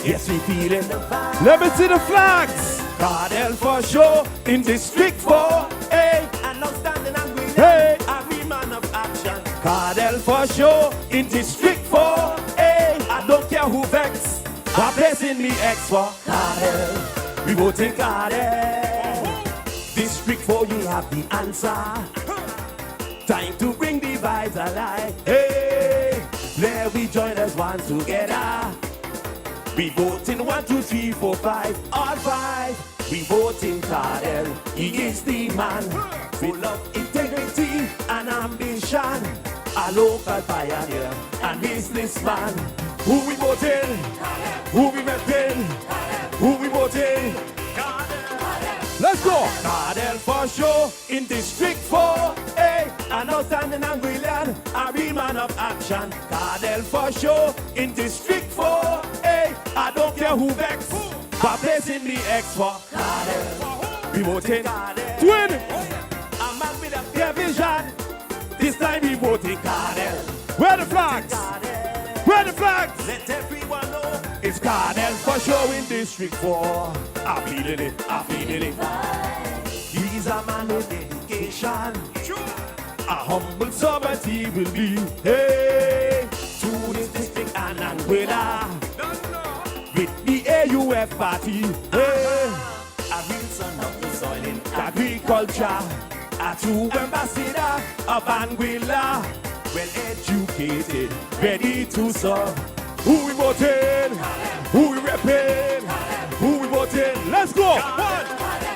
Yes, we feeling the vibe. Let me see the flags. Cardell for sure in District 4. Hey, And now standing and green. hey. Every man of action. Cardell for sure in District 4. Hey, I don't care who vex. What blessing me X for? Cardell. We voting Cardell. District 4, you have the answer. Time to bring the vibes alive. Hey, let we join us one together. We voting 1, 2, 3, 4, 5, all 5. We voting Cardell. He is the man, full of integrity and ambition. A local pioneer and businessman. Who we voting? Who we repping? Who we voting? Let's go! Cardell for sure in District 4. Hey, I know standing Anguilla, a real man of action. Cardell for sure in District 4. Hey, I don't care who vex. For placing the X for Cardell. We voting Twin. A man with a clear vision. This time we voting Cardell. Where the flags? Where the flags? Let everyone know. It's Cardell for sure in District 4. I'm feeling it, I'm feeling it. He's a man with dedication. A humble servant he will be. Hey, To this district and Anguilla. With the AUF party. Hey, a real son of the soil in agriculture. A true ambassador of Anguilla. Well educated, ready to serve. Who we voting? Who we repping? Who we voting? Let's go. One,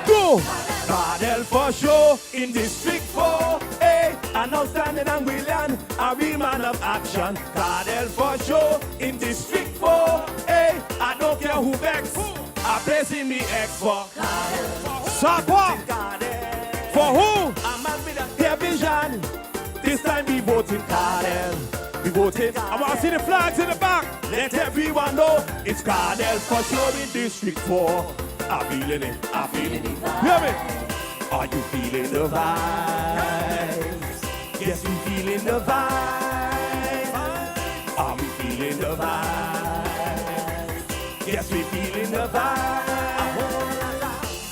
two. Cardell for sure in District 4. Hey, an outstanding Anguillan, a real man of action. Cardell for sure in District 4. Hey, I don't care who vex. I'm placing me X for Sakwa. For who? A man with a clear vision. This time we voting Cardell. We voting. I want to see the flags in the back. Let everyone know it's Cardell for sure in District 4. I'm feeling it. I'm feeling it. Hear me? Are you feeling the vibes? Yes, we feeling the vibes. Are we feeling the vibes? Yes, we feeling the vibes.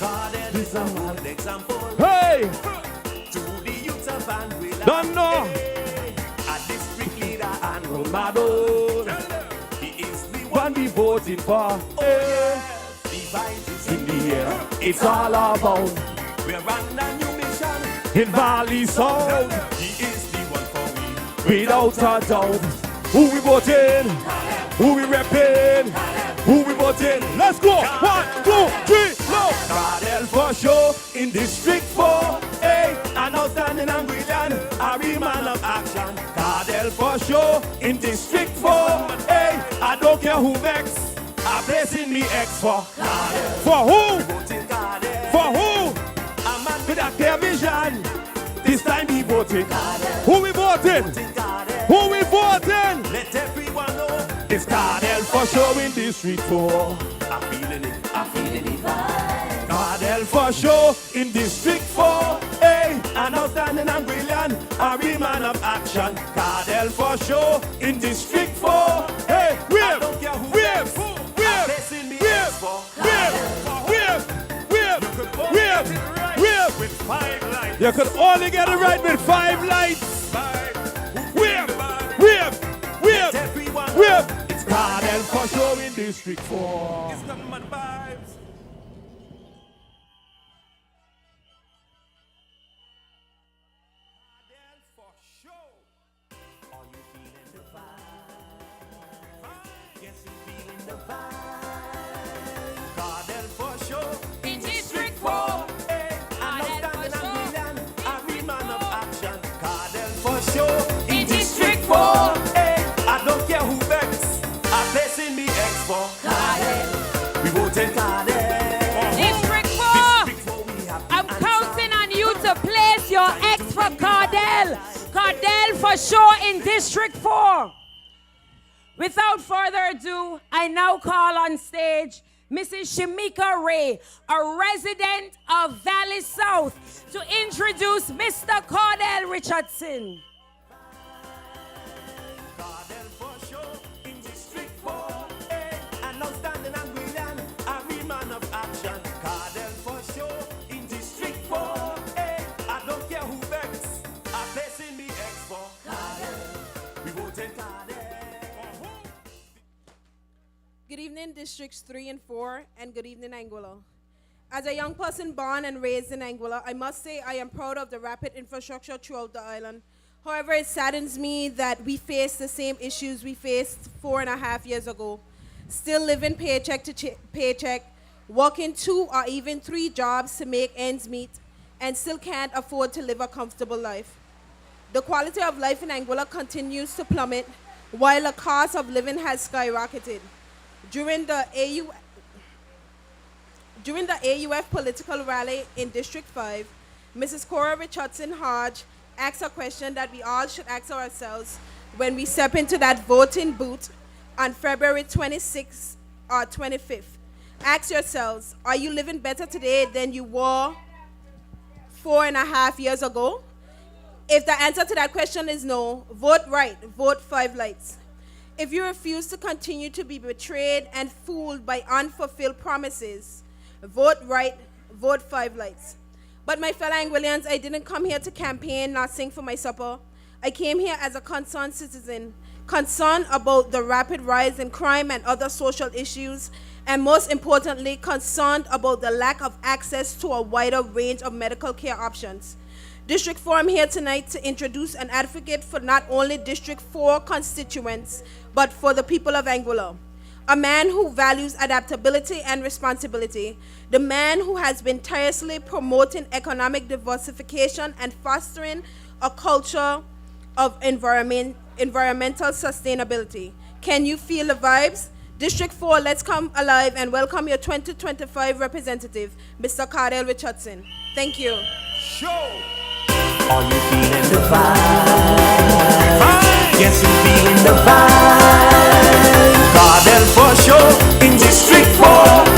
Cardell is a one example. Hey! To the youth of Anguilla. Don't know. A district leader and role model. He is the one we voting for. Hey. The vibes is in the air. It's all about. We're on a new mission in Valley Sound. He is the one for me, without a doubt. Who we voting? Who we repping? Who we voting? Let's go! 1, 2, 3, go! Cardell for sure in District 4. Hey, an outstanding Anguillan, a real man of action. Cardell for sure in District 4. Hey, I don't care who vex. I'm placing me X for Cardell. For who? For who? With a clear vision. This time we voting. Who we voting? Who we voting? Let everyone know it's Cardell for sure in District 4. I'm feeling it. I'm feeling it. Cardell for sure in District 4. Hey, an outstanding Anguillan, a real man of action. Cardell for sure in District 4. Hey, whip, whip, whip, whip, whip, with 5 lights. You could only get it right with 5 lights. Whip, whip, whip, whip. It's Cardell for sure in District 4. It's nothing but vibes. Cardell for sure. Are you feeling the vibe? Yes, you feeling the vibe. Cardell for sure in District 4. In District 4, hey, I don't care who vex. I'm placing me X for Cardell. We voting Cardell. District 4, I'm counting on you to place your X for Cardell. Cardell for sure in District 4. Without further ado, I now call on stage Mrs. Shamika Ray, a resident of Valley South, to introduce Mr. Cardell Richardson. Cardell for sure in District 4. Hey, an outstanding Anguillan, a real man of action. Cardell for sure in District 4. Hey, I don't care who vex. I'm placing me X for Cardell. We voting Cardell. Good evening, Districts 3 and 4, and good evening, Anguilla. As a young person born and raised in Anguilla, I must say I am proud of the rapid infrastructure throughout the island. However, it saddens me that we face the same issues we faced 4.5 years ago. Still living paycheck to paycheck, working 2 or even 3 jobs to make ends meet, and still can't afford to live a comfortable life. The quality of life in Anguilla continues to plummet, while the cost of living has skyrocketed. During the AUF political rally in District 5, Mrs. Cora Richardson Hodge asked a question that we all should ask ourselves when we step into that voting booth on February 26th or 25th. Ask yourselves, are you living better today than you were 4.5 years ago? If the answer to that question is no, vote right, vote 5 lights. If you refuse to continue to be betrayed and fooled by unfulfilled promises, vote right, vote 5 lights. But my fellow Anguillians, I didn't come here to campaign nor sing for my supper. I came here as a concerned citizen, concerned about the rapid rise in crime and other social issues, and most importantly, concerned about the lack of access to a wider range of medical care options. District 4, I'm here tonight to introduce an advocate for not only District 4 constituents, but for the people of Anguilla. A man who values adaptability and responsibility. The man who has been tirelessly promoting economic diversification and fostering a culture of environmental sustainability. Can you feel the vibes? District 4, let's come alive and welcome your 2025 representative, Mr. Cardell Richardson. Thank you. Are you feeling the vibe? Yes, you feeling the vibe. Cardell for sure in District 4.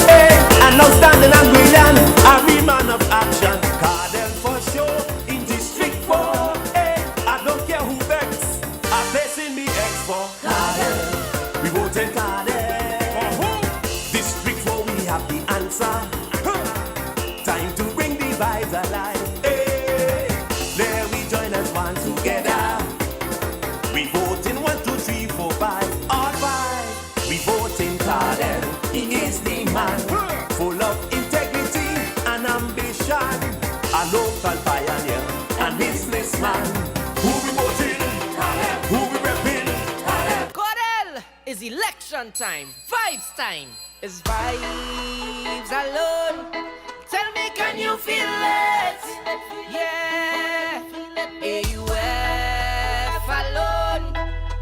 Hey, and now standing and brilliant, every man of action. Cardell for sure in District 4. Hey, I don't care who vex, I'm placing me X for Cardell. We voting Cardell. District 4, we have the answer. Time to bring the vibes alive. Together, we voting 1, 2, 3, 4, 5, all 5. We voting Cardell, he is the man, full of integrity and ambition, a local pioneer and businessman. Who we voting? Cardell. Who we repping? Cardell. Cardell, it's election time, vibes time. It's vibes alone. Tell me, can you feel it? Yeah. AUF alone,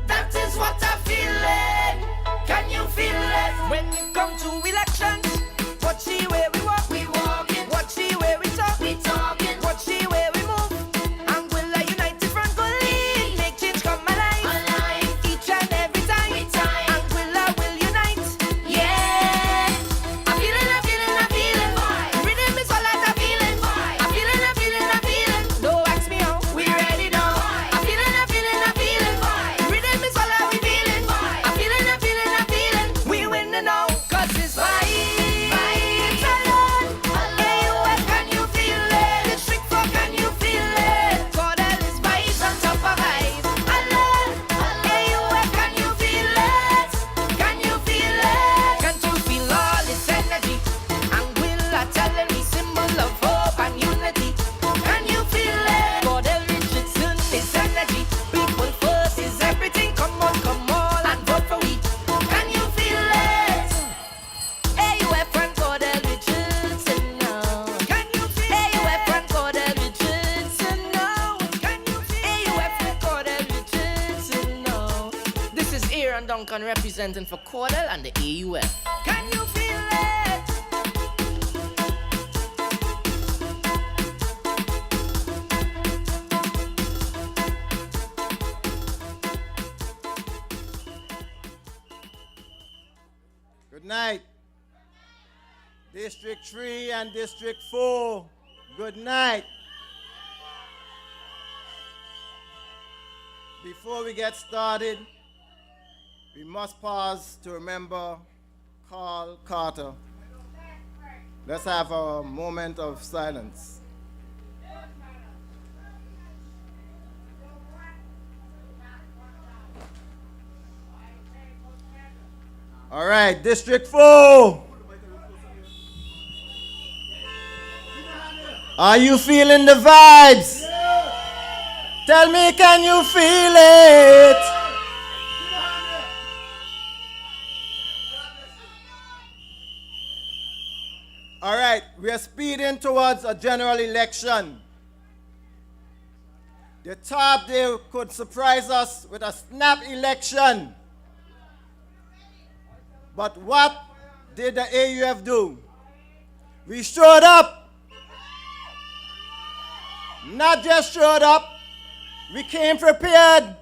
that is what I'm feeling. Can you feel it? When we come to elections, watch the way we walk, we walking. Watch the way we talk, we talking. Watch the way we move, and we'll united front go lead. Make change come alive, alive. Each and every time, we time. And will unite. Yeah, I'm feeling. Rhythm is all that I'm feeling. I'm feeling. Don't ask me how, we ready now. I'm feeling. Rhythm is all that we feeling. I'm feeling. We winning now, 'cause it's vibes alone. AUF, can you feel it? District 4, can you feel it? Cardell is vibes on top of vibes alone. AUF, can you feel it? Can you feel it? Can't you feel all this energy? Anguilla telling me symbol of hope and unity. Can you feel it? Cardell Richardson is energy. People first is everything. Come on, and vote for we. Can you feel it? AUF and Cardell Richardson now. Can you feel it? AUF and Cardell Richardson now. Can you feel it? AUF and Cardell Richardson now. This is Aaron Duncan representing for Cardell and the AUF. Can you feel it? Good night. District 3 and District 4, good night. Before we get started, we must pause to remember Carl Carter. Let's have a moment of silence. All right, District 4. Are you feeling the vibes? Tell me, can you feel it? All right, we are speeding towards a general election. They thought they could surprise us with a snap election. But what did the AUF do? We showed up. Not just showed up, we came prepared.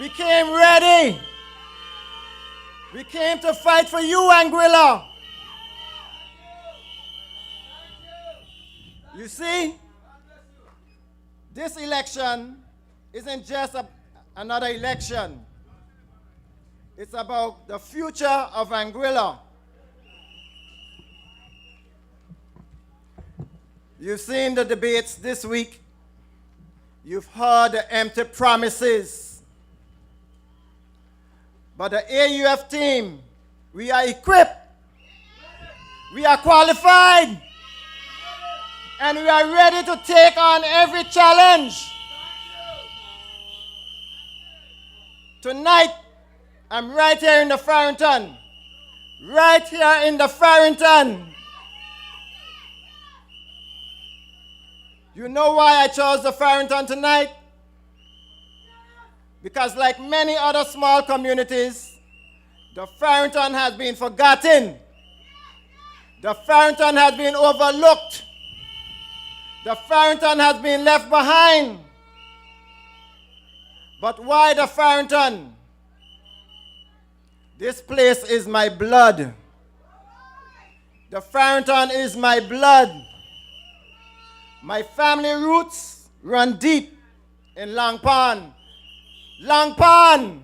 We came ready. We came to fight for you, Anguilla. You see, this election isn't just another election. It's about the future of Anguilla. You've seen the debates this week. You've heard the empty promises. But the AUF team, we are equipped. We are qualified. And we are ready to take on every challenge. Tonight, I'm right here in the Farrington. Right here in the Farrington. You know why I chose the Farrington tonight? Because like many other small communities, the Farrington has been forgotten. The Farrington has been overlooked. The Farrington has been left behind. But why the Farrington? This place is my blood. The Farrington is my blood. My family roots run deep in Long Pond. Long Pond!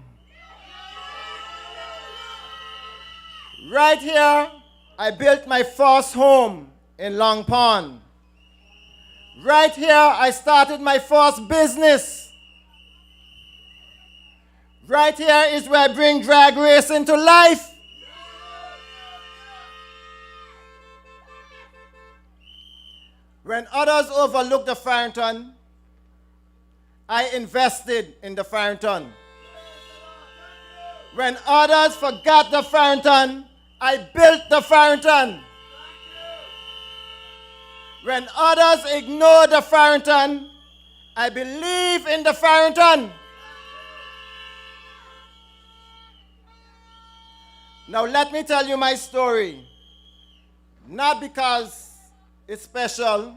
Right here, I built my first home in Long Pond. Right here, I started my first business. Right here is where I bring drag racing to life. When others overlooked the Farrington, I invested in the Farrington. When others forgot the Farrington, I built the Farrington. When others ignored the Farrington, I believe in the Farrington. Now let me tell you my story. Not because it's special,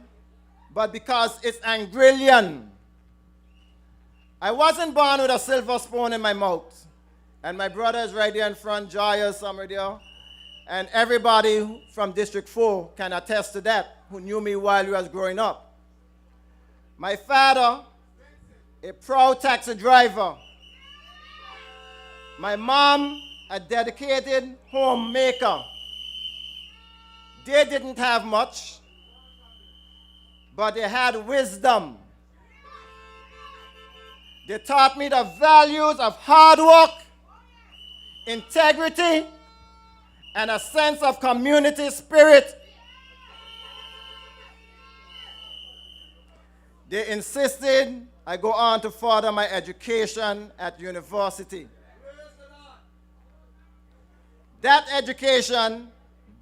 but because it's Anguillian. I wasn't born with a silver spoon in my mouth. And my brother is right there in front, Joyous, somewhere there. And everybody from District 4 can attest to that, who knew me while we was growing up. My father, a proud taxi driver. My mom, a dedicated homemaker. They didn't have much, but they had wisdom. They taught me the values of hard work, integrity, and a sense of community spirit. They insisted I go on to further my education at university. That education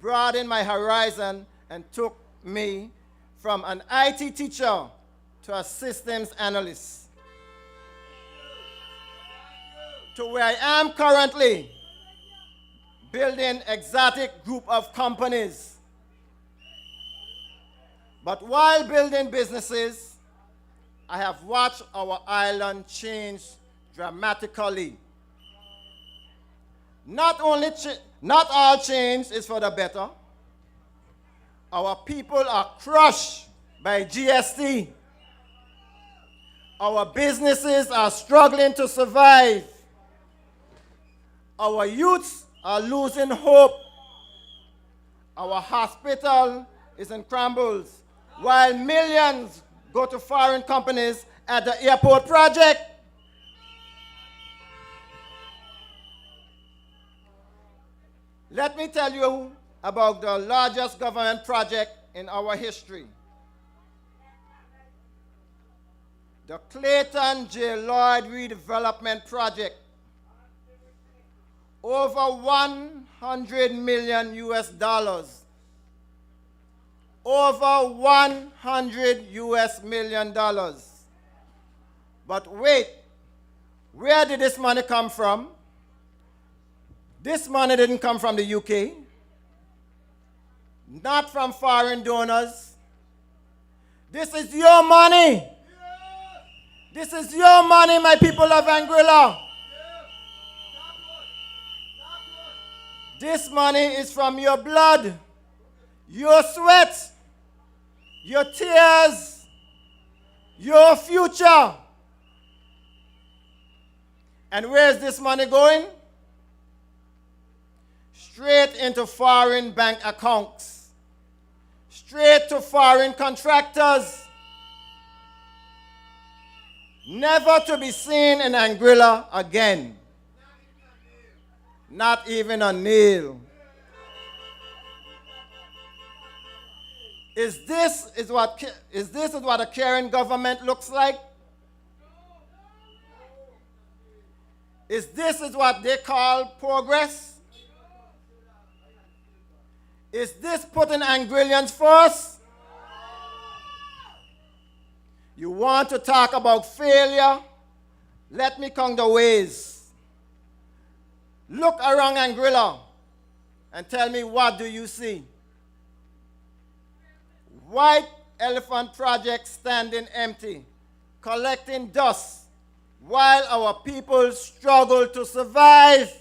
broadened my horizon and took me from an IT teacher to a systems analyst. To where I am currently, building exotic group of companies. But while building businesses, I have watched our island change dramatically. Not all change is for the better. Our people are crushed by GST. Our businesses are struggling to survive. Our youths are losing hope. Our hospital is in crumbles, while millions go to foreign companies at the airport project. Let me tell you about the largest government project in our history. The Clayton J. Lloyd Redevelopment Project. Over 100 million US dollars. Over 100 US million dollars. But wait, where did this money come from? This money didn't come from the UK. Not from foreign donors. This is your money. This is your money, my people of Anguilla. This money is from your blood, your sweat, your tears, your future. And where is this money going? Straight into foreign bank accounts, straight to foreign contractors, never to be seen in Anguilla again. Not even a nail. Is this what a caring government looks like? Is this what they call progress? Is this putting Anguillians first? You want to talk about failure? Let me count the ways. Look around Anguilla and tell me, what do you see? White Elephant Project standing empty, collecting dust, while our people struggle to survive.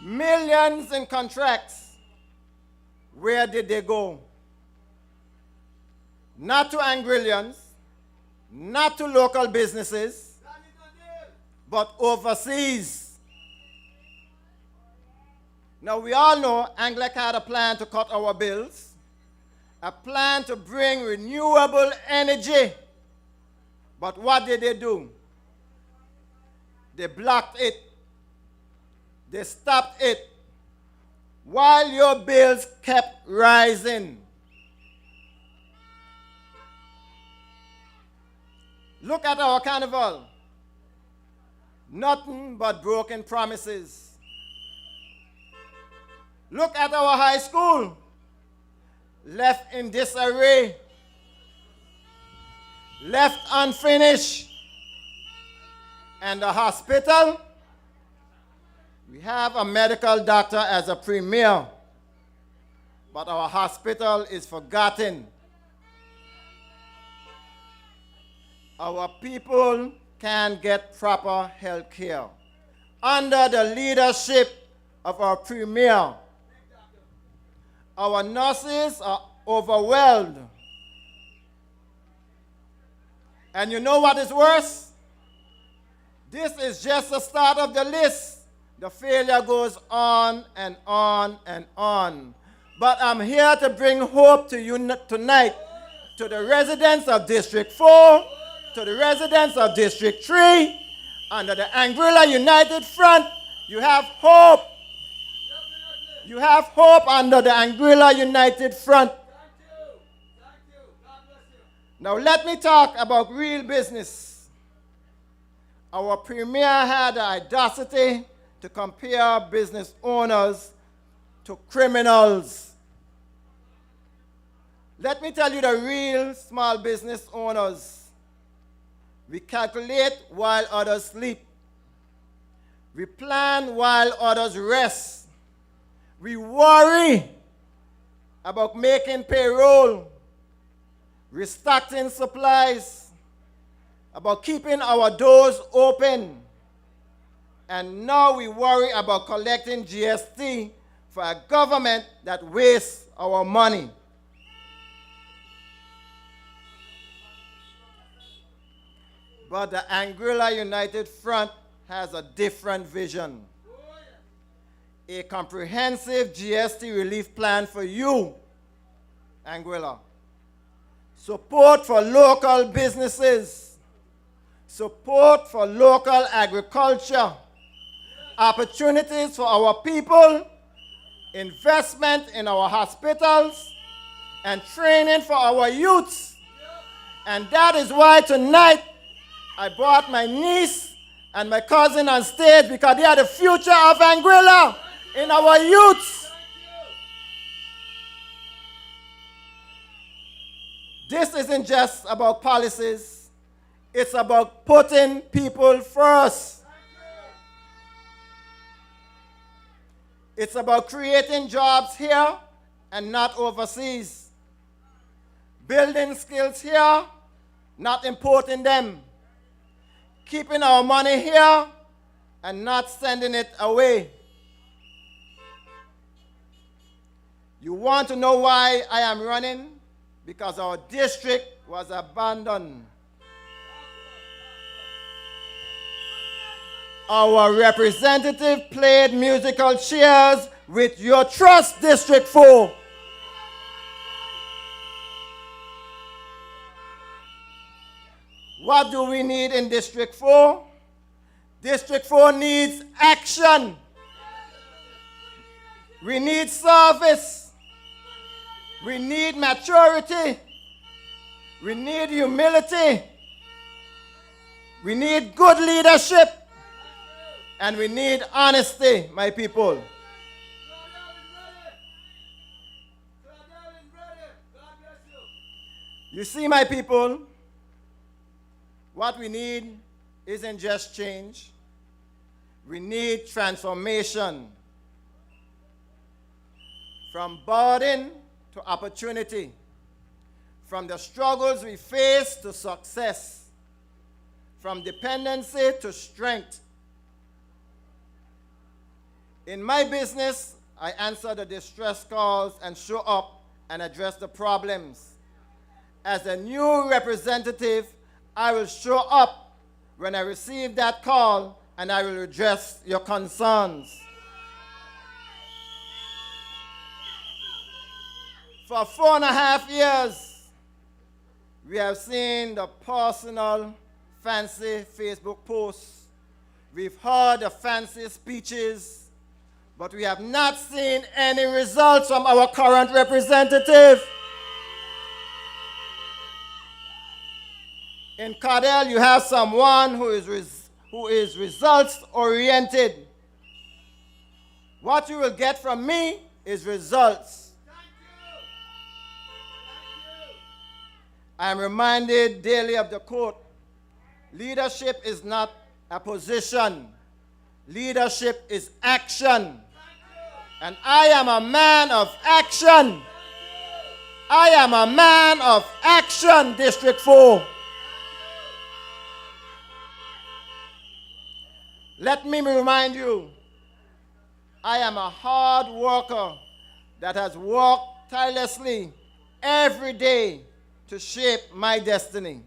Millions in contracts. Where did they go? Not to Anguillians, not to local businesses, but overseas. Now, we all know Anguilla had a plan to cut our bills, a plan to bring renewable energy. But what did they do? They blocked it. They stopped it while your bills kept rising. Look at our carnival. Nothing but broken promises. Look at our high school, left in disarray, left unfinished. And the hospital, we have a medical doctor as a premier, but our hospital is forgotten. Our people can't get proper health care. Under the leadership of our premier, our nurses are overwhelmed. And you know what is worse? This is just the start of the list. The failure goes on and on and on. But I'm here to bring hope to you tonight, to the residents of District 4, to the residents of District 3, under the Anguilla United Front. You have hope. You have hope under the Anguilla United Front. Now let me talk about real business. Our premier had the audacity to compare business owners to criminals. Let me tell you the real small business owners. We calculate while others sleep. We plan while others rest. We worry about making payroll, restocking supplies, about keeping our doors open. And now we worry about collecting GST for a government that wastes our money. But the Anguilla United Front has a different vision. A comprehensive GST relief plan for you, Anguilla. Support for local businesses. Support for local agriculture. Opportunities for our people. Investment in our hospitals. And training for our youths. And that is why tonight I brought my niece and my cousin on stage, because they are the future of Anguilla in our youths. This isn't just about policies. It's about putting people first. It's about creating jobs here and not overseas. Building skills here, not importing them. Keeping our money here and not sending it away. You want to know why I am running? Because our district was abandoned. Our representative played musical chairs with your trust, District 4. What do we need in District 4? District 4 needs action. We need service. We need maturity. We need humility. We need good leadership. And we need honesty, my people. You see, my people, what we need isn't just change. We need transformation. From burden to opportunity. From the struggles we face to success. From dependency to strength. In my business, I answer the distress calls and show up and address the problems. As a new representative, I will show up when I receive that call and I will address your concerns. For 4.5 years, we have seen the personal, fancy Facebook posts. We've heard the fancy speeches, but we have not seen any results from our current representative. In Cardell, you have someone who is results-oriented. What you will get from me is results. I am reminded daily of the quote, leadership is not a position. Leadership is action. And I am a man of action. I am a man of action, District 4. Let me remind you, I am a hard worker that has worked tirelessly every day to shape my destiny.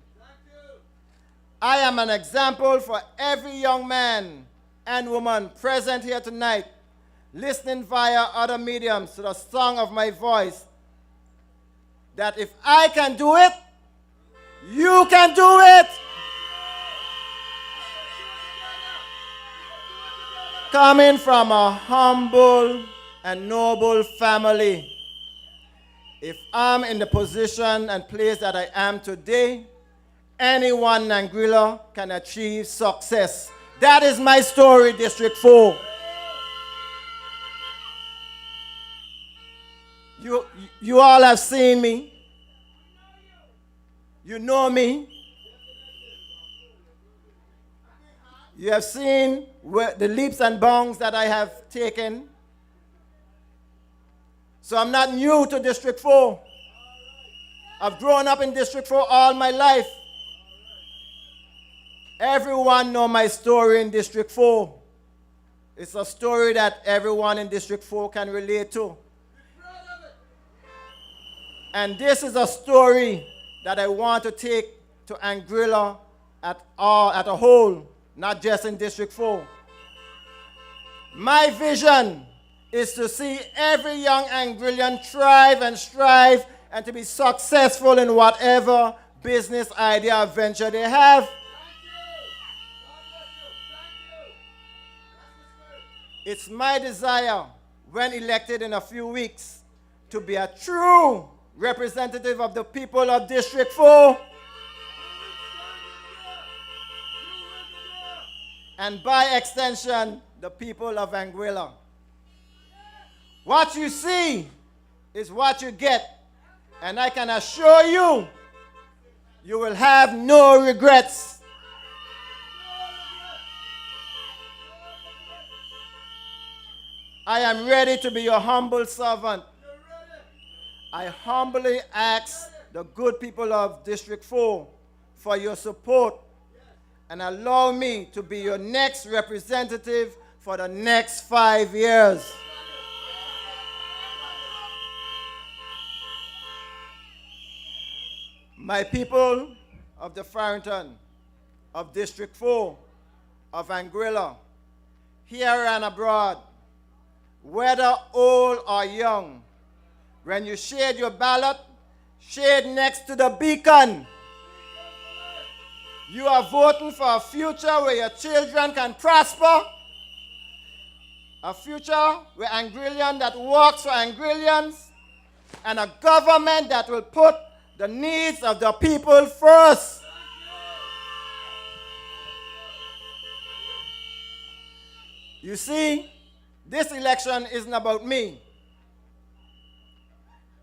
I am an example for every young man and woman present here tonight, listening via other mediums to the song of my voice, that if I can do it, you can do it. Coming from a humble and noble family, if I'm in the position and place that I am today, anyone in Anguilla can achieve success. That is my story, District 4. You all have seen me. You know me. You have seen the leaps and bounds that I have taken. So I'm not new to District 4. I've grown up in District 4 all my life. Everyone knows my story in District 4. It's a story that everyone in District 4 can relate to. And this is a story that I want to take to Anguilla at a whole, not just in District 4. My vision is to see every young Anguillan thrive and strive and to be successful in whatever business idea or venture they have. It's my desire, when elected in a few weeks, to be a true representative of the people of District 4. And by extension, the people of Anguilla. What you see is what you get. And I can assure you, you will have no regrets. I am ready to be your humble servant. I humbly ask the good people of District 4 for your support and allow me to be your next representative for the next 5 years. My people of the Farrington, of District 4, of Anguilla, here and abroad, whether old or young, when you shade your ballot, shade next to the beacon. You are voting for a future where your children can prosper. A future where Anguillian that works for Anguillians, and a government that will put the needs of the people first. You see, this election isn't about me.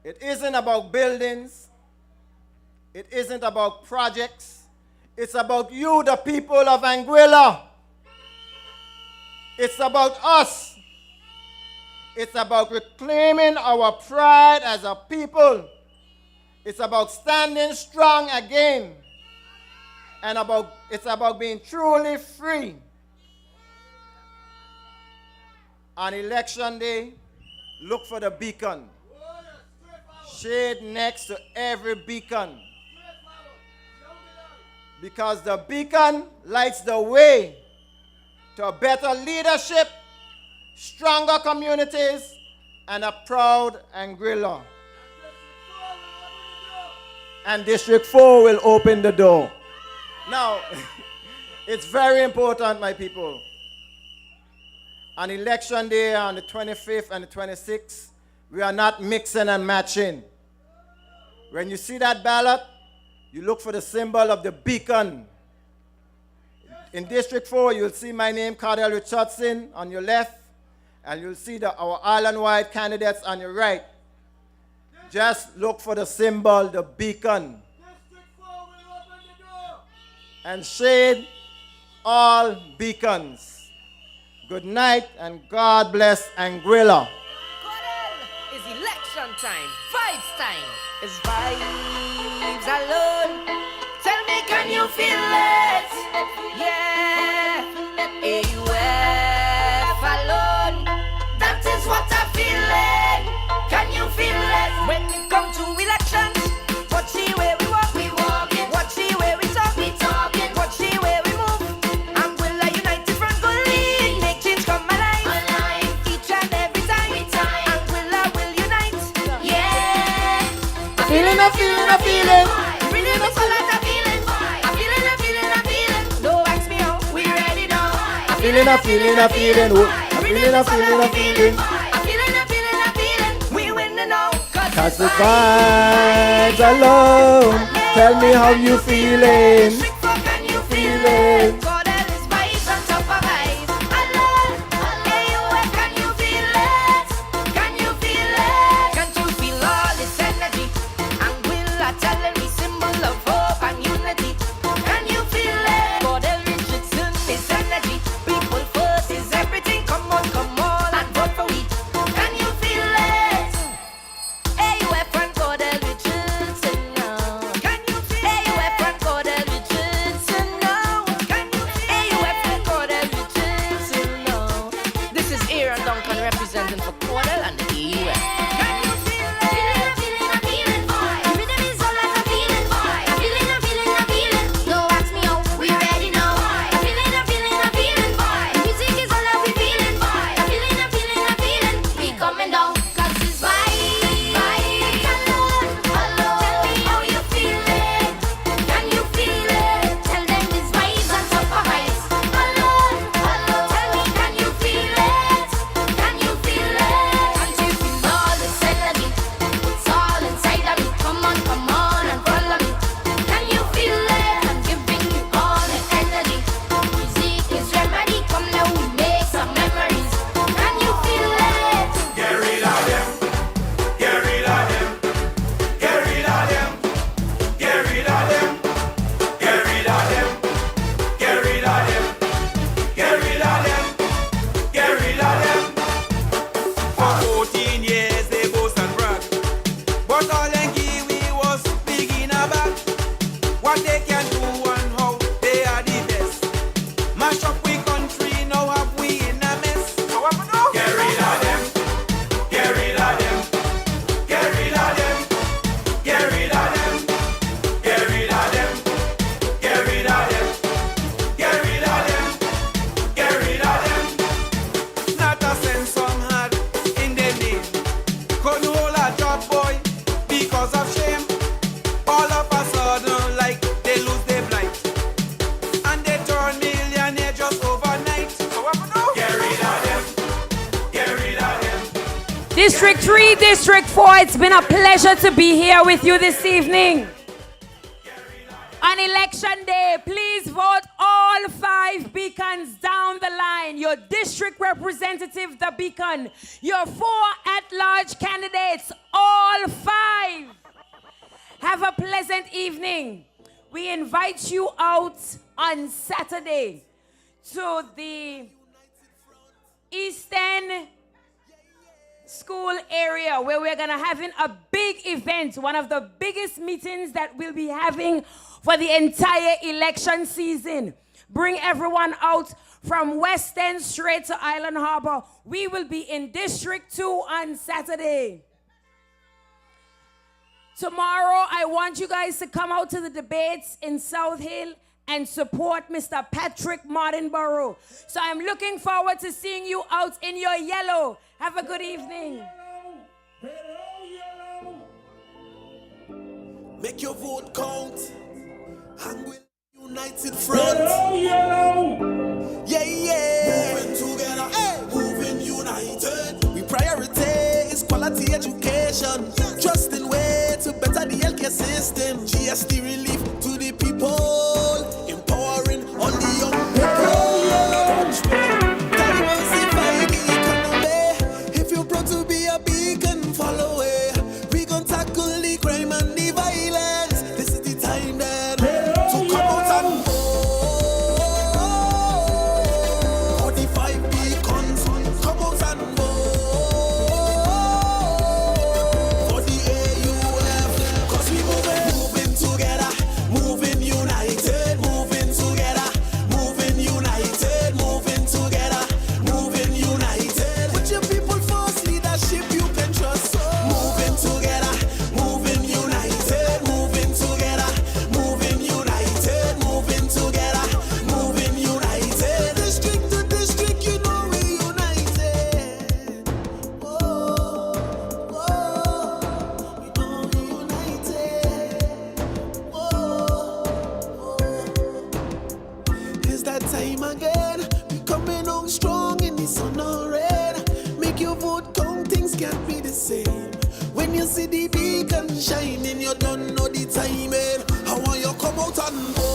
It isn't about buildings. It isn't about projects. It's about you, the people of Anguilla. It's about us. It's about reclaiming our pride as a people. It's about standing strong again. And it's about being truly free. On election day, look for the beacon. Shade next to every beacon. Because the beacon lights the way to better leadership, stronger communities, and a proud Anguilla. And District 4 will open the door. Now, it's very important, my people. On election day on the 25th and the 26th, we are not mixing and matching. When you see that ballot, you look for the symbol of the beacon. In District 4, you'll see my name, Cardell Richardson, on your left, and you'll see our island-wide candidates on your right. Just look for the symbol, the beacon. And shade all beacons. Good night, and God bless Anguilla. It's election time, vibes time. It's vibes alone. Tell me, can you feel it? Yeah. AUF alone. That is what I'm feeling. Can you feel it? When we come to elections, watch the way we walk, we walk it. Watch the way we talk, we talk it. Watch the way we move. And we'll united front go lead. Make change come alive. Each and every time. And we'll unite. Yeah. Feeling. Really miss all that I'm feeling. I'm feeling. Don't ask me how, we ready now. I'm feeling. We winning now. Cause the vibes alone. Tell me how you feeling. Can you feel it? Cardell is vibes on top of vibes. Alone. AUF, can you feel it? Can you feel it? Can't you feel all this energy? Anguilla telling me symbol of hope and unity. Can you feel it? Cardell Richardson is energy. People first is everything. Come on, and vote for we. Can you feel it? AUF and Cardell Richardson now. Can you feel it? AUF and Cardell Richardson now. Can you District 3, District 4, it's been a pleasure to be here with you this evening. On election day, please vote all 5 beacons down the line. Your district representative, the beacon. Your 4 at-large candidates, all 5. Have a pleasant evening. We invite you out on Saturday to the Eastern School area where we're gonna having a big event, one of the biggest meetings that we'll be having for the entire election season. Bring everyone out from West End straight to Island Harbor. We will be in District 2 on Saturday. Tomorrow, I want you guys to come out to the debates in South Hill and support Mr. Patrick Martinborough. So I'm looking forward to seeing you out in your yellow. Have a good evening. Make your vote count. Anguilla United Front. Yeah, yeah. Moving together, hey. Moving united. We prioritize quality education. Trusting way to better the healthcare system. GST relief to the people. Empowering all the young people. Diversify the economy. If you're proud to be a beacon, follow it. We gon' tackle the crime and the violence. This is the time then to come out and vote. For the 5 beacons, come out and vote. For the AUF, cause we moving together, moving united, moving together, moving united, moving together, moving united. With your people first, leadership you can trust. Moving together, moving united, moving together, moving united, moving together, moving united. District to district, you know we united. Oh, we know we united. It's that time again. We coming on strong in the sun or rain. Make your vote count, things can't be the same. When you see the beacon shining, you don't know the timing. How want you come out and vote?